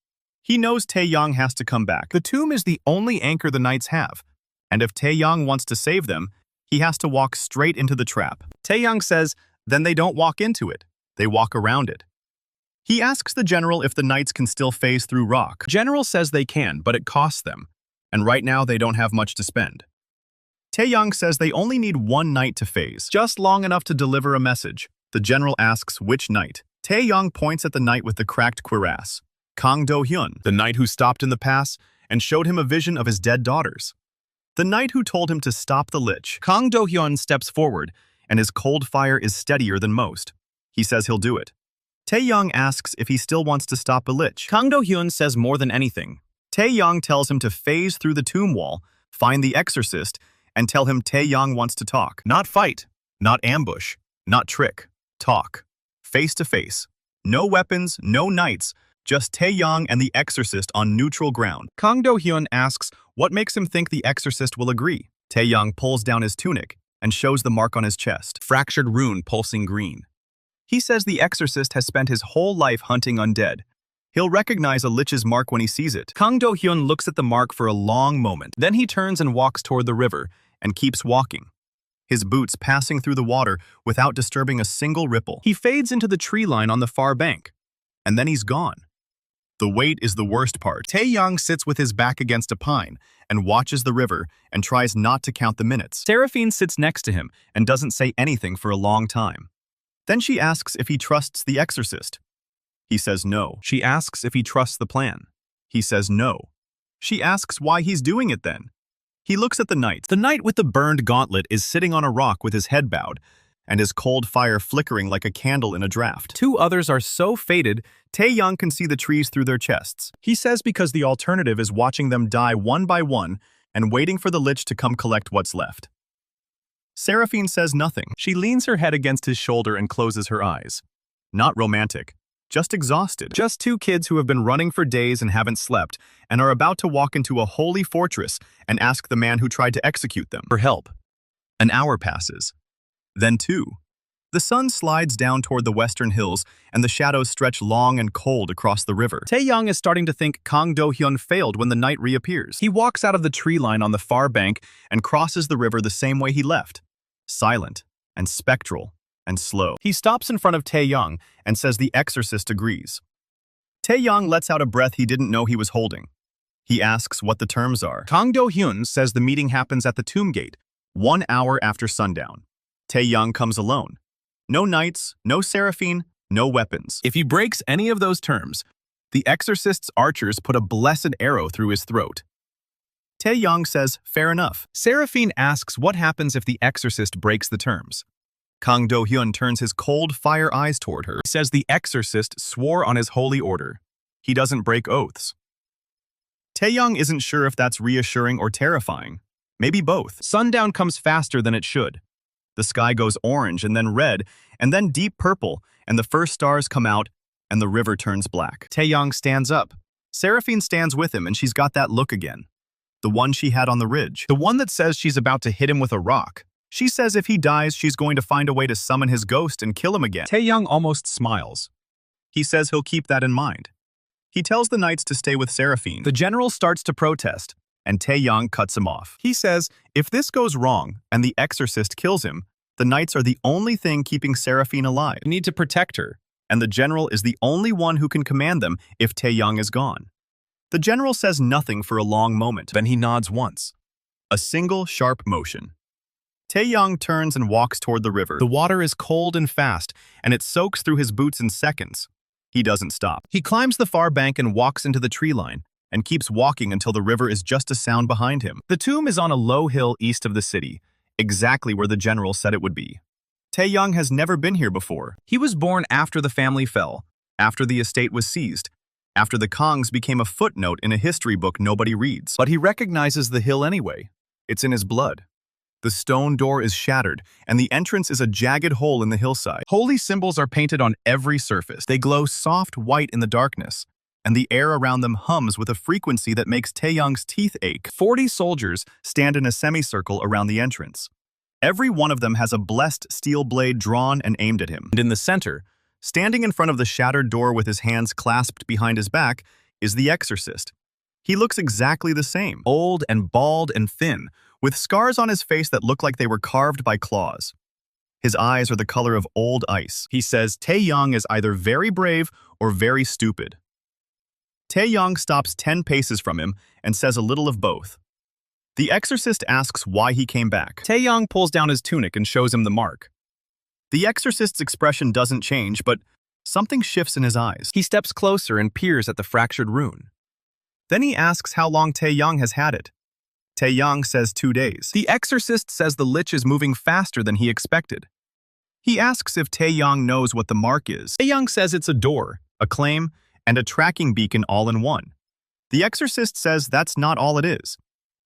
Speaker 1: He knows Tae-yang has to come back. The tomb is the only anchor the knights have. And if Tae-yang wants to save them, he has to walk straight into the trap. Tae-yang says, then they don't walk into it. They walk around it. He asks the general if the knights can still phase through rock. General says they can, but it costs them. And right now they don't have much to spend. Tae-yang says they only need 1 knight to phase, just long enough to deliver a message. The general asks which knight. Tae-yang points at the knight with the cracked cuirass, Kang Tae-yang, the knight who stopped in the pass and showed him a vision of his dead daughters. The knight who told him to stop the Lich. Kang Tae-yang steps forward, and his cold fire is steadier than most. He says he'll do it. Tae-yang asks if he still wants to stop the Lich. Kang Tae-yang says more than anything. Tae-yang tells him to phase through the tomb wall, find the Exorcist, and tell him Tae-yang wants to talk. Not fight, not ambush, not trick. Talk. Face to face. No weapons, no knights, just Tae-yang and the Exorcist on neutral ground. Kang Tae-yang asks what makes him think the Exorcist will agree. Tae-yang pulls down his tunic and shows the mark on his chest. Fractured rune pulsing green. He says the Exorcist has spent his whole life hunting undead. He'll recognize a Lich's mark when he sees it. Kang Tae-yang looks at the mark for a long moment. Then he turns and walks toward the river and keeps walking, his boots passing through the water without disturbing a single ripple. He fades into the tree line on the far bank, and then he's gone. The wait is the worst part. Tae-yang sits with his back against a pine and watches the river and tries not to count the minutes. Seraphine sits next to him and doesn't say anything for a long time. Then she asks if he trusts the Exorcist. He says no. She asks if he trusts the plan. He says no. She asks why he's doing it then. He looks at the knight. The knight with the burned gauntlet is sitting on a rock with his head bowed, and his cold fire flickering like a candle in a draft. Two others are so faded, Tae-yang can see the trees through their chests. He says because the alternative is watching them die one by one and waiting for the Lich to come collect what's left. Seraphine says nothing. She leans her head against his shoulder and closes her eyes. Not romantic, just exhausted. Just two kids who have been running for days and haven't slept and are about to walk into a holy fortress and ask the man who tried to execute them for help. An hour passes. Then two. The sun slides down toward the western hills, and the shadows stretch long and cold across the river. Tae-yang is starting to think Kang Do-hyun failed when the knight reappears. He walks out of the tree line on the far bank and crosses the river the same way he left. Silent and spectral and slow. He stops in front of Tae-yang and says the exorcist agrees. Tae-yang lets out a breath he didn't know he was holding. He asks what the terms are. Kang Do-hyun says the meeting happens at the tomb gate, 1 hour after sundown. Tae-yang comes alone. No knights, no seraphine, no weapons. If he breaks any of those terms, the exorcist's archers put a blessed arrow through his throat. Tae-yang says, fair enough. Seraphine asks what happens if the exorcist breaks the terms. Kang Do-hyun turns his cold fire eyes toward her. He says the exorcist swore on his holy order. He doesn't break oaths. Tae-yang isn't sure if that's reassuring or terrifying. Maybe both. Sundown comes faster than it should. The sky goes orange and then red and then deep purple, and the first stars come out and the river turns black. Tae-yang stands up. Seraphine stands with him, and she's got that look again. The one she had on the ridge. The one that says she's about to hit him with a rock. She says if he dies, she's going to find a way to summon his ghost and kill him again. Tae-yang almost smiles. He says he'll keep that in mind. He tells the knights to stay with Seraphine. The general starts to protest, and Tae-yang cuts him off. He says if this goes wrong and the exorcist kills him, the knights are the only thing keeping Seraphine alive. They need to protect her, and the general is the only one who can command them if Tae-yang is gone. The general says nothing for a long moment. Then he nods once. A single sharp motion. Tae-yang turns and walks toward the river. The water is cold and fast, and it soaks through his boots in seconds. He doesn't stop. He climbs the far bank and walks into the tree line, and keeps walking until the river is just a sound behind him. The tomb is on a low hill east of the city, exactly where the general said it would be. Tae-yang has never been here before. He was born after the family fell, after the estate was seized, after the Kangs became a footnote in a history book nobody reads. But he recognizes the hill anyway. It's in his blood. The stone door is shattered, and the entrance is a jagged hole in the hillside. Holy symbols are painted on every surface. They glow soft white in the darkness, and the air around them hums with a frequency that makes Tae-yang's teeth ache. 40 soldiers stand in a semicircle around the entrance. Every one of them has a blessed steel blade drawn and aimed at him. And in the center, standing in front of the shattered door with his hands clasped behind his back, is the exorcist. He looks exactly the same, old and bald and thin, with scars on his face that look like they were carved by claws. His eyes are the color of old ice. He says Tae-yang is either very brave or very stupid. Tae-yang stops 10 paces from him and says a little of both. The exorcist asks why he came back. Tae-yang pulls down his tunic and shows him the mark. The exorcist's expression doesn't change, but something shifts in his eyes. He steps closer and peers at the fractured rune. Then he asks how long Tae-yang has had it. Tae-yang says 2 days. The exorcist says the Lich is moving faster than he expected. He asks if Tae-yang knows what the mark is. Tae-yang says it's a door, a claim, and a tracking beacon all in one. The exorcist says that's not all it is.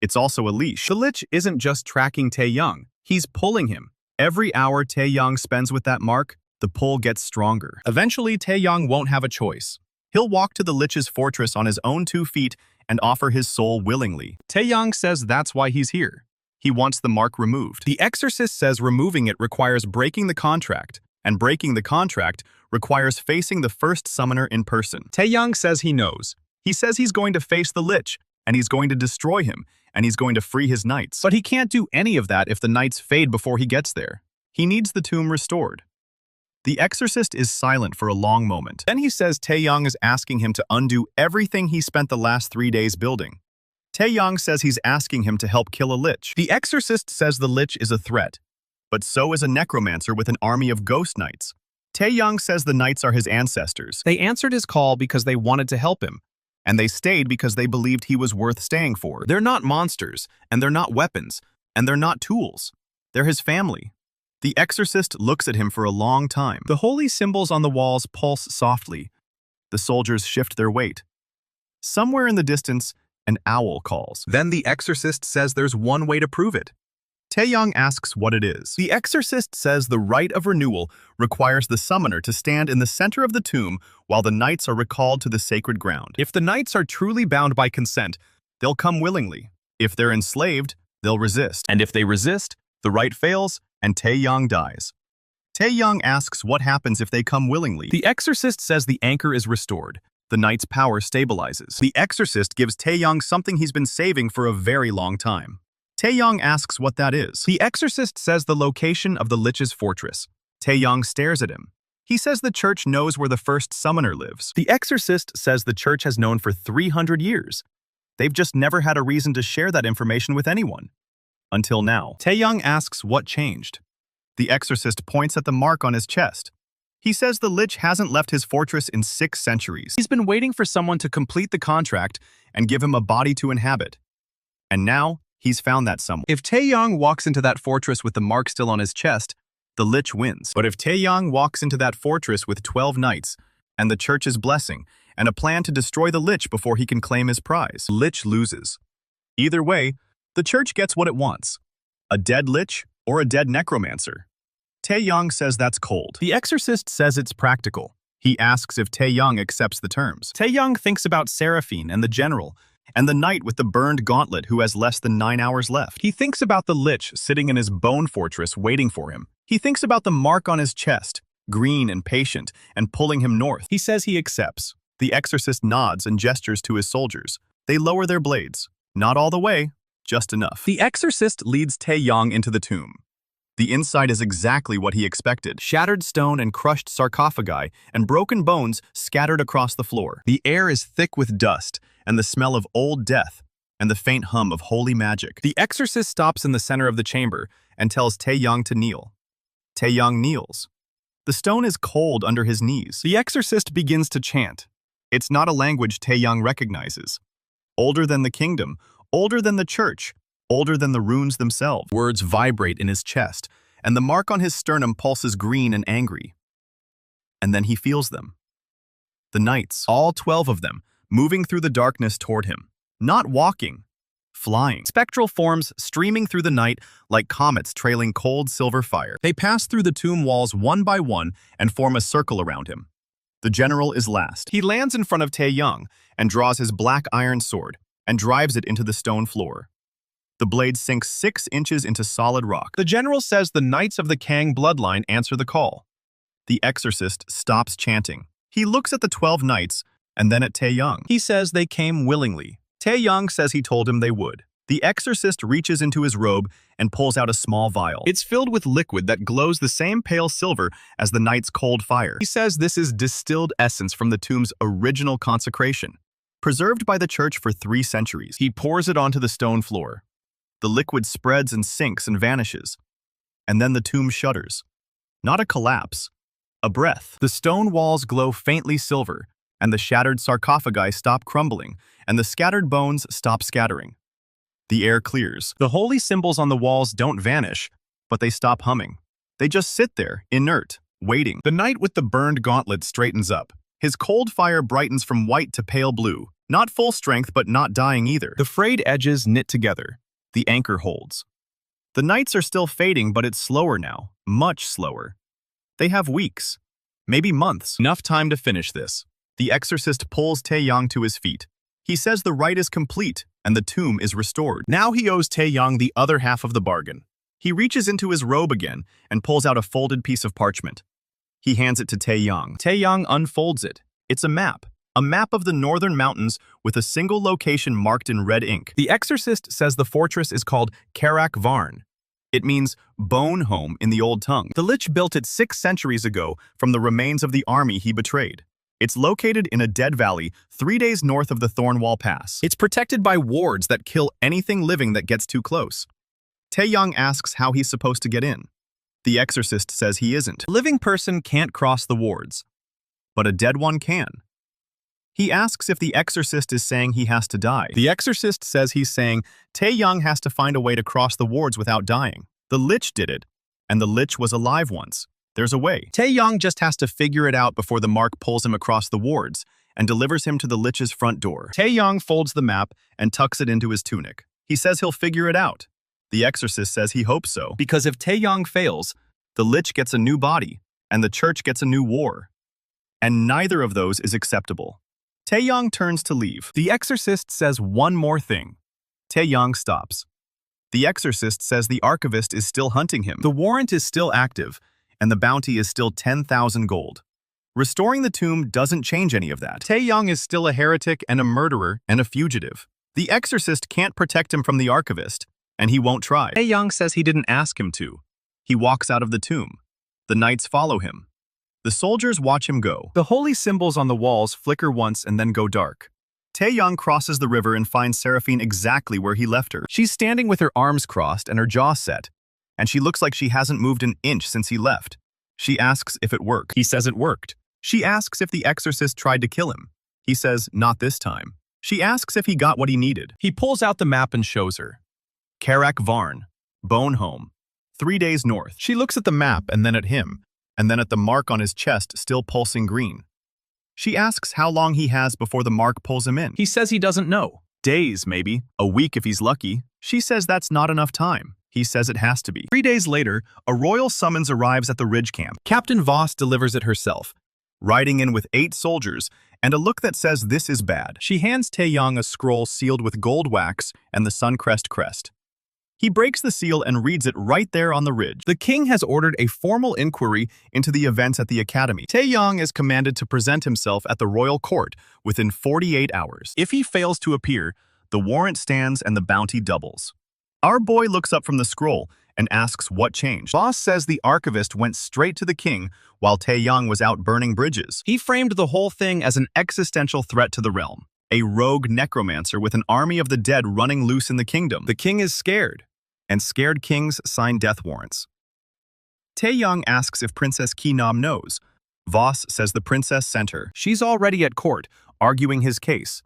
Speaker 1: It's also a leash. The Lich isn't just tracking Tae-yang, he's pulling him. Every hour Tae-yang spends with that mark, the pull gets stronger. Eventually, Tae-yang won't have a choice. He'll walk to the Lich's fortress on his own 2 feet and offer his soul willingly. Tae-yang says that's why he's here. He wants the mark removed. The exorcist says removing it requires breaking the contract, and breaking the contract requires facing the first summoner in person. Tae-yang says he knows. He says he's going to face the Lich, and he's going to destroy him, and he's going to free his knights. But he can't do any of that if the knights fade before he gets there. He needs the tomb restored. The exorcist is silent for a long moment. Then he says Tae-yang is asking him to undo everything he spent the last 3 days building. Tae-yang says he's asking him to help kill a Lich. The exorcist says the Lich is a threat, but so is a necromancer with an army of ghost knights. Tae-yang says the knights are his ancestors. They answered his call because they wanted to help him, and they stayed because they believed he was worth staying for. They're not monsters, and they're not weapons, and they're not tools. They're his family. The Exorcist looks at him for a long time. The holy symbols on the walls pulse softly. The soldiers shift their weight. Somewhere in the distance, an owl calls. Then the Exorcist says there's one way to prove it. Tae-yang asks what it is. The Exorcist says the rite of renewal requires the summoner to stand in the center of the tomb while the knights are recalled to the sacred ground. If the knights are truly bound by consent, they'll come willingly. If they're enslaved, they'll resist. And if they resist, the rite fails and Tae-yang dies. Tae-yang asks what happens if they come willingly. The Exorcist says the anchor is restored. The knight's power stabilizes. The Exorcist gives Tae-yang something he's been saving for a very long time. Tae-yang asks what that is. The Exorcist says the location of the Lich's fortress. Tae-yang stares at him. He says the church knows where the first summoner lives. The Exorcist says the church has known for 300 years. They've just never had a reason to share that information with anyone. Until now. Tae-yang asks what changed. The Exorcist points at the mark on his chest. He says the Lich hasn't left his fortress in 6 centuries. He's been waiting for someone to complete the contract and give him a body to inhabit. And now, he's found that someone. If Tae-yang walks into that fortress with the mark still on his chest, the Lich wins. But if Tae-yang walks into that fortress with 12 knights, and the church's blessing, and a plan to destroy the Lich before he can claim his prize, Lich loses. Either way, the church gets what it wants. A dead Lich or a dead necromancer. Tae-yang says that's cold. The Exorcist says it's practical. He asks if Tae-yang accepts the terms. Tae-yang thinks about Seraphine and the general, and the knight with the burned gauntlet who has less than 9 hours left. He thinks about the Lich sitting in his bone fortress waiting for him. He thinks about the mark on his chest, green and patient, and pulling him north. He says he accepts. The Exorcist nods and gestures to his soldiers. They lower their blades. Not all the way, just enough. The Exorcist leads Tae-yang into the tomb. The inside is exactly what he expected. Shattered stone and crushed sarcophagi and broken bones scattered across the floor. The air is thick with dust and the smell of old death and the faint hum of holy magic. The Exorcist stops in the center of the chamber and tells Tae-yang to kneel. Tae-yang kneels. The stone is cold under his knees. The Exorcist begins to chant. It's not a language Tae-yang recognizes. Older than the kingdom, older than the church, older than the runes themselves. Words vibrate in his chest, and the mark on his sternum pulses green and angry. And then he feels them. The knights, all 12 of them, moving through the darkness toward him. Not walking, flying. Spectral forms streaming through the night like comets trailing cold silver fire. They pass through the tomb walls one by one and form a circle around him. The general is last. He lands in front of Tae-yang and draws his black iron sword and drives it into the stone floor. The blade sinks 6 inches into solid rock. The general says the knights of the Kang bloodline answer the call. The Exorcist stops chanting. He looks at the 12 knights and then at Tae-yang. He says they came willingly. Tae-yang says he told him they would. The Exorcist reaches into his robe and pulls out a small vial. It's filled with liquid that glows the same pale silver as the knight's cold fire. He says this is distilled essence from the tomb's original consecration, preserved by the church for 3 centuries. He pours it onto the stone floor. The liquid spreads and sinks and vanishes. And then the tomb shudders. Not a collapse, a breath. The stone walls glow faintly silver, and the shattered sarcophagi stop crumbling, and the scattered bones stop scattering. The air clears. The holy symbols on the walls don't vanish, but they stop humming. They just sit there, inert, waiting. The knight with the burned gauntlet straightens up. His cold fire brightens from white to pale blue. Not full strength, but not dying either. The frayed edges knit together. The anchor holds. The knights are still fading, but it's slower now, much slower. They have weeks, maybe months. Enough time to finish this. The Exorcist pulls Tae-yang to his feet. He says the rite is complete, and the tomb is restored. Now he owes Tae-yang the other half of the bargain. He reaches into his robe again and pulls out a folded piece of parchment. He hands it to Tae-yang. Tae-yang unfolds it. It's a map of the northern mountains with a single location marked in red ink. The Exorcist says the fortress is called Karak Varn. It means bone home in the old tongue. The Lich built it 6 centuries ago from the remains of the army he betrayed. It's located in a dead valley 3 days north of the Thornwall Pass. It's protected by wards that kill anything living that gets too close. Tae-yang asks how he's supposed to get in. The Exorcist says he isn't. A living person can't cross the wards, but a dead one can. He asks if the Exorcist is saying he has to die. The Exorcist says he's saying Tae-yang has to find a way to cross the wards without dying. The Lich did it, and the Lich was alive once. There's a way. Tae-yang just has to figure it out before the mark pulls him across the wards and delivers him to the Lich's front door. Tae-yang folds the map and tucks it into his tunic. He says he'll figure it out. The Exorcist says he hopes so, because if Tae-yang fails, the Lich gets a new body, and the church gets a new war. And neither of those is acceptable. Tae-yang turns to leave. The Exorcist says one more thing. Tae-yang stops. The Exorcist says the archivist is still hunting him. The warrant is still active, and the bounty is still 10,000 gold. Restoring the tomb doesn't change any of that. Tae-yang is still a heretic and a murderer and a fugitive. The Exorcist can't protect him from the archivist, and he won't try. Tae-yang says he didn't ask him to. He walks out of the tomb. The knights follow him. The soldiers watch him go. The holy symbols on the walls flicker once and then go dark. Tae-yang crosses the river and finds Seraphine exactly where he left her. She's standing with her arms crossed and her jaw set, and she looks like she hasn't moved an inch since he left. She asks if it worked. He says it worked. She asks if the Exorcist tried to kill him. He says, not this time. She asks if he got what he needed. He pulls out the map and shows her. Karak Varn, Bone Home, 3 days north. She looks at the map and then at him, and then at the mark on his chest still pulsing green. She asks how long he has before the mark pulls him in. He says he doesn't know. Days, maybe. A week if he's lucky. She says that's not enough time. He says it has to be. 3 days later, a royal summons arrives at the ridge camp. Captain Voss delivers it herself, riding in with 8 soldiers and a look that says this is bad. She hands Tae-yang a scroll sealed with gold wax and the Suncrest crest. He breaks the seal and reads it right there on the ridge. The king has ordered a formal inquiry into the events at the academy. Tae-yang is commanded to present himself at the royal court within 48 hours. If he fails to appear, the warrant stands and the bounty doubles. Our boy looks up from the scroll and asks what changed. Voss says the archivist went straight to the king while Tae-yang was out burning bridges. He framed the whole thing as an existential threat to the realm. A rogue necromancer with an army of the dead running loose in the kingdom. The king is scared, and scared kings sign death warrants. Tae-yang asks if Princess Ki-nam knows. Voss says the princess sent her. She's already at court, arguing his case,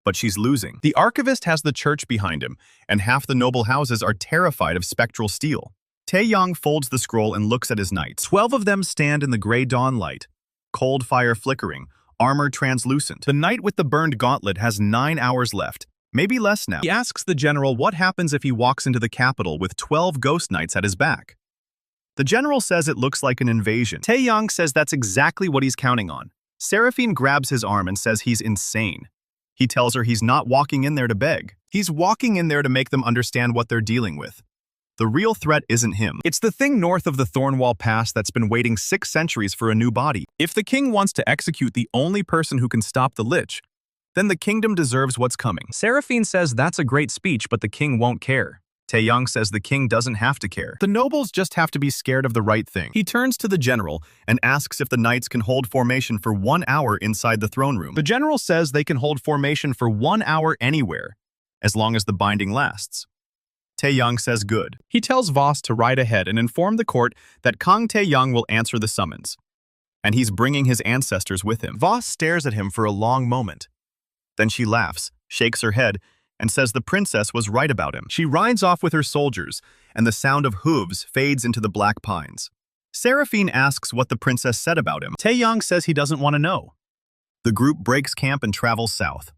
Speaker 1: but she's losing. The archivist has the church behind him, and half the noble houses are terrified of spectral steel. Tae-yang folds the scroll and looks at his knights. 12 of them stand in the gray dawn light, cold fire flickering, armor translucent. The knight with the burned gauntlet has 9 hours left, maybe less now. He asks the general what happens if he walks into the capital with 12 ghost knights at his back. The general says it looks like an invasion. Tae-yang says that's exactly what he's counting on. Seraphine grabs his arm and says he's insane. He tells her he's not walking in there to beg. He's walking in there to make them understand what they're dealing with. The real threat isn't him. It's the thing north of the Thornwall Pass that's been waiting 6 centuries for a new body. If the king wants to execute the only person who can stop the Lich, then the kingdom deserves what's coming. Seraphine says that's a great speech, but the king won't care. Tae-yang says the king doesn't have to care. The nobles just have to be scared of the right thing. He turns to the general and asks if the knights can hold formation for 1 hour inside the throne room. The general says they can hold formation for 1 hour anywhere, as long as the binding lasts. Tae-yang says good. He tells Voss to ride ahead and inform the court that Kang Tae-yang will answer the summons, and he's bringing his ancestors with him. Voss stares at him for a long moment. Then she laughs, shakes her head, and says the princess was right about him. She rides off with her soldiers, and the sound of hooves fades into the black pines. Seraphine asks what the princess said about him. Tae-yang says he doesn't want to know. The group breaks camp and travels south.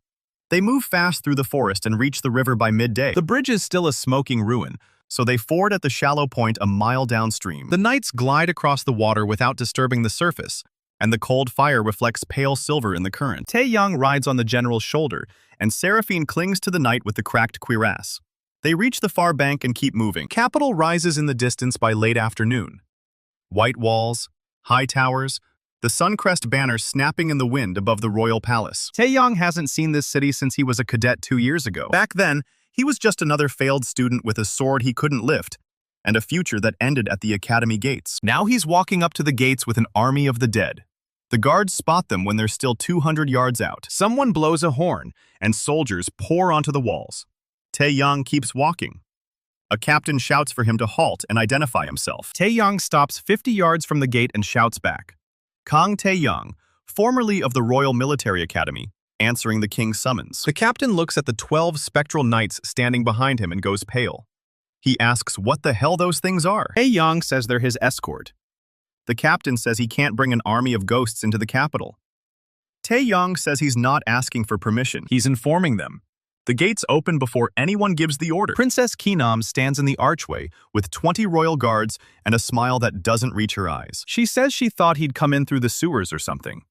Speaker 1: They move fast through the forest and reach the river by midday. The bridge is still a smoking ruin, so they ford at the shallow point a mile downstream. The knights glide across the water without disturbing the surface, and the cold fire reflects pale silver in the current. Tae-yang rides on the general's shoulder, and Seraphine clings to the knight with the cracked cuirass. They reach the far bank and keep moving. Capital rises in the distance by late afternoon. White walls, high towers, the Suncrest banner snapping in the wind above the royal palace. Tae-yang hasn't seen this city since he was a cadet 2 years ago. Back then, he was just another failed student with a sword he couldn't lift, and a future that ended at the academy gates. Now he's walking up to the gates with an army of the dead. The guards spot them when they're still 200 yards out. Someone blows a horn, and soldiers pour onto the walls. Tae-yang keeps walking. A captain shouts for him to halt and identify himself. Tae-yang stops 50 yards from the gate and shouts back. Kang Tae-yang, formerly of the Royal Military Academy, answering the king's summons. The captain looks at the 12 spectral knights standing behind him and goes pale. He asks what the hell those things are. Tae-yang says they're his escort. The captain says he can't bring an army of ghosts into the capital. Tae-yang says he's not asking for permission. He's informing them. The gates open before anyone gives the order. Princess Kinam stands in the archway with 20 royal guards and a smile that doesn't reach her eyes. She says she thought he'd come in through the sewers or something.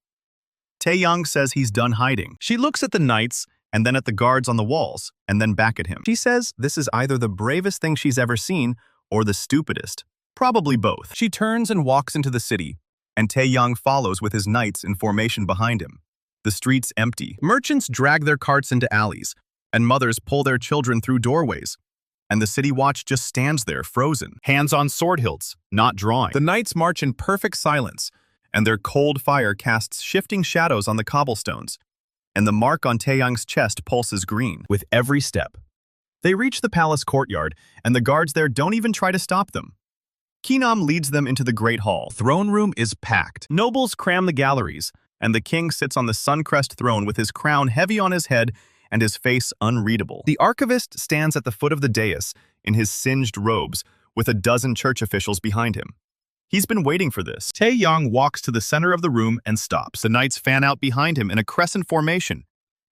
Speaker 1: Tae-yang says he's done hiding. She looks at the knights and then at the guards on the walls and then back at him. She says this is either the bravest thing she's ever seen or the stupidest. Probably both. She turns and walks into the city, and Tae-yang follows with his knights in formation behind him. The streets empty. Merchants drag their carts into alleys, and mothers pull their children through doorways. And the city watch just stands there, frozen, hands on sword hilts, not drawing. The knights march in perfect silence, and their cold fire casts shifting shadows on the cobblestones, and the mark on Tae-yang's chest pulses green with every step. They reach the palace courtyard, and the guards there don't even try to stop them. Kinam leads them into the Great Hall. Throne room is packed. Nobles cram the galleries, and the king sits on the Suncrest throne with his crown heavy on his head and his face unreadable. The archivist stands at the foot of the dais in his singed robes with a dozen church officials behind him. He's been waiting for this. Tae-yang walks to the center of the room and stops. The knights fan out behind him in a crescent formation,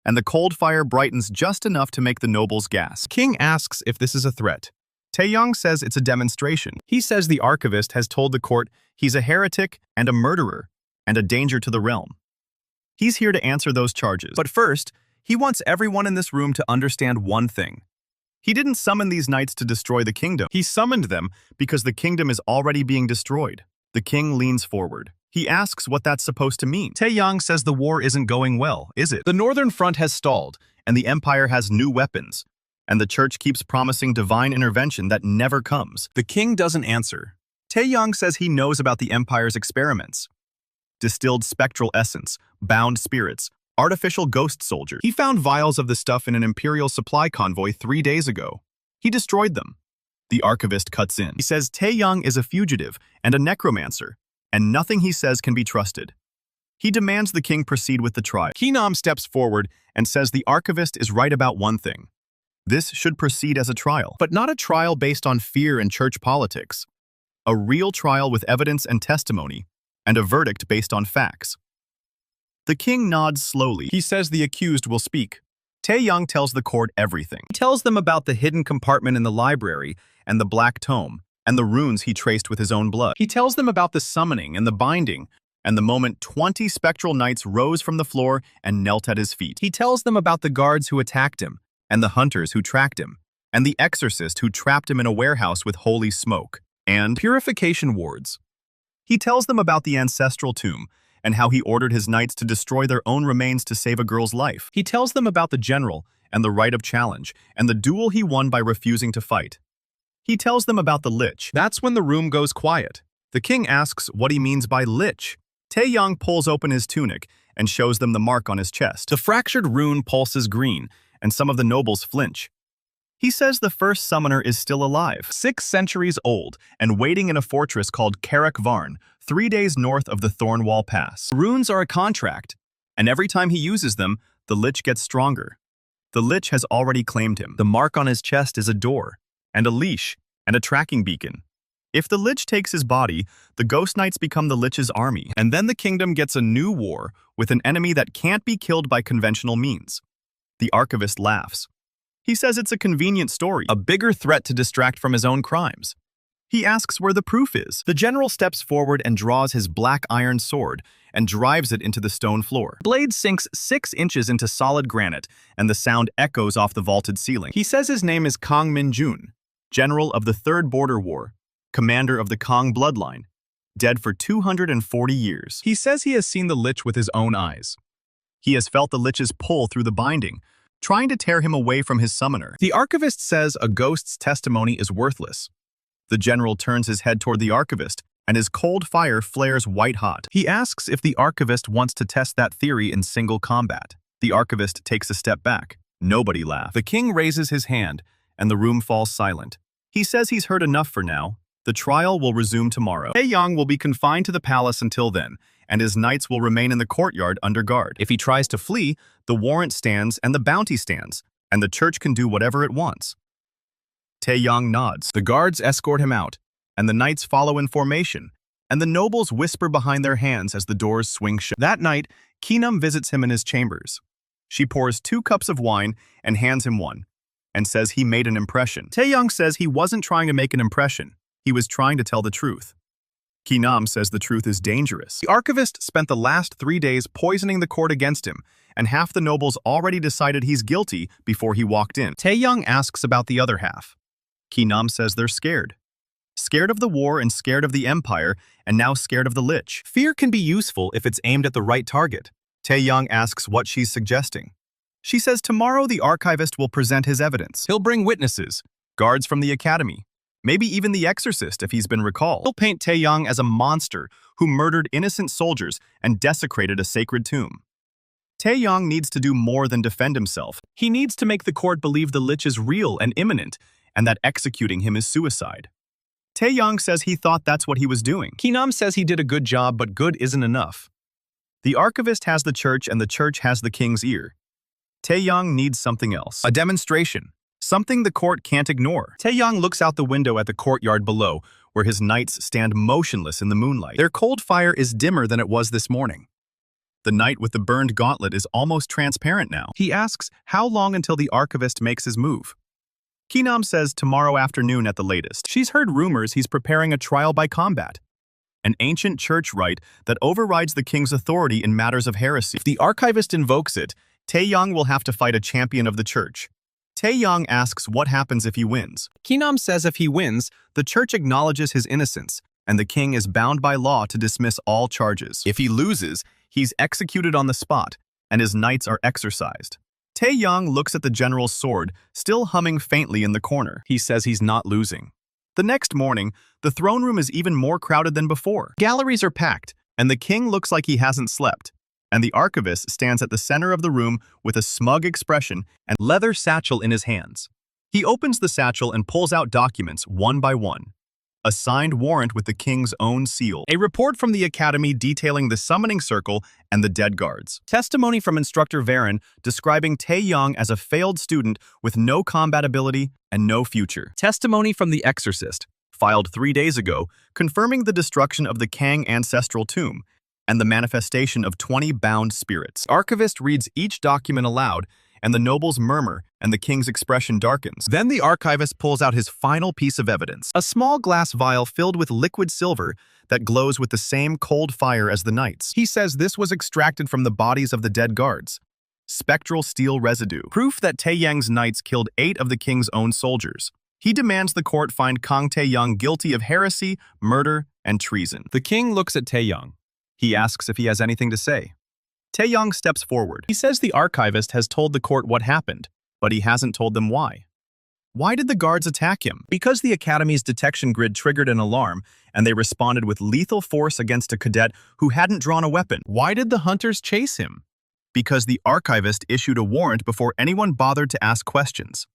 Speaker 1: and the cold fire brightens just enough to make the nobles gasp. King asks if this is a threat. Tae-yang says it's a demonstration. He says the archivist has told the court he's a heretic and a murderer and a danger to the realm. He's here to answer those charges. But first, he wants everyone in this room to understand one thing. He didn't summon these knights to destroy the kingdom. He summoned them because the kingdom is already being destroyed. The king leans forward. He asks what that's supposed to mean. Tae-yang says the war isn't going well, is it? The northern front has stalled, and the empire has new weapons, and the church keeps promising divine intervention that never comes. The king doesn't answer. Tae-yang says he knows about the empire's experiments. Distilled spectral essence, bound spirits, artificial ghost soldiers. He found vials of the stuff in an imperial supply convoy 3 days ago. He destroyed them. The archivist cuts in. He says Tae-yang is a fugitive and a necromancer, and nothing he says can be trusted. He demands the king proceed with the trial. Kinam steps forward and says the archivist is right about one thing. This should proceed as a trial, but not a trial based on fear and church politics. A real trial with evidence and testimony, and a verdict based on facts. The king nods slowly. He says the accused will speak. Tae-yang tells the court everything. He tells them about the hidden compartment in the library and the black tome and the runes he traced with his own blood. He tells them about the summoning and the binding and the moment 20 spectral knights rose from the floor and knelt at his feet. He tells them about the guards who attacked him and the hunters who tracked him and the exorcist who trapped him in a warehouse with holy smoke and purification wards. He tells them about the ancestral tomb and how he ordered his knights to destroy their own remains to save a girl's life. He tells them about the general and the right of challenge and the duel he won by refusing to fight. He tells them about the Lich. That's when the room goes quiet. The king asks what he means by Lich. Tae-yang pulls open his tunic and shows them the mark on his chest. The fractured rune pulses green, and some of the nobles flinch. He says the first summoner is still alive, 6 centuries old, and waiting in a fortress called Karak Varn, 3 days north of the Thornwall Pass. Runes are a contract, and every time he uses them, the Lich gets stronger. The Lich has already claimed him. The mark on his chest is a door, and a leash, and a tracking beacon. If the Lich takes his body, the Ghost Knights become the Lich's army, and then the kingdom gets a new war with an enemy that can't be killed by conventional means. The archivist laughs. He says it's a convenient story, a bigger threat to distract from his own crimes. He asks where the proof is. The general steps forward and draws his black iron sword and drives it into the stone floor. The blade sinks 6 inches into solid granite, and the sound echoes off the vaulted ceiling. He says his name is Kang Min-jun, general of the Third Border War, commander of the Kang bloodline, dead for 240 years. He says he has seen the Lich with his own eyes. He has felt the Lich's pull through the binding, trying to tear him away from his summoner. The archivist says a ghost's testimony is worthless. The general turns his head toward the archivist, and his cold fire flares white-hot. He asks if the archivist wants to test that theory in single combat. The archivist takes a step back. Nobody laughs. The king raises his hand, and the room falls silent. He says he's heard enough for now. The trial will resume tomorrow. Tae-yang will be confined to the palace until then, and his knights will remain in the courtyard under guard. If he tries to flee, the warrant stands and the bounty stands, and the church can do whatever it wants. Tae-yang nods. The guards escort him out, and the knights follow in formation, and the nobles whisper behind their hands as the doors swing shut. That night, Keenum visits him in his chambers. She pours 2 cups of wine and hands him one, and says he made an impression. Tae-yang says he wasn't trying to make an impression. He was trying to tell the truth. Keenum says the truth is dangerous. The archivist spent the last 3 days poisoning the court against him, and half the nobles already decided he's guilty before he walked in. Tae-yang asks about the other half. Keenum says they're scared. Scared of the war and scared of the empire, and now scared of the Lich. Fear can be useful if it's aimed at the right target. Tae-yang asks what she's suggesting. She says tomorrow the archivist will present his evidence. He'll bring witnesses, guards from the academy, maybe even the Exorcist if he's been recalled. He'll paint Tae-yang as a monster who murdered innocent soldiers and desecrated a sacred tomb. Tae-yang needs to do more than defend himself. He needs to make the court believe the Lich is real and imminent, and that executing him is suicide. Tae-yang says he thought that's what he was doing. Keenum says he did a good job, but good isn't enough. The archivist has the church and the church has the king's ear. Tae-yang needs something else. A demonstration. Something the court can't ignore. Tae-yang looks out the window at the courtyard below, where his knights stand motionless in the moonlight. Their cold fire is dimmer than it was this morning. The knight with the burned gauntlet is almost transparent now. He asks how long until the archivist makes his move. Keenum says tomorrow afternoon at the latest. She's heard rumors he's preparing a trial by combat, an ancient church rite that overrides the king's authority in matters of heresy. If the archivist invokes it, Tae-yang will have to fight a champion of the church. Tae-yang asks what happens if he wins. Keenum says if he wins, the church acknowledges his innocence, and the king is bound by law to dismiss all charges. If he loses, he's executed on the spot, and his knights are exorcised. Tae-yang looks at the general's sword, still humming faintly in the corner. He says he's not losing. The next morning, the throne room is even more crowded than before. Galleries are packed, and the king looks like he hasn't slept. And the archivist stands at the center of the room with a smug expression and leather satchel in his hands. He opens the satchel and pulls out documents one by one. A signed warrant with the king's own seal. A report from the academy detailing the summoning circle and the dead guards. Testimony from instructor Varen describing Tae-yang as a failed student with no combat ability and no future. Testimony from the Exorcist, filed 3 days ago, confirming the destruction of the Kang ancestral tomb and the manifestation of 20 bound spirits. Archivist reads each document aloud, and the nobles murmur, and the king's expression darkens. Then the archivist pulls out his final piece of evidence, a small glass vial filled with liquid silver that glows with the same cold fire as the knights. He says this was extracted from the bodies of the dead guards. Spectral steel residue, proof that Tae-yang's knights killed 8 of the king's own soldiers. He demands the court find Kang Tae-yang guilty of heresy, murder, and treason. The king looks at Tae-yang. He asks if he has anything to say. Tae-yang steps forward. He says the archivist has told the court what happened, but he hasn't told them why. Why did the guards attack him? Because the academy's detection grid triggered an alarm, and they responded with lethal force against a cadet who hadn't drawn a weapon. Why did the hunters chase him? Because the archivist issued a warrant before anyone bothered to ask questions.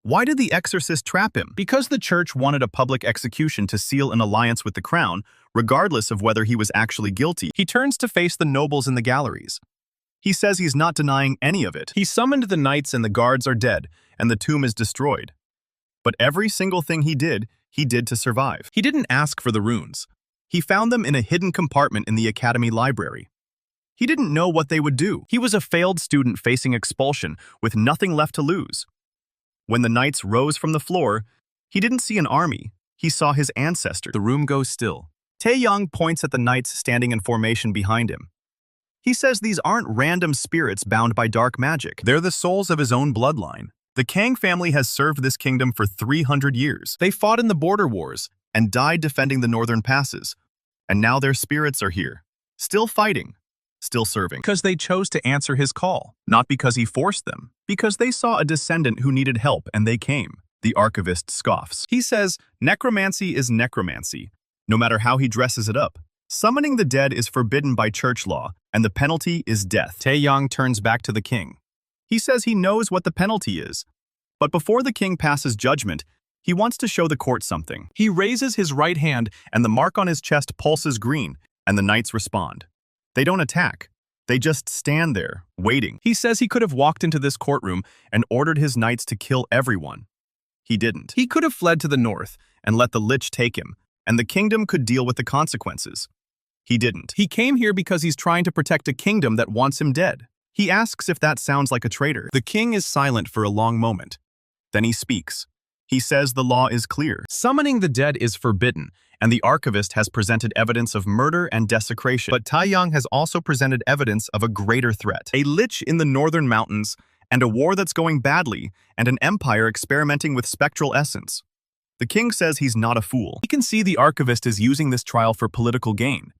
Speaker 1: Why did the Exorcist trap him? Because the church wanted a public execution to seal an alliance with the crown, regardless of whether he was actually guilty. He turns to face the nobles in the galleries. He says he's not denying any of it. He summoned the knights and the guards are dead, and the tomb is destroyed. But every single thing he did to survive. He didn't ask for the runes. He found them in a hidden compartment in the academy library. He didn't know what they would do. He was a failed student facing expulsion with nothing left to lose. When the knights rose from the floor, he didn't see an army. He saw his ancestors. The room goes still. Tae-yang points at the knights standing in formation behind him. He says these aren't random spirits bound by dark magic. They're the souls of his own bloodline. The Kang family has served this kingdom for 300 years. They fought in the border wars and died defending the northern passes. And now their spirits are here, still fighting, still serving. Because they chose to answer his call, not because he forced them. Because they saw a descendant who needed help and they came. The archivist scoffs. He says, necromancy is necromancy, no matter how he dresses it up. Summoning the dead is forbidden by church law, and the penalty is death. Tae-yang turns back to the king. He says he knows what the penalty is. But before the king passes judgment, He wants to show the court something. He raises his right hand, and the mark on his chest pulses green, and the knights respond. They don't attack. They just stand there, waiting. He says he could have walked into this courtroom and ordered his knights to kill everyone. He didn't. He could have fled to the north and let the Lich take him, and the kingdom could deal with the consequences. He didn't. He came here because he's trying to protect a kingdom that wants him dead. He asks if that sounds like a traitor. The king is silent for a long moment. Then he speaks. He says the law is clear. Summoning the dead is forbidden, and the archivist has presented evidence of murder and desecration. But Tae-yang has also presented evidence of a greater threat. A Lich in the northern mountains, and a war that's going badly, and an empire experimenting with spectral essence. The king says he's not a fool. He can see the archivist is using this trial for political gain.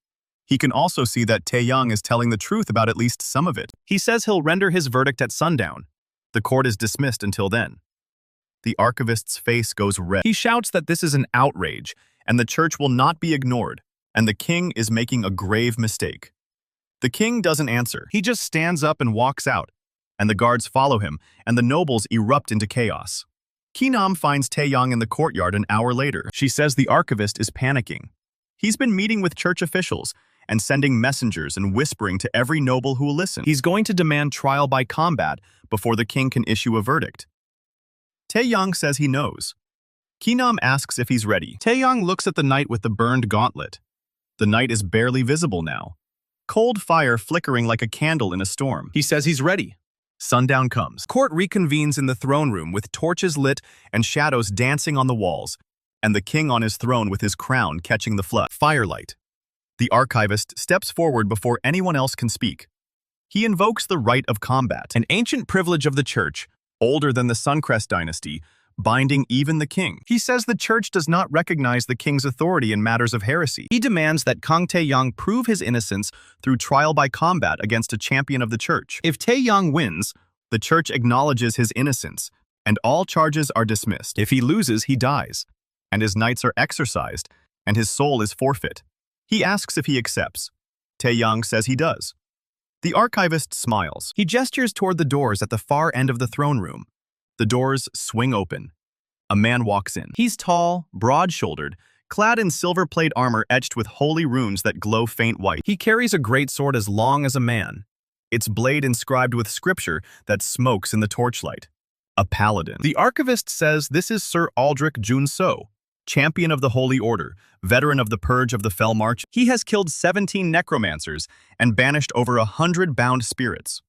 Speaker 1: He can also see that Tae-yang is telling the truth about at least some of it. He says he'll render his verdict at sundown. The court is dismissed until then. The archivist's face goes red. He shouts that this is an outrage, and the church will not be ignored, and the king is making a grave mistake. The king doesn't answer. He just stands up and walks out, and the guards follow him, and the nobles erupt into chaos. Kinam finds Tae-yang in the courtyard an hour later. She says the archivist is panicking. He's been meeting with church officials and sending messengers and whispering to every noble who will listen. He's going to demand trial by combat before the king can issue a verdict. Tae-yang says he knows. Kinam asks if he's ready. Tae-yang looks at the knight with the burned gauntlet. The knight is barely visible now. Cold fire flickering like a candle in a storm. He says he's ready. Sundown comes. Court reconvenes in the throne room with torches lit and shadows dancing on the walls, and the king on his throne with his crown catching the flood. Firelight. The archivist steps forward before anyone else can speak. He invokes the right of combat, an ancient privilege of the church, older than the Suncrest dynasty, binding even the king. He says the church does not recognize the king's authority in matters of heresy. He demands that Kang Tae-yang prove his innocence through trial by combat against a champion of the church. If Tae-yang wins, the church acknowledges his innocence, and all charges are dismissed. If he loses, he dies, and his knights are exorcised, and his soul is forfeit. He asks if he accepts. Tae-yang says he does. The archivist smiles. He gestures toward the doors at the far end of the throne room. The doors swing open. A man walks in. He's tall, broad-shouldered, clad in silver-plate armor etched with holy runes that glow faint white. He carries a greatsword as long as a man, its blade inscribed with scripture that smokes in the torchlight. A paladin. The archivist says this is Sir Aldrich Jun-so, champion of the Holy Order, veteran of the Purge of the Fell March. He has killed 17 necromancers and banished over 100 bound spirits.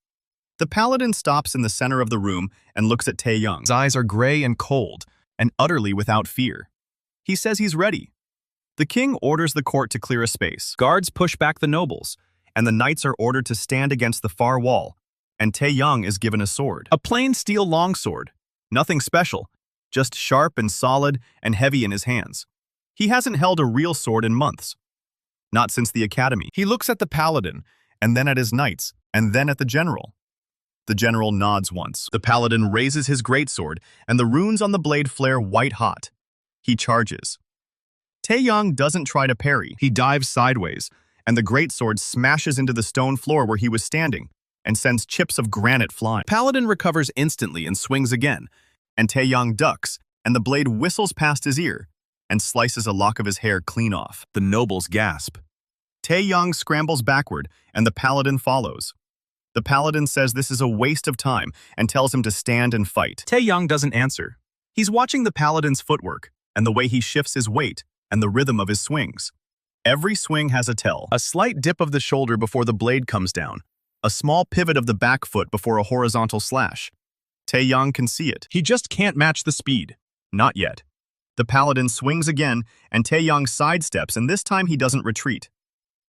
Speaker 1: The paladin stops in the center of the room and looks at Tae-yang. His eyes are gray and cold, and utterly without fear. He says he's ready. The king orders the court to clear a space. Guards push back the nobles, and the knights are ordered to stand against the far wall, and Tae-yang is given a sword. A plain steel longsword. Nothing special, just sharp and solid and heavy in his hands. He hasn't held a real sword in months. Not since the academy. He looks at the paladin, and then at his knights, and then at the general. The general nods once. The paladin raises his greatsword, and the runes on the blade flare white-hot. He charges. Tae-yang doesn't try to parry. He dives sideways, and the greatsword smashes into the stone floor where he was standing, and sends chips of granite flying. Paladin recovers instantly and swings again, and Tae-yang ducks, and the blade whistles past his ear, and slices a lock of his hair clean off. The nobles gasp. Tae-yang scrambles backward, and the paladin follows. The paladin says this is a waste of time and tells him to stand and fight. Tae-yang doesn't answer. He's watching the paladin's footwork, and the way he shifts his weight, and the rhythm of his swings. Every swing has a tell. A slight dip of the shoulder before the blade comes down. A small pivot of the back foot before a horizontal slash. Tae-yang can see it. He just can't match the speed. Not yet. The paladin swings again, and Tae-yang sidesteps, and this time he doesn't retreat.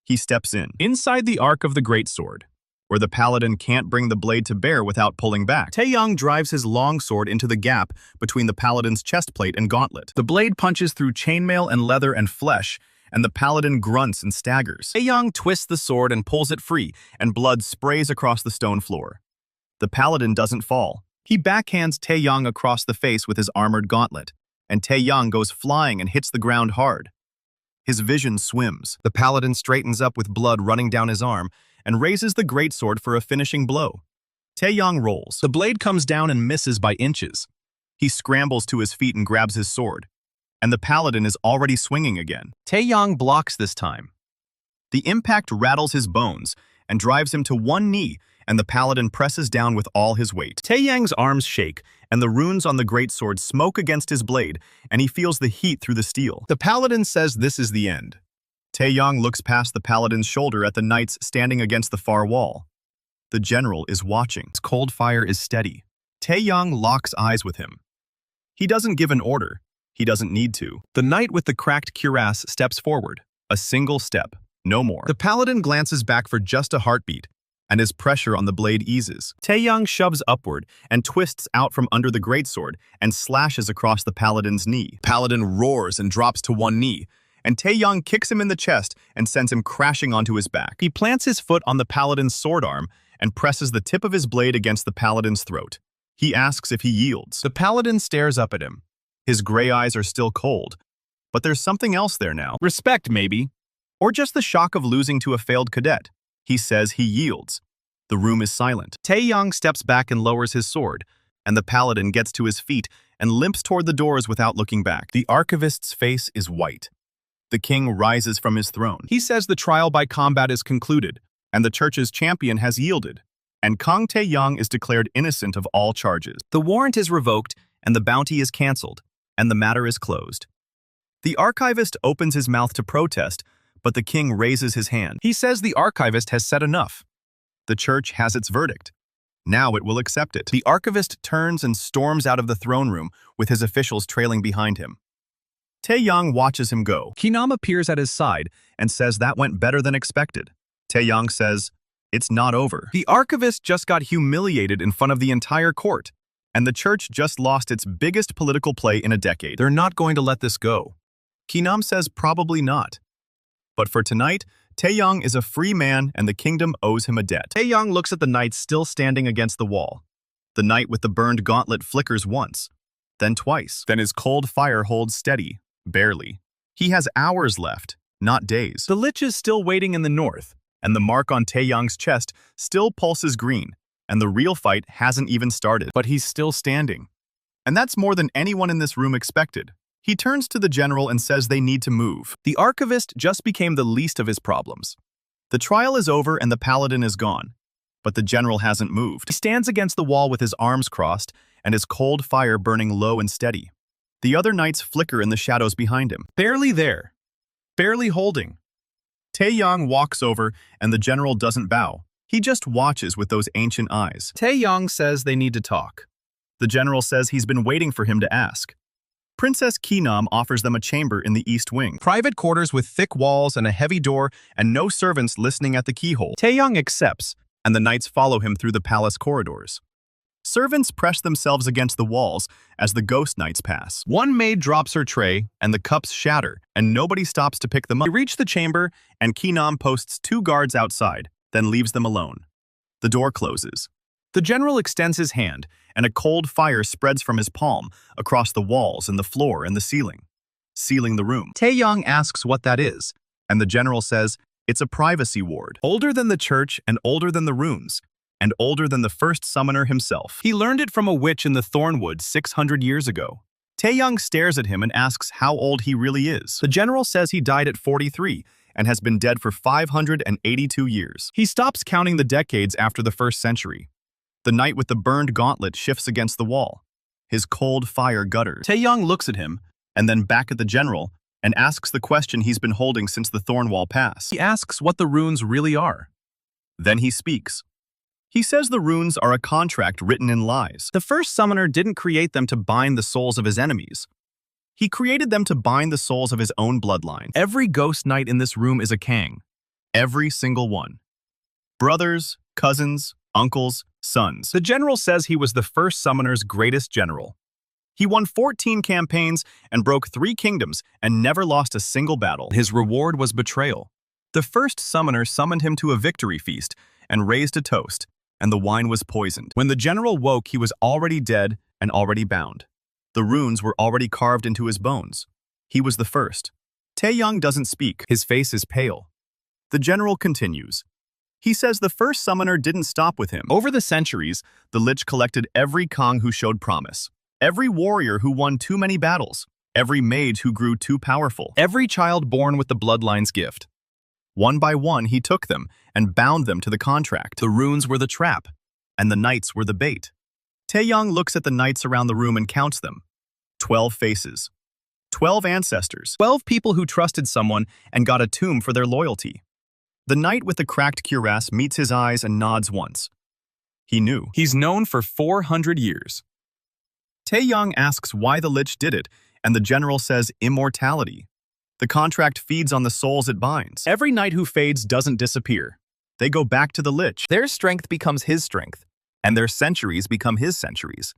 Speaker 1: He steps in. Inside the arc of the greatsword, where the paladin can't bring the blade to bear without pulling back. Tae-yang drives his longsword into the gap between the paladin's chestplate and gauntlet. The blade punches through chainmail and leather and flesh, and the paladin grunts and staggers. Tae-yang twists the sword and pulls it free, and blood sprays across the stone floor. The paladin doesn't fall. He backhands Tae-yang across the face with his armored gauntlet, and Tae-yang goes flying and hits the ground hard. His vision swims. The paladin straightens up with blood running down his arm, and raises the greatsword for a finishing blow. Tae-yang rolls. The blade comes down and misses by inches. He scrambles to his feet and grabs his sword, and the paladin is already swinging again. Tae-yang blocks this time. The impact rattles his bones and drives him to one knee, and the paladin presses down with all his weight. Tae-yang's arms shake, and the runes on the greatsword smoke against his blade, and he feels the heat through the steel. The paladin says this is the end. Tae-yang looks past the paladin's shoulder at the knights standing against the far wall. The general is watching. His cold fire is steady. Tae-yang locks eyes with him. He doesn't give an order. He doesn't need to. The knight with the cracked cuirass steps forward. A single step, no more. The paladin glances back for just a heartbeat, and his pressure on the blade eases. Tae-yang shoves upward and twists out from under the greatsword and slashes across the paladin's knee. Paladin roars and drops to one knee, and Tae-yang kicks him in the chest and sends him crashing onto his back. He plants his foot on the paladin's sword arm and presses the tip of his blade against the paladin's throat. He asks if he yields. The paladin stares up at him. His gray eyes are still cold, but there's something else there now. Respect, maybe. Or just the shock of losing to a failed cadet. He says he yields. The room is silent. Tae-yang steps back and lowers his sword, and the paladin gets to his feet and limps toward the doors without looking back. The archivist's face is white. The king rises from his throne. He says the trial by combat is concluded, and the church's champion has yielded, and Kang Tae-yang is declared innocent of all charges. The warrant is revoked, and the bounty is cancelled, and the matter is closed. The archivist opens his mouth to protest, but the king raises his hand. He says the archivist has said enough. The church has its verdict. Now it will accept it. The archivist turns and storms out of the throne room with his officials trailing behind him. Tae-yang watches him go. Kinam appears at his side and says that went better than expected. Tae-yang says, it's not over. The archivist just got humiliated in front of the entire court, and the church just lost its biggest political play in a decade. They're not going to let this go. Kinam says probably not. But for tonight, Tae-yang is a free man and the kingdom owes him a debt. Tae-yang looks at the knight still standing against the wall. The knight with the burned gauntlet flickers once, then twice. Then his cold fire holds steady, barely. He has hours left, not days. The Lich is still waiting in the north, and the mark on Tae-yang's chest still pulses green, and the real fight hasn't even started. But he's still standing. And that's more than anyone in this room expected. He turns to the general and says they need to move. The archivist just became the least of his problems. The trial is over and the paladin is gone, but the general hasn't moved. He stands against the wall with his arms crossed and his cold fire burning low and steady. The other knights flicker in the shadows behind him. Barely there. Barely holding. Tae-yang walks over and the general doesn't bow. He just watches with those ancient eyes. Tae-yang says they need to talk. The general says he's been waiting for him to ask. Princess Kinam offers them a chamber in the east wing. Private quarters with thick walls and a heavy door and no servants listening at the keyhole. Tae-yang accepts, and the knights follow him through the palace corridors. Servants press themselves against the walls as the ghost knights pass. One maid drops her tray, and the cups shatter, and nobody stops to pick them up. They reach the chamber, and Kinam posts 2 guards outside, then leaves them alone. The door closes. The general extends his hand, and a cold fire spreads from his palm across the walls and the floor and the ceiling, sealing the room. Tae-yang asks what that is, and the general says it's a privacy ward, older than the church and older than the runes, and older than the first summoner himself. He learned it from a witch in the Thornwood 600 years ago. Tae-yang stares at him and asks how old he really is. The general says he died at 43 and has been dead for 582 years. He stops counting the decades after the 1st century. The knight with the burned gauntlet shifts against the wall. His cold fire gutters. Tae-yang looks at him, and then back at the general, and asks the question he's been holding since the Thornwall Pass. He asks what the runes really are. Then he speaks. He says the runes are a contract written in lies. The first summoner didn't create them to bind the souls of his enemies. He created them to bind the souls of his own bloodline. Every ghost knight in this room is a Kang. Every single one. Brothers, cousins, uncles, sons. The general says he was the first summoner's greatest general. He won 14 campaigns and broke 3 kingdoms and never lost a single battle. His reward was betrayal. The first summoner summoned him to a victory feast and raised a toast, and the wine was poisoned. When the general woke, he was already dead and already bound. The runes were already carved into his bones. He was the first. Tae-yang doesn't speak. His face is pale. The general continues. He says the first summoner didn't stop with him. Over the centuries, the Lich collected every Kang who showed promise. Every warrior who won too many battles. Every mage who grew too powerful. Every child born with the bloodline's gift. One by one, he took them and bound them to the contract. The runes were the trap, and the knights were the bait. Tae-yang looks at the knights around the room and counts them. 12 faces. 12 ancestors. 12 people who trusted someone and got a tomb for their loyalty. The knight with the cracked cuirass meets his eyes and nods once. He knew. He's known for 400 years. Tae-yang asks why the Lich did it, and the general says immortality. The contract feeds on the souls it binds. Every knight who fades doesn't disappear. They go back to the Lich. Their strength becomes his strength, and their centuries become his centuries,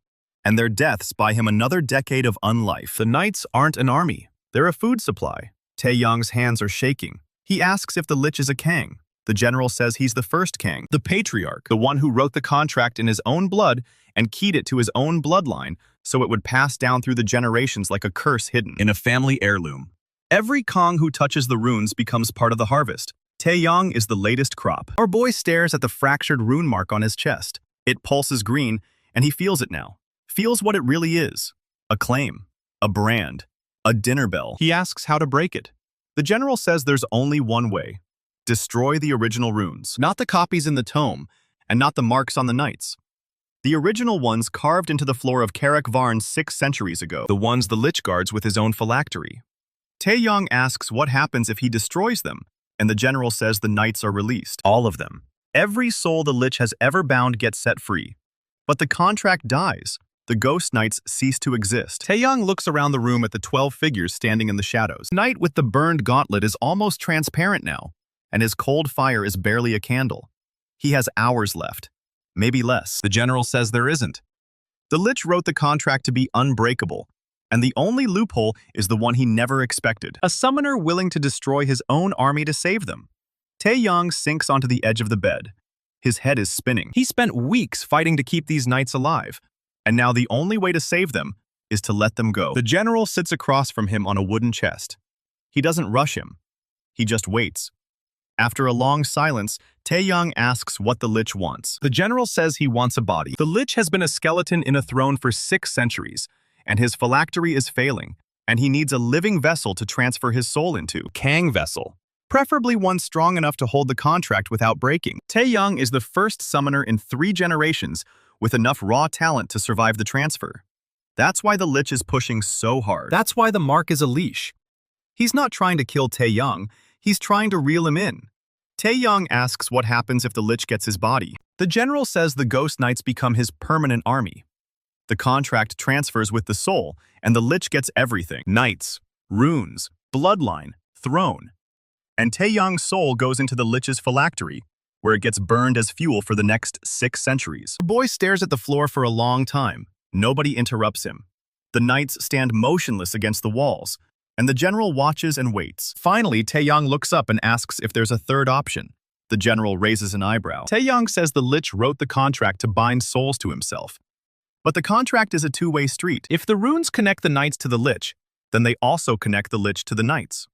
Speaker 1: and their deaths buy him another decade of unlife. The knights aren't an army. They're a food supply. Tae-yang's hands are shaking. He asks if the Lich is a Kang. The general says he's the first Kang, the patriarch, the one who wrote the contract in his own blood and keyed it to his own bloodline so it would pass down through the generations like a curse hidden in a family heirloom. Every Kang who touches the runes becomes part of the harvest. Tae-yang is the latest crop. Our boy stares at the fractured rune mark on his chest. It pulses green, and he feels it now. Feels what it really is. A claim. A brand. A dinner bell. He asks how to break it. The general says there's only one way. Destroy the original runes. Not the copies in the tome, and not the marks on the knights. The original ones carved into the floor of Karak Varn 6 centuries ago. The ones the Lich guards with his own phylactery. Tae-yang asks what happens if he destroys them, and the general says the knights are released. All of them. Every soul the Lich has ever bound gets set free. But the contract dies. The ghost knights cease to exist. Tae-yang looks around the room at the 12 figures standing in the shadows. The knight with the burned gauntlet is almost transparent now, and his cold fire is barely a candle. He has hours left. Maybe less. The general says there isn't. The Lich wrote the contract to be unbreakable, and the only loophole is the one he never expected. A summoner willing to destroy his own army to save them. Tae-yang sinks onto the edge of the bed. His head is spinning. He spent weeks fighting to keep these knights alive, and now the only way to save them is to let them go. The general sits across from him on a wooden chest. He doesn't rush him. He just waits. After a long silence, Tae-yang asks what the Lich wants. The general says he wants a body. The Lich has been a skeleton in a throne for 6 centuries, and his phylactery is failing, and he needs a living vessel to transfer his soul into. Kang vessel. Preferably one strong enough to hold the contract without breaking. Tae-yang is the first summoner in 3 generations with enough raw talent to survive the transfer. That's why the Lich is pushing so hard. That's why the mark is a leash. He's not trying to kill Tae-yang, he's trying to reel him in. Tae-yang asks what happens if the Lich gets his body. The general says the ghost knights become his permanent army. The contract transfers with the soul, and the Lich gets everything. Knights, runes, bloodline, throne. And Tae-yang's soul goes into the Lich's phylactery, where it gets burned as fuel for the next 6 centuries. The boy stares at the floor for a long time. Nobody interrupts him. The knights stand motionless against the walls, and the general watches and waits. Finally, Tae-yang looks up and asks if there's a third option. The general raises an eyebrow. Tae-yang says the Lich wrote the contract to bind souls to himself. But the contract is a two-way street. If the runes connect the knights to the Lich, then they also connect the Lich to the knights.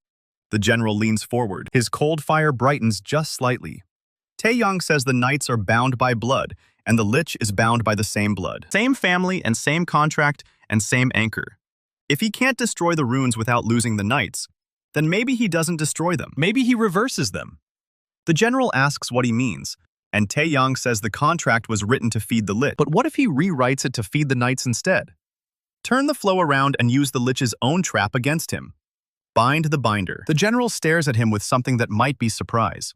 Speaker 1: The general leans forward. His cold fire brightens just slightly. Tae-yang says the knights are bound by blood, and the Lich is bound by the same blood. Same family and same contract and same anchor. If he can't destroy the runes without losing the knights, then maybe he doesn't destroy them. Maybe he reverses them. The general asks what he means, and Tae-yang says the contract was written to feed the Lich. But what if he rewrites it to feed the knights instead? Turn the flow around and use the Lich's own trap against him. Bind the binder. The general stares at him with something that might be surprise.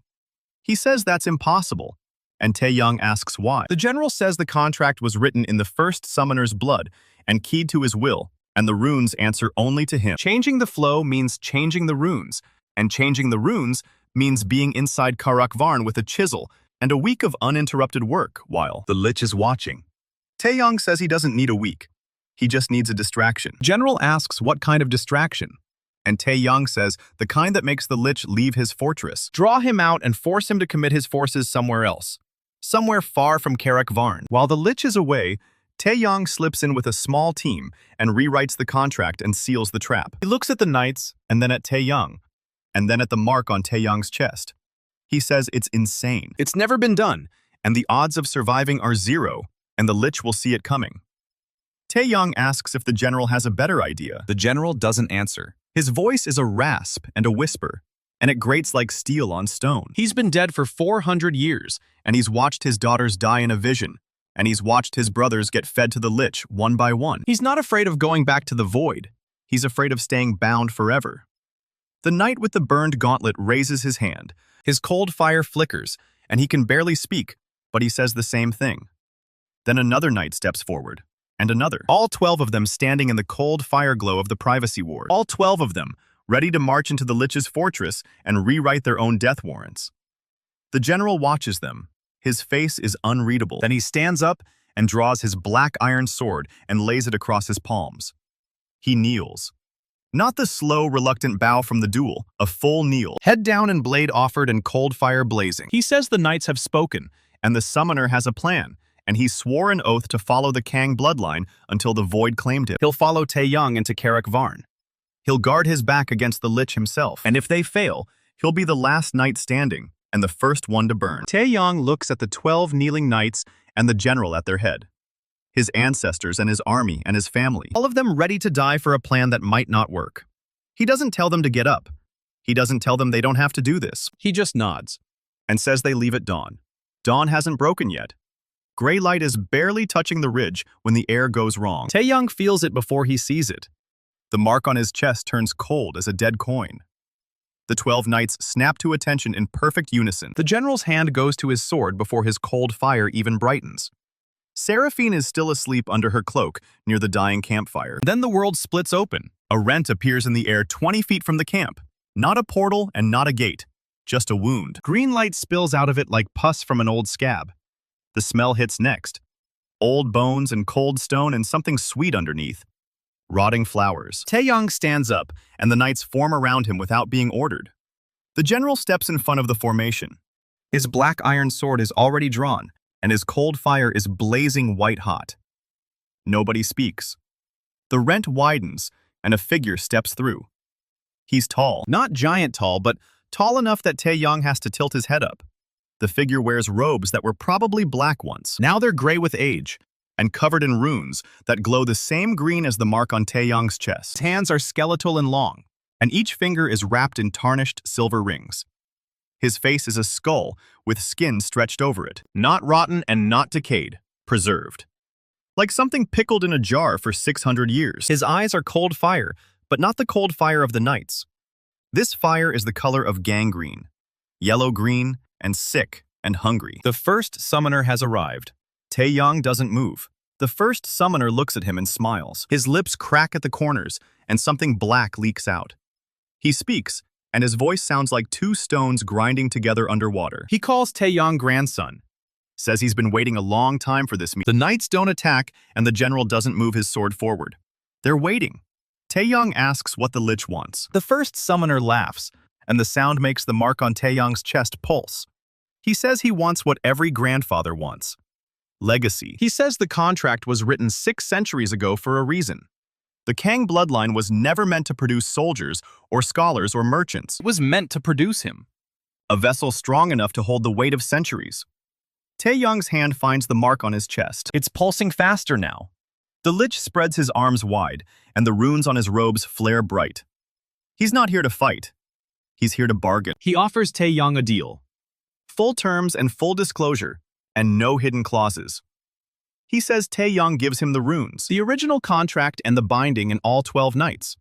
Speaker 1: He says that's impossible, and Tae-yang asks why. The general says the contract was written in the first summoner's blood and keyed to his will, and the runes answer only to him. Changing the flow means changing the runes, and changing the runes means being inside Karak Varn with a chisel and a week of uninterrupted work while the Lich is watching. Tae-yang says he doesn't need a week. He just needs a distraction. General asks what kind of distraction, and Tae-yang says the kind that makes the Lich leave his fortress. Draw him out and force him to commit his forces somewhere else. Somewhere far from Karak Varn. While the Lich is away, Tae-yang slips in with a small team and rewrites the contract and seals the trap. He looks at the knights, and then at Tae-yang, and then at the mark on Tae-yang's chest. He says it's insane. It's never been done, and the odds of surviving are 0, and the Lich will see it coming. Tae-yang asks if the general has a better idea. The general doesn't answer. His voice is a rasp and a whisper, and it grates like steel on stone. He's been dead for 400 years, and he's watched his daughters die in a vision, and he's watched his brothers get fed to the Lich one by one. He's not afraid of going back to the void. He's afraid of staying bound forever. The knight with the burned gauntlet raises his hand. His cold fire flickers, and he can barely speak, but he says the same thing. Then another knight steps forward, and another. All 12 of them standing in the cold fire glow of the privacy ward. All 12 of them, ready to march into the Lich's fortress and rewrite their own death warrants. The general watches them. His face is unreadable. Then he stands up and draws his black iron sword and lays it across his palms. He kneels. Not the slow, reluctant bow from the duel, a full kneel, head down and blade offered and cold fire blazing. He says the knights have spoken, and the summoner has a plan, and he swore an oath to follow the Kang bloodline until the void claimed him. He'll follow Tae-yang into Karak Varn. He'll guard his back against the Lich himself, and if they fail, he'll be the last knight standing and the first one to burn. Tae-yang looks at the 12 kneeling knights and the general at their head. His ancestors and his army and his family, all of them ready to die for a plan that might not work. He doesn't tell them to get up. He doesn't tell them they don't have to do this. He just nods and says they leave at dawn. Dawn hasn't broken yet. Gray light is barely touching the ridge when the air goes wrong. Tae-yang feels it before he sees it. The mark on his chest turns cold as a dead coin. The 12 knights snap to attention in perfect unison. The general's hand goes to his sword before his cold fire even brightens. Seraphine is still asleep under her cloak near the dying campfire. Then the world splits open. A rent appears in the air 20 feet from the camp. Not a portal and not a gate, just a wound. Green light spills out of it like pus from an old scab. The smell hits next. Old bones and cold stone and something sweet underneath. Rotting flowers. Tae-yang stands up, and the knights form around him without being ordered. The general steps in front of the formation. His black iron sword is already drawn, and his cold fire is blazing white-hot. Nobody speaks. The rent widens, and a figure steps through. He's tall. Not giant tall, but tall enough that Tae-yang has to tilt his head up. The figure wears robes that were probably black once. Now they're gray with age, and covered in runes that glow the same green as the mark on Tae-yang's chest. His hands are skeletal and long, and each finger is wrapped in tarnished silver rings. His face is a skull with skin stretched over it, not rotten and not decayed, preserved. Like something pickled in a jar for 600 years. His eyes are cold fire, but not the cold fire of the knights. This fire is the color of gangrene, yellow-green and sick and hungry. The first summoner has arrived. Tae-yang doesn't move. The first summoner looks at him and smiles. His lips crack at the corners, and something black leaks out. He speaks, and his voice sounds like two stones grinding together underwater. He calls Tae-yang grandson. Says he's been waiting a long time for this meeting. The knights don't attack, and the general doesn't move his sword forward. They're waiting. Tae-yang asks what the Lich wants. The first summoner laughs, and the sound makes the mark on Tae-yang's chest pulse. He says he wants what every grandfather wants. Legacy. He says the contract was written 6 centuries ago for a reason. The Kang bloodline was never meant to produce soldiers or scholars or merchants. It was meant to produce him. A vessel strong enough to hold the weight of centuries. Tae-yang's hand finds the mark on his chest. It's pulsing faster now. The Lich spreads his arms wide, and the runes on his robes flare bright. He's not here to fight. He's here to bargain. He offers Tae-yang a deal. Full terms and full disclosure, and no hidden clauses. He says Tae-yang gives him the runes, the original contract and the binding in all 12 knights.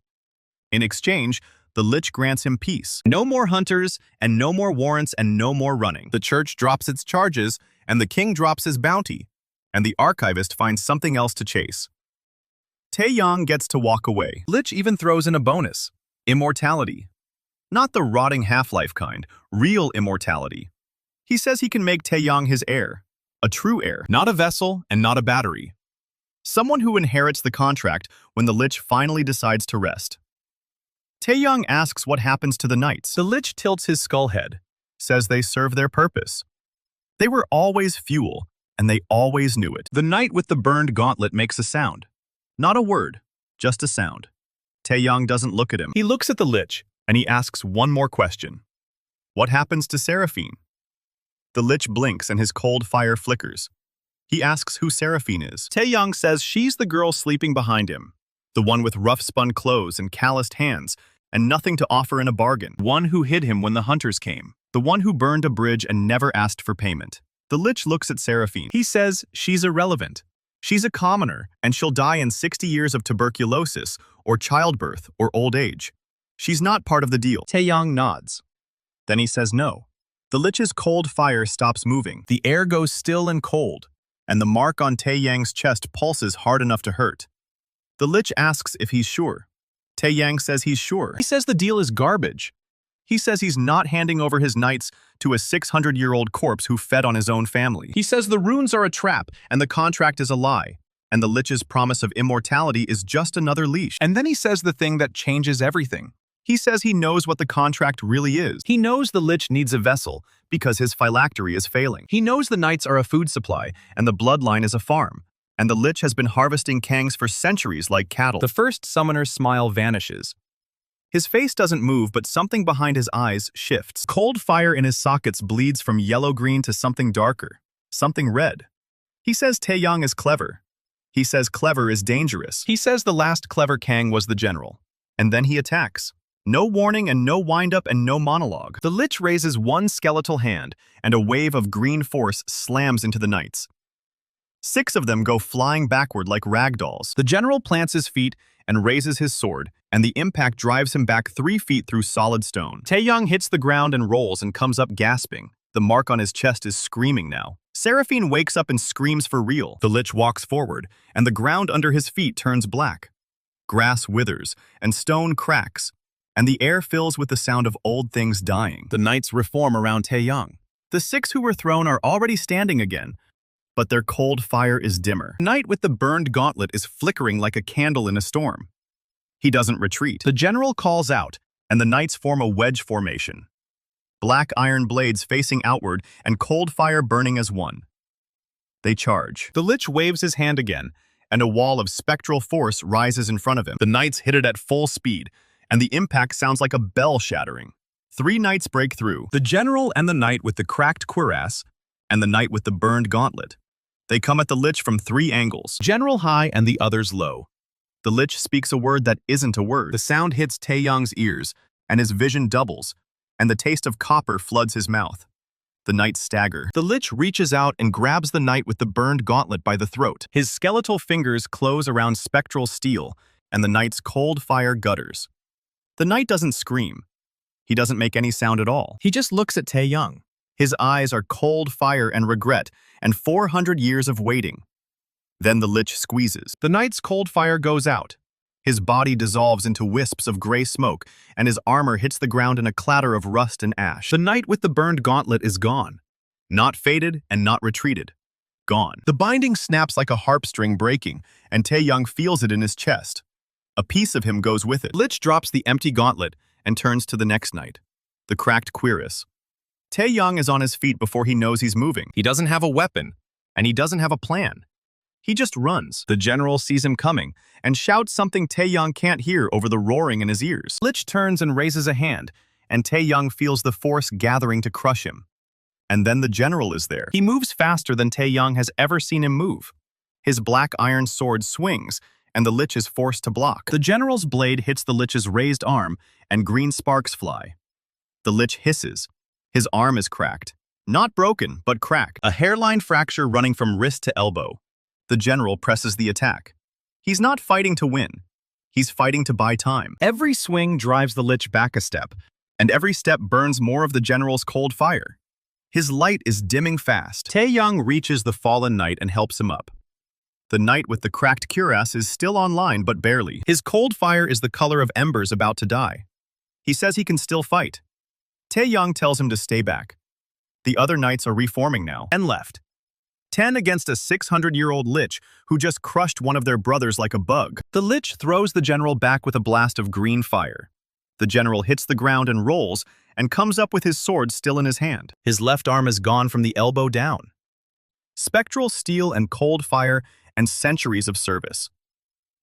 Speaker 1: In exchange, the Lich grants him peace. No more hunters, and no more warrants, and no more running. The church drops its charges, and the king drops his bounty, and the archivist finds something else to chase. Tae-yang gets to walk away. Lich even throws in a bonus. Immortality. Not the rotting half-life kind, real immortality. He says he can make Tae-yang his heir, a true heir, not a vessel and not a battery. Someone who inherits the contract when the Lich finally decides to rest. Tae-yang asks what happens to the knights. The Lich tilts his skull head, says they serve their purpose. They were always fuel, and they always knew it. The knight with the burned gauntlet makes a sound. Not a word, just a sound. Tae-yang doesn't look at him. He looks at the Lich, and he asks one more question. What happens to Seraphine? The Lich blinks and his cold fire flickers. He asks who Seraphine is. Tae-yang says she's the girl sleeping behind him, the one with rough-spun clothes and calloused hands, and nothing to offer in a bargain. One who hid him when the hunters came. The one who burned a bridge and never asked for payment. The Lich looks at Seraphine. He says she's irrelevant. She's a commoner, and she'll die in 60 years of tuberculosis, or childbirth, or old age. She's not part of the deal. Tae-yang nods. Then he says no. The Lich's cold fire stops moving. The air goes still and cold, and the mark on Tae-yang's chest pulses hard enough to hurt. The Lich asks if he's sure. Tae-yang says he's sure. He says the deal is garbage. He says he's not handing over his knights to a 600-year-old corpse who fed on his own family. He says the runes are a trap and the contract is a lie, and the Lich's promise of immortality is just another leash. And then he says the thing that changes everything. He says he knows what the contract really is. He knows the Lich needs a vessel because his phylactery is failing. He knows the knights are a food supply and the bloodline is a farm. And the Lich has been harvesting Kangs for centuries like cattle. The first summoner's smile vanishes. His face doesn't move, but something behind his eyes shifts. Cold fire in his sockets bleeds from yellow-green to something darker, something red. He says Tae-yang is clever. He says clever is dangerous. He says the last clever Kang was the general. And then he attacks. No warning and no wind-up and no monologue. The Lich raises one skeletal hand, and a wave of green force slams into the knights. 6 of them go flying backward like ragdolls. The general plants his feet and raises his sword, and the impact drives him back 3 feet through solid stone. Tae-yang hits the ground and rolls and comes up gasping. The mark on his chest is screaming now. Seraphine wakes up and screams for real. The Lich walks forward, and the ground under his feet turns black. Grass withers, and stone cracks, and the air fills with the sound of old things dying. The knights reform around Tae-yang. The 6 who were thrown are already standing again, but their cold fire is dimmer. The knight with the burned gauntlet is flickering like a candle in a storm. He doesn't retreat. The general calls out, and the knights form a wedge formation. Black iron blades facing outward and cold fire burning as one. They charge. The Lich waves his hand again, and a wall of spectral force rises in front of him. The knights hit it at full speed, and the impact sounds like a bell shattering. 3 knights break through. The general and the knight with the cracked cuirass, and the knight with the burned gauntlet. They come at the Lich from 3 angles, general high and the others low. The Lich speaks a word that isn't a word. The sound hits Tae-yang's ears, and his vision doubles, and the taste of copper floods his mouth. The knights stagger. The Lich reaches out and grabs the knight with the burned gauntlet by the throat. His skeletal fingers close around spectral steel, and the knight's cold fire gutters. The knight doesn't scream. He doesn't make any sound at all. He just looks at Tae-yang. His eyes are cold fire and regret, and 400 years of waiting. Then the Lich squeezes. The knight's cold fire goes out. His body dissolves into wisps of gray smoke, and his armor hits the ground in a clatter of rust and ash. The knight with the burned gauntlet is gone. Not faded and not retreated. Gone. The binding snaps like a harp string breaking, and Tae-yang feels it in his chest. A piece of him goes with it. Lich drops the empty gauntlet and turns to the next knight, the cracked cuirass. Tae-yang is on his feet before he knows he's moving. He doesn't have a weapon, and he doesn't have a plan. He just runs. The general sees him coming and shouts something Tae-yang can't hear over the roaring in his ears. Lich turns and raises a hand, and Tae-yang feels the force gathering to crush him. And then the general is there. He moves faster than Tae-yang has ever seen him move. His black iron sword swings, and the Lich is forced to block. The general's blade hits the Lich's raised arm, and green sparks fly. The Lich hisses. His arm is cracked. Not broken, but cracked. A hairline fracture running from wrist to elbow. The general presses the attack. He's not fighting to win. He's fighting to buy time. Every swing drives the Lich back a step, and every step burns more of the general's cold fire. His light is dimming fast. Tae-yang reaches the fallen knight and helps him up. The knight with the cracked cuirass is still online, but barely. His cold fire is the color of embers about to die. He says he can still fight. Tae-yang tells him to stay back. The other knights are reforming now. 10 left. 10 against a 600-year-old Lich who just crushed one of their brothers like a bug. The Lich throws the general back with a blast of green fire. The general hits the ground and rolls and comes up with his sword still in his hand. His left arm is gone from the elbow down. Spectral steel and cold fire and centuries of service.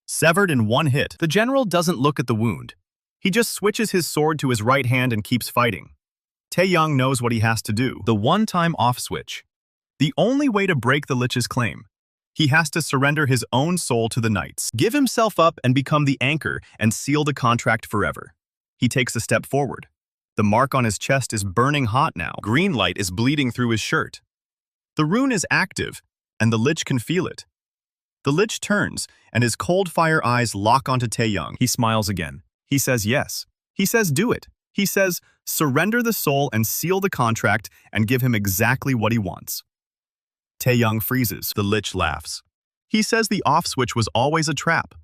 Speaker 1: Severed in one hit. The general doesn't look at the wound. He just switches his sword to his right hand and keeps fighting. Tae-yang knows what he has to do. The one-time off switch. The only way to break the Lich's claim, he has to surrender his own soul to the knights, give himself up and become the anchor and seal the contract forever. He takes a step forward. The mark on his chest is burning hot now. Green light is bleeding through his shirt. The rune is active, and the Lich can feel it. The Lich turns, and his cold fire eyes lock onto Tae-yang. He smiles again. He says yes. He says do it. He says surrender the soul and seal the contract and give him exactly what he wants. Tae-yang freezes. The Lich laughs. He says the off switch was always a trap.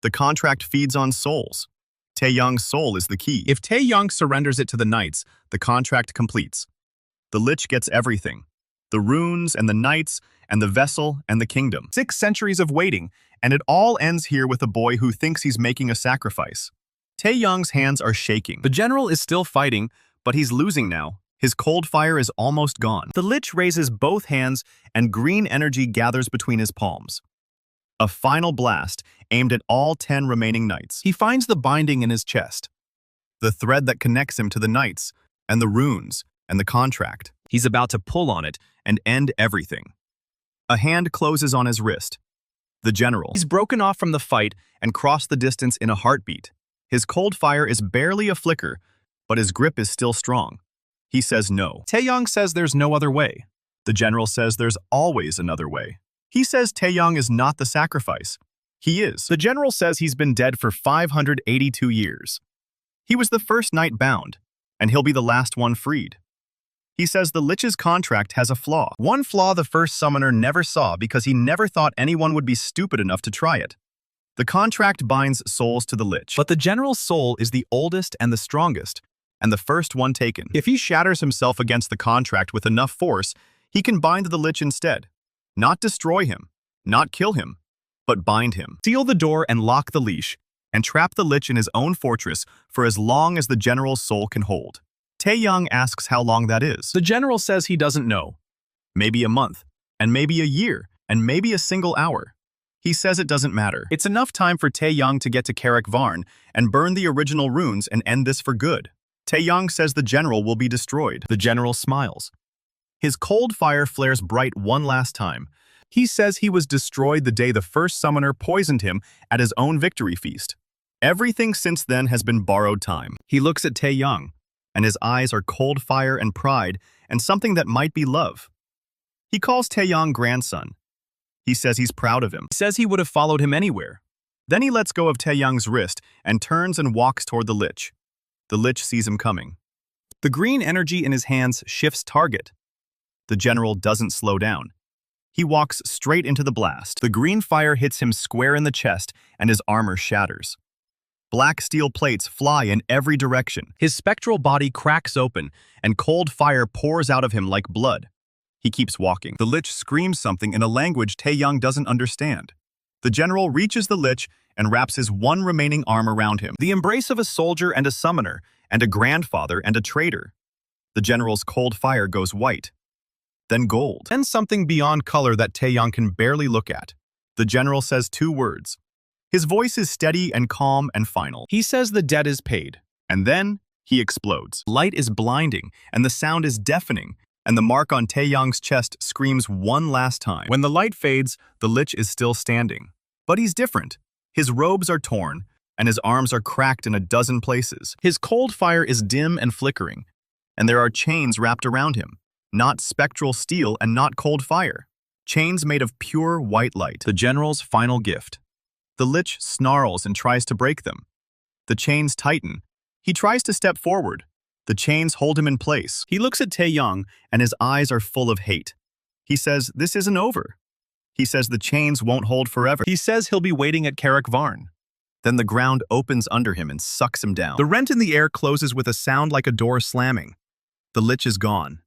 Speaker 1: The contract feeds on souls. Tae-yang's soul is the key. If Tae-yang surrenders it to the knights, the contract completes. The Lich gets everything. The runes and the knights and the vessel and the kingdom. 6 centuries of waiting, and it all ends here with a boy who thinks he's making a sacrifice. Tae-yang's hands are shaking. The general is still fighting, but he's losing now. His cold fire is almost gone. The Lich raises both hands, and green energy gathers between his palms. A final blast aimed at all 10 remaining knights. He finds the binding in his chest, the thread that connects him to the knights, and the runes, and the contract. He's about to pull on it and end everything. A hand closes on his wrist. The general. He's broken off from the fight and crossed the distance in a heartbeat. His cold fire is barely a flicker, but his grip is still strong. He says no. Tae-yang says there's no other way. The general says there's always another way. He says Tae-yang is not the sacrifice. He is. The general says he's been dead for 582 years. He was the first knight bound, and he'll be the last one freed. He says the Lich's contract has a flaw. One flaw the first summoner never saw because he never thought anyone would be stupid enough to try it. The contract binds souls to the Lich, but the general's soul is the oldest and the strongest, and the first one taken. If he shatters himself against the contract with enough force, he can bind the Lich instead. Not destroy him, not kill him, but bind him. Seal the door and lock the leash, and trap the Lich in his own fortress for as long as the general's soul can hold. Tae-yang asks how long that is. The general says he doesn't know. Maybe a month, and maybe a year, and maybe a single hour. He says it doesn't matter. It's enough time for Tae-yang to get to Karak Varn and burn the original runes and end this for good. Tae-yang says the general will be destroyed. The general smiles. His cold fire flares bright one last time. He says he was destroyed the day the first summoner poisoned him at his own victory feast. Everything since then has been borrowed time. He looks at Tae-yang, and his eyes are cold fire and pride and something that might be love. He calls Tae-yang grandson. He says he's proud of him. He says he would have followed him anywhere. Then he lets go of Tae-yang's wrist and turns and walks toward the Lich. The Lich sees him coming. The green energy in his hands shifts target. The general doesn't slow down. He walks straight into the blast. The green fire hits him square in the chest and his armor shatters. Black steel plates fly in every direction. His spectral body cracks open and cold fire pours out of him like blood. He keeps walking. The Lich screams something in a language Tae-yang doesn't understand. The general reaches the Lich and wraps his one remaining arm around him. The embrace of a soldier and a summoner, and a grandfather and a traitor. The general's cold fire goes white, then gold, then something beyond color that Tae-yang can barely look at. The general says 2 words. His voice is steady and calm and final. He says the debt is paid, and then he explodes. Light is blinding, and the sound is deafening, and the mark on Tae-yang's chest screams one last time. When the light fades, the Lich is still standing. But he's different. His robes are torn, and his arms are cracked in a dozen places. His cold fire is dim and flickering, and there are chains wrapped around him. Not spectral steel and not cold fire. Chains made of pure white light. The general's final gift. The Lich snarls and tries to break them. The chains tighten. He tries to step forward. The chains hold him in place. He looks at Tae-yang, and his eyes are full of hate. He says, this isn't over. He says the chains won't hold forever. He says he'll be waiting at Karak Varn. Then the ground opens under him and sucks him down. The rent in the air closes with a sound like a door slamming. The Lich is gone.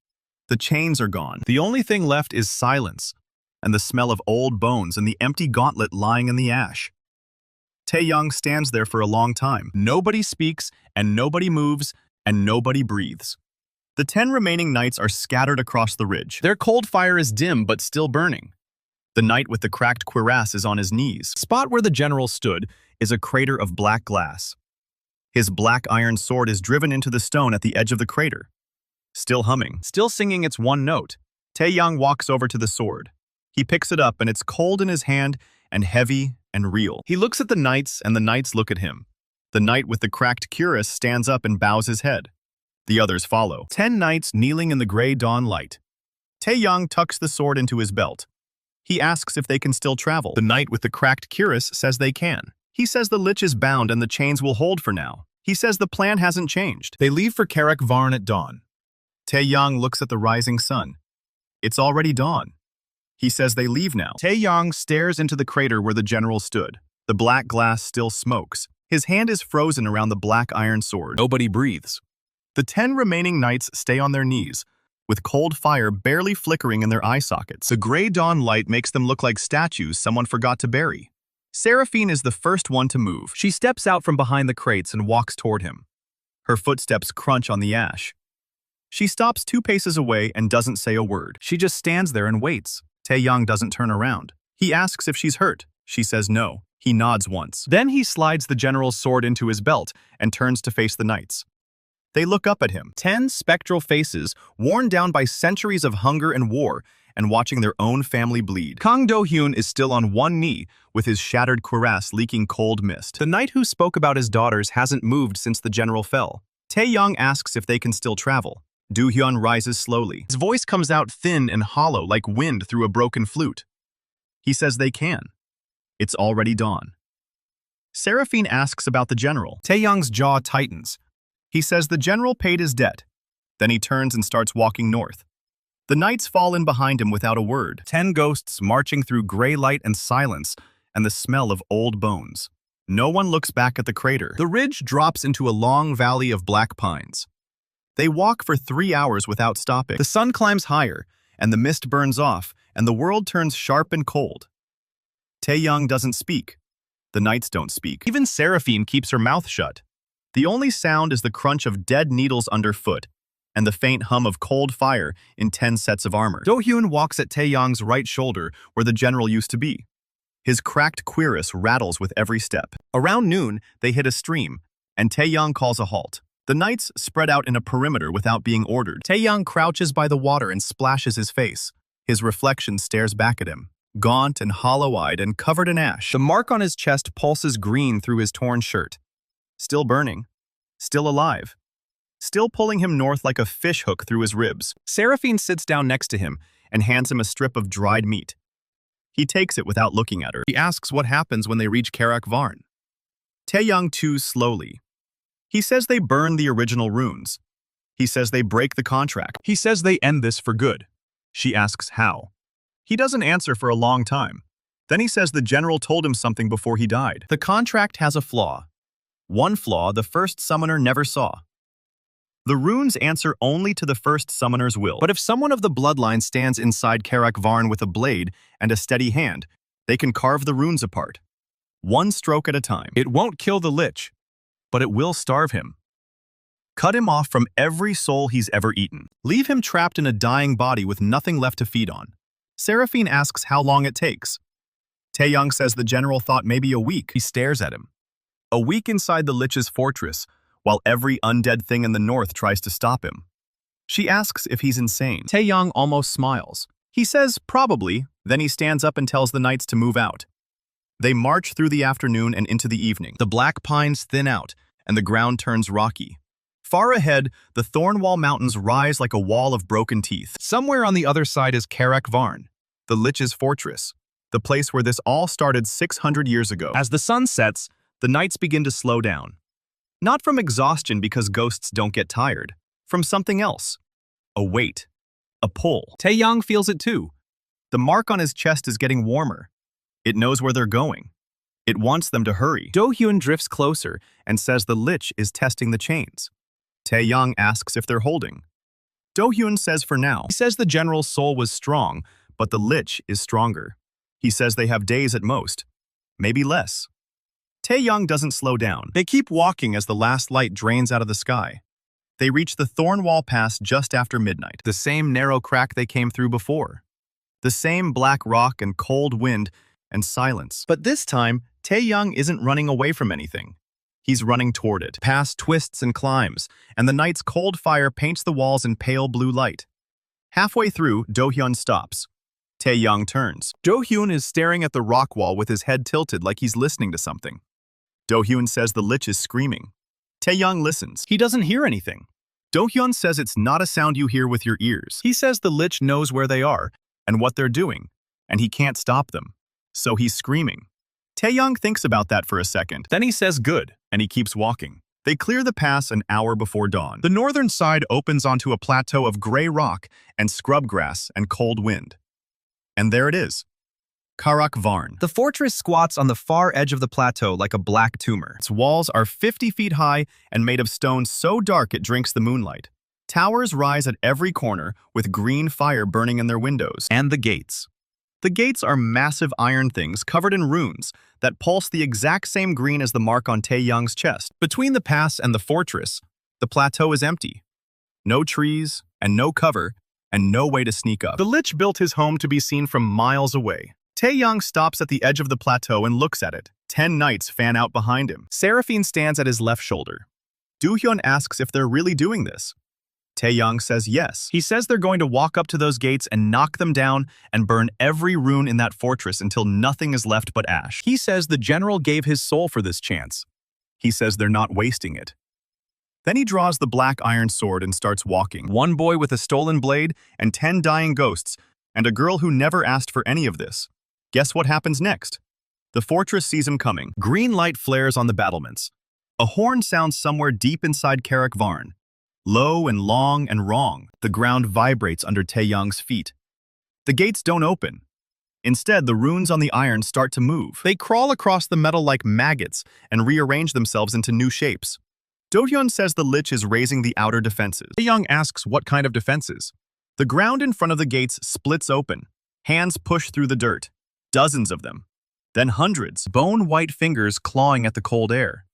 Speaker 1: The chains are gone. The only thing left is silence, and the smell of old bones and the empty gauntlet lying in the ash. Tae-yang stands there for a long time. Nobody speaks, and nobody moves, and nobody breathes. The 10 remaining knights are scattered across the ridge. Their cold fire is dim but still burning. The knight with the cracked cuirass is on his knees. The spot where the general stood is a crater of black glass. His black iron sword is driven into the stone at the edge of the crater. Still humming, still singing its one note. Tae-yang walks over to the sword. He picks it up and it's cold in his hand and heavy and real. He looks at the knights and the knights look at him. The knight with the cracked cuirass stands up and bows his head. The others follow. 10 knights kneeling in the gray dawn light. Tae-yang tucks the sword into his belt. He asks if they can still travel. The knight with the cracked cuirass says they can. He says the Lich is bound and the chains will hold for now. He says the plan hasn't changed. They leave for Karak Varn at dawn. Tae-yang looks at the rising sun. It's already dawn. He says they leave now. Tae-yang stares into the crater where the general stood. The black glass still smokes. His hand is frozen around the black iron sword. Nobody breathes. The 10 remaining knights stay on their knees, with cold fire barely flickering in their eye sockets. The gray dawn light makes them look like statues someone forgot to bury. Seraphine is the first one to move. She steps out from behind the crates and walks toward him. Her footsteps crunch on the ash. She stops 2 paces away and doesn't say a word. She just stands there and waits. Tae-yang doesn't turn around. He asks if she's hurt. She says no. He nods once. Then he slides the general's sword into his belt and turns to face the knights. They look up at him. 10 spectral faces, worn down by centuries of hunger and war, and watching their own family bleed. Kang Do-hyun is still on one knee, with his shattered cuirass leaking cold mist. The knight who spoke about his daughters hasn't moved since the general fell. Tae-yang asks if they can still travel. Do-hyun rises slowly. His voice comes out thin and hollow like wind through a broken flute. He says they can. It's already dawn. Seraphine asks about the general. Tae-yang's jaw tightens. He says the general paid his debt. Then he turns and starts walking north. The knights fall in behind him without a word. 10 ghosts marching through gray light and silence, and the smell of old bones. No one looks back at the crater. The ridge drops into a long valley of black pines. They walk for 3 hours without stopping. The sun climbs higher, and the mist burns off, and the world turns sharp and cold. Tae-yang doesn't speak. The knights don't speak. Even Seraphine keeps her mouth shut. The only sound is the crunch of dead needles underfoot, and the faint hum of cold fire in 10 sets of armor. Do-hyun walks at Tae-yang's right shoulder where the general used to be. His cracked cuirass rattles with every step. Around noon, they hit a stream, and Tae-yang calls a halt. The knights spread out in a perimeter without being ordered. Tae-yang crouches by the water and splashes his face. His reflection stares back at him, gaunt and hollow-eyed and covered in ash. The mark on his chest pulses green through his torn shirt. Still burning. Still alive. Still pulling him north like a fish hook through his ribs. Seraphine sits down next to him and hands him a strip of dried meat. He takes it without looking at her. He asks what happens when they reach Karak Varn. Tae-yang chews slowly. He says they burn the original runes. He says they break the contract. He says they end this for good. She asks how. He doesn't answer for a long time. Then he says the general told him something before he died. The contract has a flaw. One flaw the first summoner never saw. The runes answer only to the first summoner's will. But if someone of the bloodline stands inside Karak Varn with a blade and a steady hand, they can carve the runes apart. One stroke at a time. It won't kill the Lich, but it will starve him. Cut him off from every soul he's ever eaten. Leave him trapped in a dying body with nothing left to feed on. Seraphine asks how long it takes. Tae-yang says the general thought maybe a week. He stares at him. A week inside the Lich's fortress, while every undead thing in the north tries to stop him. She asks if he's insane. Tae-yang almost smiles. He says probably, then he stands up and tells the knights to move out. They march through the afternoon and into the evening. The black pines thin out, and the ground turns rocky. Far ahead, the Thornwall Mountains rise like a wall of broken teeth. Somewhere on the other side is Karak Varn, the Lich's fortress, the place where this all started 600 years ago. As the sun sets, the knights begin to slow down. Not from exhaustion because ghosts don't get tired, from something else. A weight. A pull. Tae-yang feels it too. The mark on his chest is getting warmer. It knows where they're going. It wants them to hurry. Do-hyun drifts closer and says the Lich is testing the chains. Tae-yang asks if they're holding. Do-hyun says for now. He says the general's soul was strong, but the Lich is stronger. He says they have days at most. Maybe less. Tae-yang doesn't slow down. They keep walking as the last light drains out of the sky. They reach the Thornwall Pass just after midnight. The same narrow crack they came through before. The same black rock and cold wind and silence. But this time, Tae-yang isn't running away from anything. He's running toward it, past twists and climbs, and the night's cold fire paints the walls in pale blue light. Halfway through, Do-hyun stops. Tae-yang turns. Do-hyun is staring at the rock wall with his head tilted like he's listening to something. Do-hyun says the Lich is screaming. Tae-yang listens. He doesn't hear anything. Do-hyun says it's not a sound you hear with your ears. He says the Lich knows where they are and what they're doing, and he can't stop them. So he's screaming. Tae-yang thinks about that for a second. Then he says good, and he keeps walking. They clear the pass an hour before dawn. The northern side opens onto a plateau of gray rock and scrub grass and cold wind. And there it is. Karak Varn. The fortress squats on the far edge of the plateau like a black tumor. Its walls are 50 feet high and made of stone so dark it drinks the moonlight. Towers rise at every corner with green fire burning in their windows. And the gates. The gates are massive iron things covered in runes that pulse the exact same green as the mark on Tae-yang's chest. Between the pass and the fortress, the plateau is empty. No trees, and no cover, and no way to sneak up. The Lich built his home to be seen from miles away. Tae-yang stops at the edge of the plateau and looks at it. 10 knights fan out behind him. Seraphine stands at his left shoulder. Do-hyun asks if they're really doing this. Tae-yang says yes. He says they're going to walk up to those gates and knock them down and burn every rune in that fortress until nothing is left but ash. He says the general gave his soul for this chance. He says they're not wasting it. Then he draws the black iron sword and starts walking. One boy with a stolen blade and 10 dying ghosts, and a girl who never asked for any of this. Guess what happens next? The fortress sees him coming. Green light flares on the battlements. A horn sounds somewhere deep inside Karak Varn. Low and long and wrong, the ground vibrates under Tae-yang's feet. The gates don't open. Instead, the runes on the iron start to move. They crawl across the metal like maggots and rearrange themselves into new shapes. Do-hyun says the Lich is raising the outer defenses. Tae-yang asks what kind of defenses. The ground in front of the gates splits open. Hands push through the dirt. Dozens of them. Then hundreds, bone-white fingers clawing at the cold air.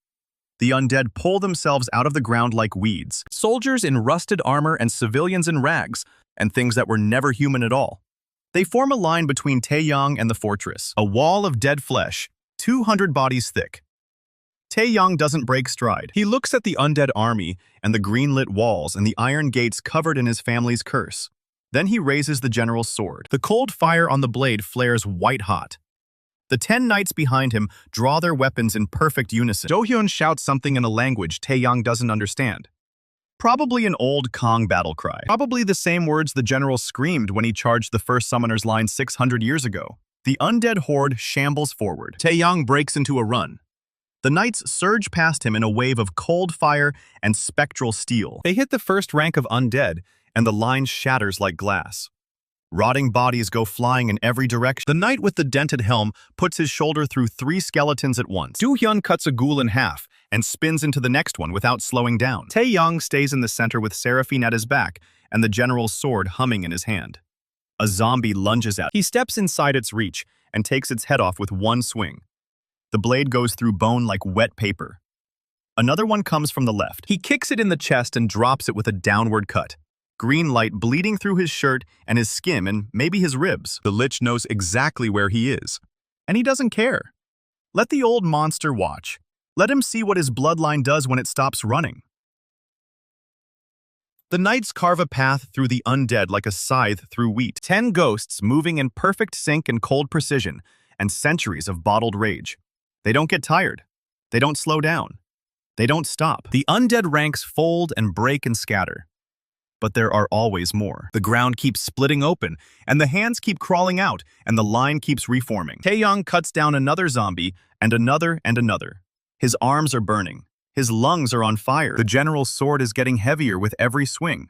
Speaker 1: The undead pull themselves out of the ground like weeds. Soldiers in rusted armor and civilians in rags, and things that were never human at all. They form a line between Tae-yang and the fortress, a wall of dead flesh, 200 bodies thick. Tae-yang doesn't break stride. He looks at the undead army and the green-lit walls and the iron gates covered in his family's curse. Then he raises the general's sword. The cold fire on the blade flares white-hot. The 10 knights behind him draw their weapons in perfect unison. Do-hyun shouts something in a language Tae-yang doesn't understand. Probably an old Kang battle cry. Probably the same words the general screamed when he charged the first summoner's line 600 years ago. The undead horde shambles forward. Tae-yang breaks into a run. The knights surge past him in a wave of cold fire and spectral steel. They hit the first rank of undead, and the line shatters like glass. Rotting bodies go flying in every direction. The knight with the dented helm puts his shoulder through 3 skeletons at once. Do-hyun cuts a ghoul in half and spins into the next one without slowing down. Tae-yang stays in the center with Seraphine at his back and the general's sword humming in his hand. A zombie lunges out. He steps inside its reach and takes its head off with one swing. The blade goes through bone like wet paper. Another one comes from the left. He kicks it in the chest and drops it with a downward cut. Green light bleeding through his shirt and his skin and maybe his ribs. The Lich knows exactly where he is. And he doesn't care. Let the old monster watch. Let him see what his bloodline does when it stops running. The knights carve a path through the undead like a scythe through wheat. 10 ghosts moving in perfect sync and cold precision, and centuries of bottled rage. They don't get tired. They don't slow down. They don't stop. The undead ranks fold and break and scatter. But there are always more. The ground keeps splitting open, and the hands keep crawling out, and the line keeps reforming. Tae-yang cuts down another zombie, and another and another. His arms are burning. His lungs are on fire. The general's sword is getting heavier with every swing.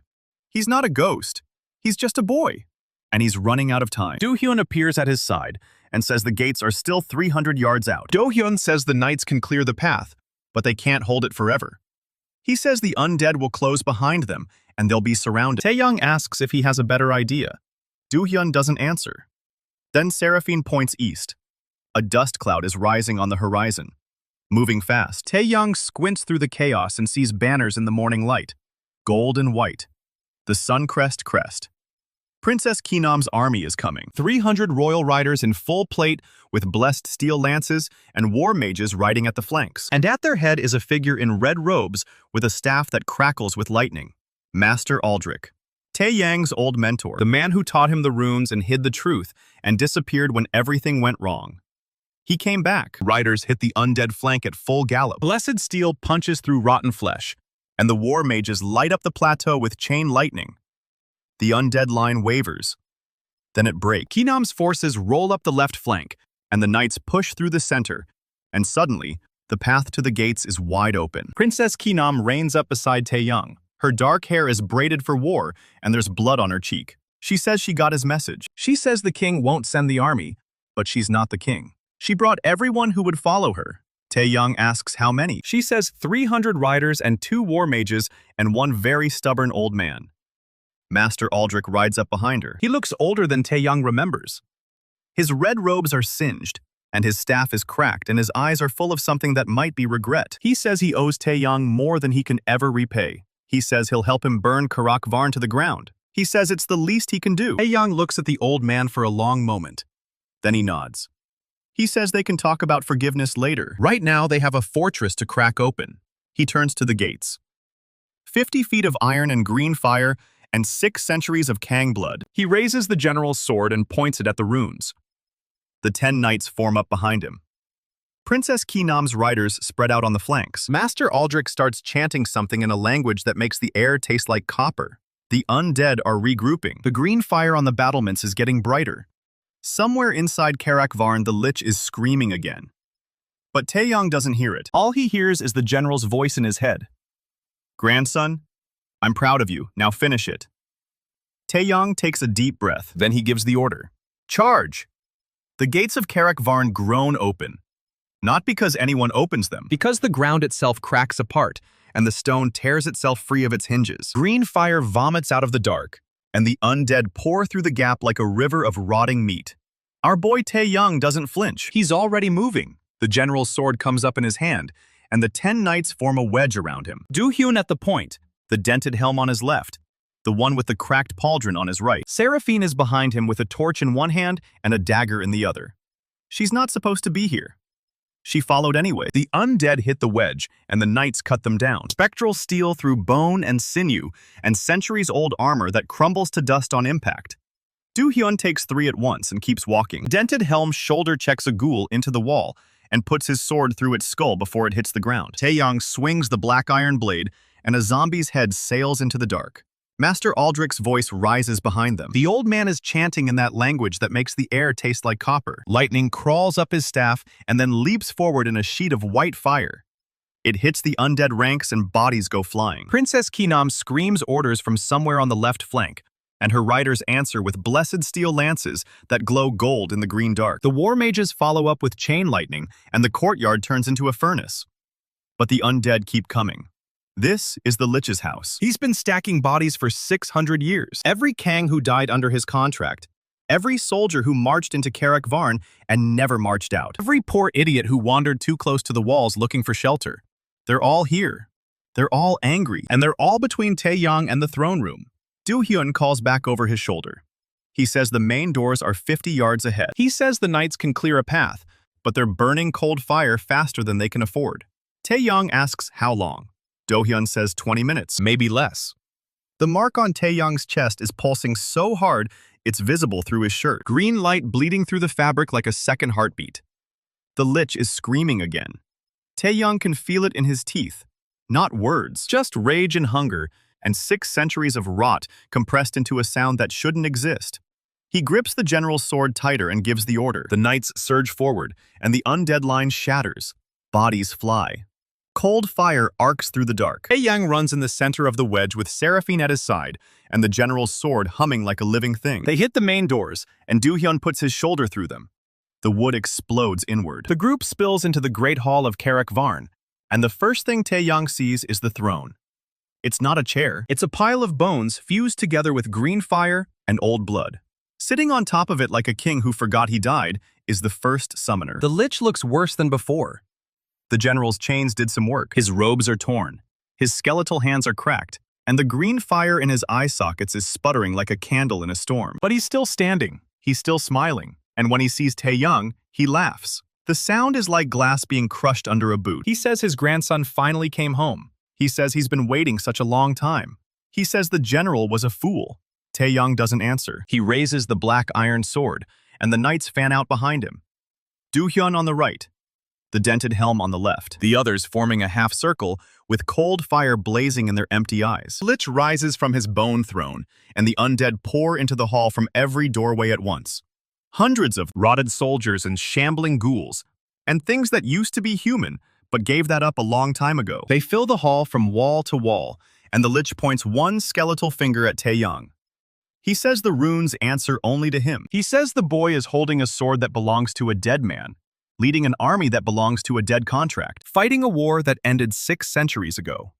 Speaker 1: He's not a ghost. He's just a boy. And he's running out of time. Do-hyun appears at his side and says the gates are still 300 yards out. Do-hyun says the knights can clear the path, but they can't hold it forever. He says the undead will close behind them, and they'll be surrounded. Tae-yang asks if he has a better idea. Do-hyun doesn't answer. Then Seraphine points east. A dust cloud is rising on the horizon. Moving fast, Tae-yang squints through the chaos and sees banners in the morning light. Gold and white. The Suncrest crest. Princess Kinam's army is coming. 300 royal riders in full plate with blessed steel lances and war mages riding at the flanks. And at their head is a figure in red robes with a staff that crackles with lightning. Master Aldrich. Tae-yang's old mentor, the man who taught him the runes and hid the truth and disappeared when everything went wrong. He came back. Riders hit the undead flank at full gallop. Blessed steel punches through rotten flesh, and the war mages light up the plateau with chain lightning. The undead line wavers. Then it breaks. Kinam's forces roll up the left flank, and the knights push through the center, and suddenly, the path to the gates is wide open. Princess Kinam reigns up beside Tae-yang. Her dark hair is braided for war, and there's blood on her cheek. She says she got his message. She says the king won't send the army, but she's not the king. She brought everyone who would follow her. Tae-yang asks how many. She says 300 riders and 2 war mages and 1 very stubborn old man. Master Aldrich rides up behind her. He looks older than Tae-yang remembers. His red robes are singed, and his staff is cracked, and his eyes are full of something that might be regret. He says he owes Tae-yang more than he can ever repay. He says he'll help him burn Karak Varn to the ground. He says it's the least he can do. Tae-yang looks at the old man for a long moment. Then he nods. He says they can talk about forgiveness later. Right now, they have a fortress to crack open. He turns to the gates. 50 feet of iron and green fire, and 6 centuries of Kang blood. He raises the general's sword and points it at the runes. The 10 knights form up behind him. Princess Kinam's riders spread out on the flanks. Master Aldrich starts chanting something in a language that makes the air taste like copper. The undead are regrouping. The green fire on the battlements is getting brighter. Somewhere inside Karak Varn, the Lich is screaming again. But Tae-yang doesn't hear it. All he hears is the general's voice in his head. "Grandson, I'm proud of you. Now finish it." Tae-yang takes a deep breath. Then he gives the order. "Charge!" The gates of Karak Varn groan open. Not because anyone opens them, because the ground itself cracks apart, and the stone tears itself free of its hinges. Green fire vomits out of the dark, and the undead pour through the gap like a river of rotting meat. Our boy Tae-yang doesn't flinch. He's already moving. The general's sword comes up in his hand, and the 10 knights form a wedge around him. Do-hyun at the point, the dented helm on his left, the one with the cracked pauldron on his right. Seraphine is behind him with a torch in one hand and a dagger in the other. She's not supposed to be here. She followed anyway. The undead hit the wedge, and the knights cut them down. Spectral steel through bone and sinew, and centuries-old armor that crumbles to dust on impact. Do-hyun takes 3 at once and keeps walking. Dented helm shoulder checks a ghoul into the wall and puts his sword through its skull before it hits the ground. Tae-yang swings the black iron blade, and a zombie's head sails into the dark. Master Aldrich's voice rises behind them. The old man is chanting in that language that makes the air taste like copper. Lightning crawls up his staff and then leaps forward in a sheet of white fire. It hits the undead ranks and bodies go flying. Princess Kinam screams orders from somewhere on the left flank, and her riders answer with blessed steel lances that glow gold in the green dark. The war mages follow up with chain lightning, and the courtyard turns into a furnace. But the undead keep coming. This is the Lich's house. He's been stacking bodies for 600 years. Every Kang who died under his contract. Every soldier who marched into Karak Varn and never marched out. Every poor idiot who wandered too close to the walls looking for shelter. They're all here. They're all angry. And they're all between Tae-yang and the throne room. Do-hyun calls back over his shoulder. He says the main doors are 50 yards ahead. He says the knights can clear a path, but they're burning cold fire faster than they can afford. Tae-yang asks how long. Do-hyun says 20 minutes, maybe less. The mark on Tae-yang's chest is pulsing so hard it's visible through his shirt. Green light bleeding through the fabric like a second heartbeat. The Lich is screaming again. Tae-yang can feel it in his teeth. Not words, just rage and hunger, and 6 centuries of rot compressed into a sound that shouldn't exist. He grips the general's sword tighter and gives the order. The knights surge forward, and the undead line shatters. Bodies fly. Cold fire arcs through the dark. Tae-yang runs in the center of the wedge with Seraphine at his side, and the general's sword humming like a living thing. They hit the main doors, and Do-hyun puts his shoulder through them. The wood explodes inward. The group spills into the great hall of Karak Varn, and the first thing Tae-yang sees is the throne. It's not a chair. It's a pile of bones fused together with green fire and old blood. Sitting on top of it like a king who forgot he died is the first summoner. The Lich looks worse than before. The general's chains did some work. His robes are torn. His skeletal hands are cracked, and the green fire in his eye sockets is sputtering like a candle in a storm. But he's still standing. He's still smiling. And when he sees Tae-yang, he laughs. The sound is like glass being crushed under a boot. He says his grandson finally came home. He says he's been waiting such a long time. He says the general was a fool. Tae-yang doesn't answer. He raises the black iron sword, and the knights fan out behind him. Do-hyun on the right, the dented helm on the left, the others forming a half circle with cold fire blazing in their empty eyes. Lich rises from his bone throne, and the undead pour into the hall from every doorway at once. Hundreds of rotted soldiers and shambling ghouls, and things that used to be human, but gave that up a long time ago. They fill the hall from wall to wall, and the Lich points one skeletal finger at Tae-yang. He says the runes answer only to him. He says the boy is holding a sword that belongs to a dead man, leading an army that belongs to a dead contract, fighting a war that ended 6 centuries ago.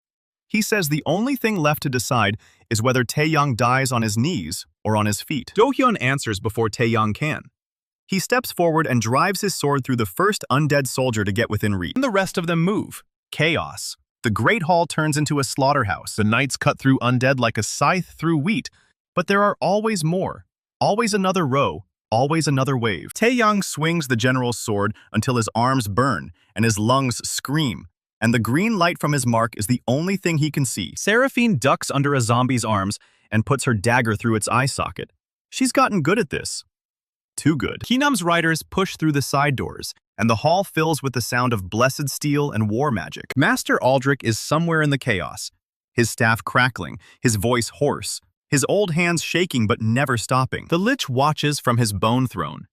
Speaker 1: He says the only thing left to decide is whether Tae-yang dies on his knees or on his feet. Do-hyun answers before Tae-yang can. He steps forward and drives his sword through the first undead soldier to get within reach. And the rest of them move. Chaos. The great hall turns into a slaughterhouse. The knights cut through undead like a scythe through wheat. But there are always more. Always another row. Always another wave. Tae-yang swings the general's sword until his arms burn and his lungs scream, and the green light from his mark is the only thing he can see. Seraphine ducks under a zombie's arms and puts her dagger through its eye socket. She's gotten good at this. Too good. Keenum's riders push through the side doors, and the hall fills with the sound of blessed steel and war magic. Master Aldrich is somewhere in the chaos, his staff crackling, his voice hoarse, his old hands shaking but never stopping. The Lich watches from his bone throne,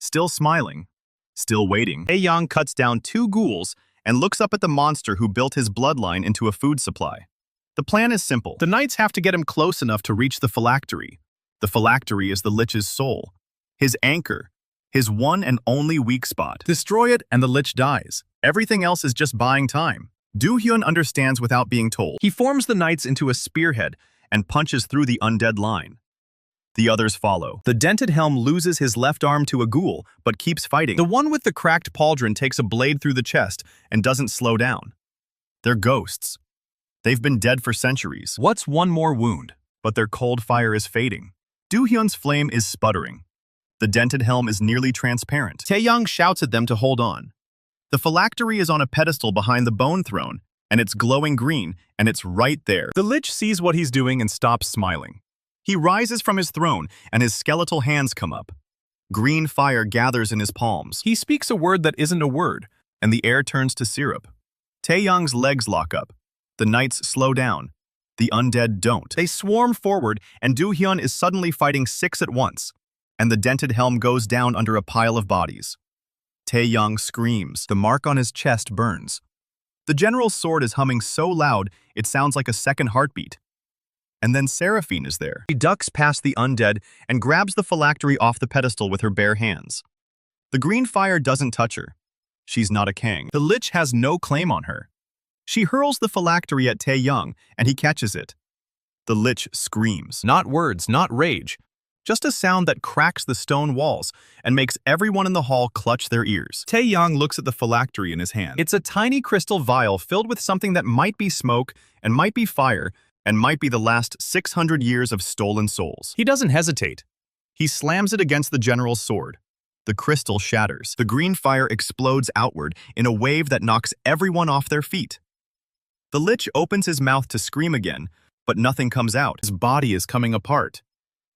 Speaker 1: still smiling, still waiting. Tae-yang cuts down 2 ghouls and looks up at the monster who built his bloodline into a food supply. The plan is simple. The knights have to get him close enough to reach the phylactery. The phylactery is the Lich's soul, his anchor, his one and only weak spot. Destroy it and the Lich dies. Everything else is just buying time. Do-hyun understands without being told. He forms the knights into a spearhead and punches through the undead line. The others follow. The dented helm loses his left arm to a ghoul, but keeps fighting. The one with the cracked pauldron takes a blade through the chest and doesn't slow down. They're ghosts. They've been dead for centuries. What's one more wound? But their cold fire is fading. Do-hyun's flame is sputtering. The dented helm is nearly transparent. Tae-yang shouts at them to hold on. The phylactery is on a pedestal behind the bone throne, and it's glowing green, and it's right there. The Lich sees what he's doing and stops smiling. He rises from his throne, and his skeletal hands come up. Green fire gathers in his palms. He speaks a word that isn't a word, and the air turns to syrup. Tae-yang's legs lock up. The knights slow down. The undead don't. They swarm forward, and Do-hyun is suddenly fighting 6 at once, and the dented helm goes down under a pile of bodies. Tae-yang screams. The mark on his chest burns. The general's sword is humming so loud, it sounds like a second heartbeat. And then Seraphine is there. She ducks past the undead and grabs the phylactery off the pedestal with her bare hands. The green fire doesn't touch her. She's not a Kang. The Lich has no claim on her. She hurls the phylactery at Tae-yang, and he catches it. The Lich screams. Not words, not rage. Just a sound that cracks the stone walls and makes everyone in the hall clutch their ears. Tae-yang looks at the phylactery in his hand. It's a tiny crystal vial filled with something that might be smoke and might be fire and might be the last 600 years of stolen souls. He doesn't hesitate. He slams it against the general's sword. The crystal shatters. The green fire explodes outward in a wave that knocks everyone off their feet. The Lich opens his mouth to scream again, but nothing comes out. His body is coming apart.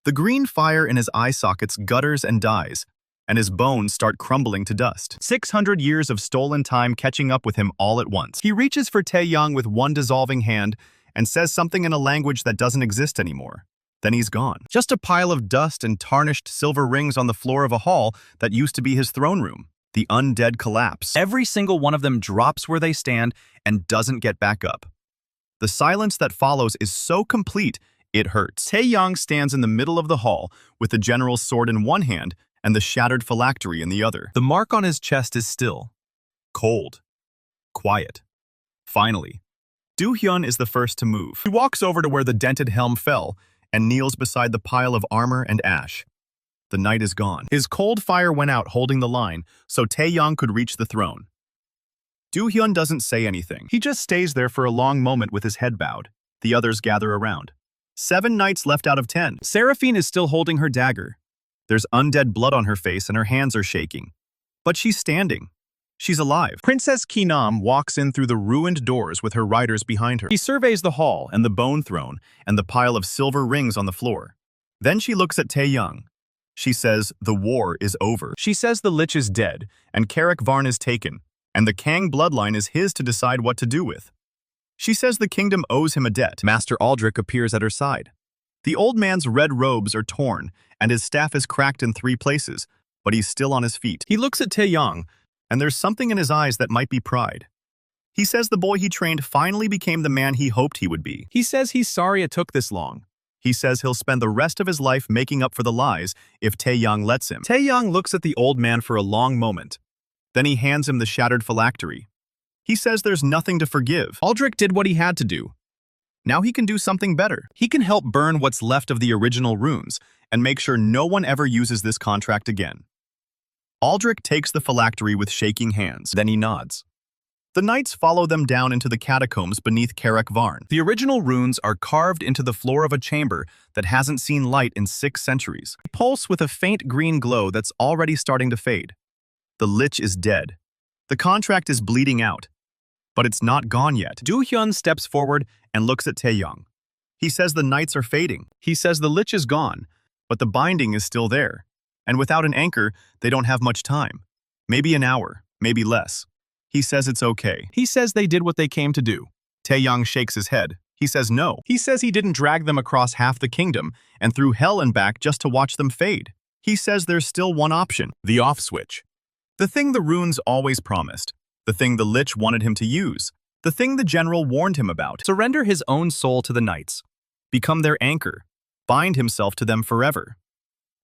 Speaker 1: The green fire in his eye sockets gutters and dies, and his bones start crumbling to dust. 600 years of stolen time catching up with him all at once. He reaches for Tae-yang with one dissolving hand and says something in a language that doesn't exist anymore. Then he's gone. Just a pile of dust and tarnished silver rings on the floor of a hall that used to be his throne room. The undead collapse. Every single one of them drops where they stand and doesn't get back up. The silence that follows is so complete, it hurts. Tae-yang stands in the middle of the hall with the general's sword in one hand and the shattered phylactery in the other. The mark on his chest is still. Cold. Quiet. Finally, Do-hyun is the first to move. He walks over to where the dented helm fell and kneels beside the pile of armor and ash. The knight is gone. His cold fire went out holding the line, so Tae-yang could reach the throne. Do-hyun doesn't say anything. He just stays there for a long moment with his head bowed. The others gather around. 7 knights left out of 10. Seraphine is still holding her dagger. There's undead blood on her face and her hands are shaking. But she's standing. She's alive. Princess Keenum walks in through the ruined doors with her riders behind her. She surveys the hall and the bone throne and the pile of silver rings on the floor. Then she looks at Tae-yang. She says the war is over. She says the Lich is dead, and Karak Varn is taken, and the Kang bloodline is his to decide what to do with. She says the kingdom owes him a debt. Master Aldrich appears at her side. The old man's red robes are torn, and his staff is cracked in 3 places, but he's still on his feet. He looks at Tae-yang, and there's something in his eyes that might be pride. He says the boy he trained finally became the man he hoped he would be. He says he's sorry it took this long. He says he'll spend the rest of his life making up for the lies if Tae-yang lets him. Tae-yang looks at the old man for a long moment. Then he hands him the shattered phylactery. He says there's nothing to forgive. Aldrich did what he had to do. Now he can do something better. He can help burn what's left of the original runes and make sure no one ever uses this contract again. Aldrich takes the phylactery with shaking hands. Then he nods. The knights follow them down into the catacombs beneath Karak Varn. The original runes are carved into the floor of a chamber that hasn't seen light in 6 centuries. They pulse with a faint green glow that's already starting to fade. The Lich is dead. The contract is bleeding out. But it's not gone yet. Do-hyun steps forward and looks at Tae-yang. He says the knights are fading. He says the Lich is gone, but the binding is still there. And without an anchor, they don't have much time. Maybe an hour, maybe less. He says it's okay. He says they did what they came to do. Tae-yang shakes his head. He says no. He says he didn't drag them across half the kingdom and through hell and back just to watch them fade. He says there's still one option, the off switch. The thing the runes always promised. The thing the Lich wanted him to use. The thing the general warned him about. Surrender his own soul to the knights. Become their anchor. Bind himself to them forever.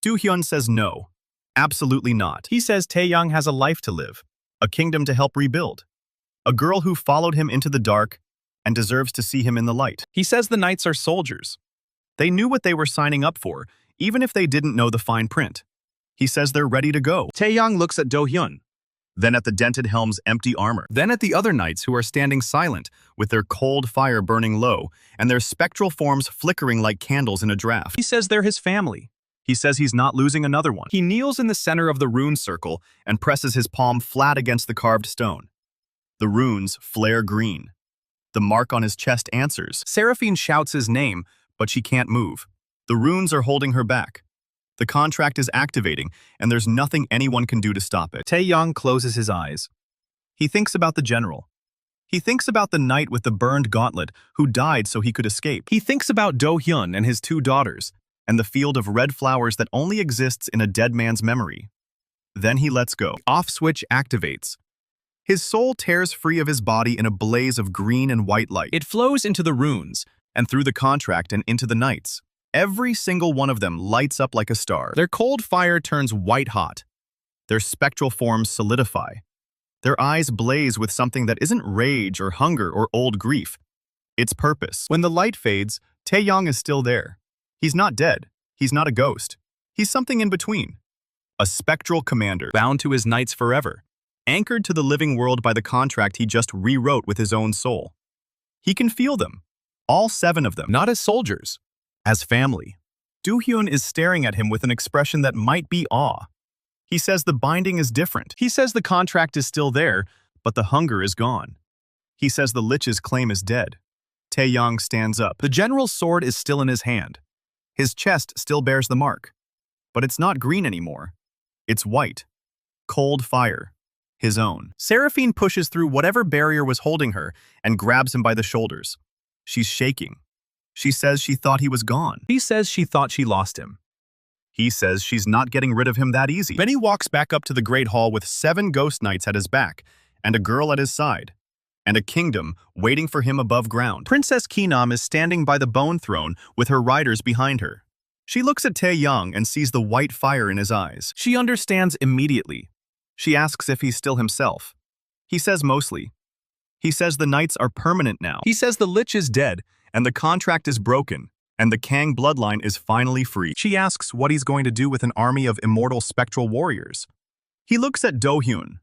Speaker 1: Do-hyun says no. Absolutely not. He says Tae-yang has a life to live. A kingdom to help rebuild. A girl who followed him into the dark and deserves to see him in the light. He says the knights are soldiers. They knew what they were signing up for, even if they didn't know the fine print. He says they're ready to go. Tae-yang looks at Do-hyun, then at the dented helm's empty armor, then at the other knights who are standing silent, with their cold fire burning low, and their spectral forms flickering like candles in a draft. He says they're his family. He says he's not losing another one. He kneels in the center of the rune circle and presses his palm flat against the carved stone. The runes flare green. The mark on his chest answers. Seraphine shouts his name, but she can't move. The runes are holding her back. The contract is activating, and there's nothing anyone can do to stop it. Tae-yang closes his eyes. He thinks about the general. He thinks about the knight with the burned gauntlet who died so he could escape. He thinks about Do-hyun and his 2 daughters, and the field of red flowers that only exists in a dead man's memory. Then he lets go. The off switch activates. His soul tears free of his body in a blaze of green and white light. It flows into the runes, and through the contract and into the knights. Every single one of them lights up like a star. Their cold fire turns white hot. Their spectral forms solidify. Their eyes blaze with something that isn't rage or hunger or old grief. It's purpose. When the light fades, Tae-yang is still there. He's not dead. He's not a ghost. He's something in between. A spectral commander, bound to his knights forever, anchored to the living world by the contract he just rewrote with his own soul. He can feel them, all 7 of them, not as soldiers, as family. Do-hyun is staring at him with an expression that might be awe. He says the binding is different. He says the contract is still there, but the hunger is gone. He says the Lich's claim is dead. Tae-yang stands up. The general's sword is still in his hand. His chest still bears the mark. But it's not green anymore. It's white. Cold fire. His own. Seraphine pushes through whatever barrier was holding her and grabs him by the shoulders. She's shaking. She says she thought he was gone. He says she thought she lost him. He says she's not getting rid of him that easy. Then he walks back up to the Great Hall with 7 ghost knights at his back, and a girl at his side, and a kingdom waiting for him above ground. Princess Kinam is standing by the bone throne with her riders behind her. She looks at Tae-yang and sees the white fire in his eyes. She understands immediately. She asks if he's still himself. He says mostly. He says the knights are permanent now. He says the Lich is dead, and the contract is broken, and the Kang bloodline is finally free. She asks what he's going to do with an army of immortal spectral warriors. He looks at Do-hyun.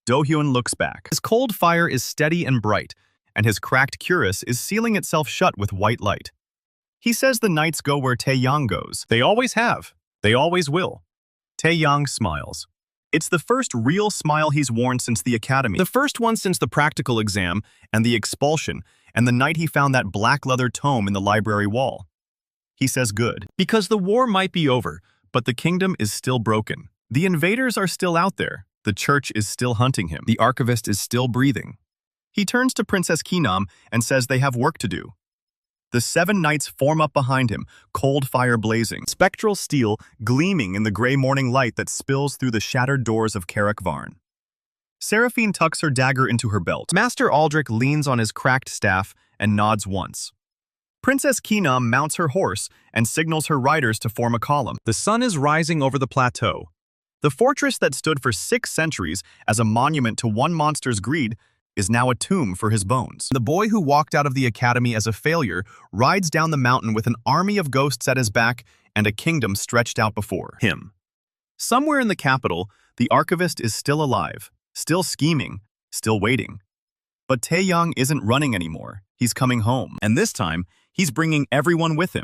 Speaker 1: Do-hyun looks back. His cold fire is steady and bright, and his cracked cuirass is sealing itself shut with white light. He says the knights go where Tae-yang goes. They always have. They always will. Tae-yang smiles. It's the first real smile he's worn since the academy. The first one since the practical exam and the expulsion, and the night he found that black leather tome in the library wall. He says good, because the war might be over, but the kingdom is still broken. The invaders are still out there. The church is still hunting him. The archivist is still breathing. He turns to Princess Kinam and says they have work to do. The 7 knights form up behind him, cold fire blazing, spectral steel gleaming in the gray morning light that spills through the shattered doors of Karak Varn. Seraphine tucks her dagger into her belt. Master Aldrich leans on his cracked staff and nods once. Princess Kinam mounts her horse and signals her riders to form a column. The sun is rising over the plateau. The fortress that stood for 6 centuries as a monument to one monster's greed is now a tomb for his bones. The boy who walked out of the academy as a failure rides down the mountain with an army of ghosts at his back and a kingdom stretched out before him. Somewhere in the capital, the archivist is still alive, still scheming, still waiting. But Tae-yang isn't running anymore. He's coming home, and this time, he's bringing everyone with him.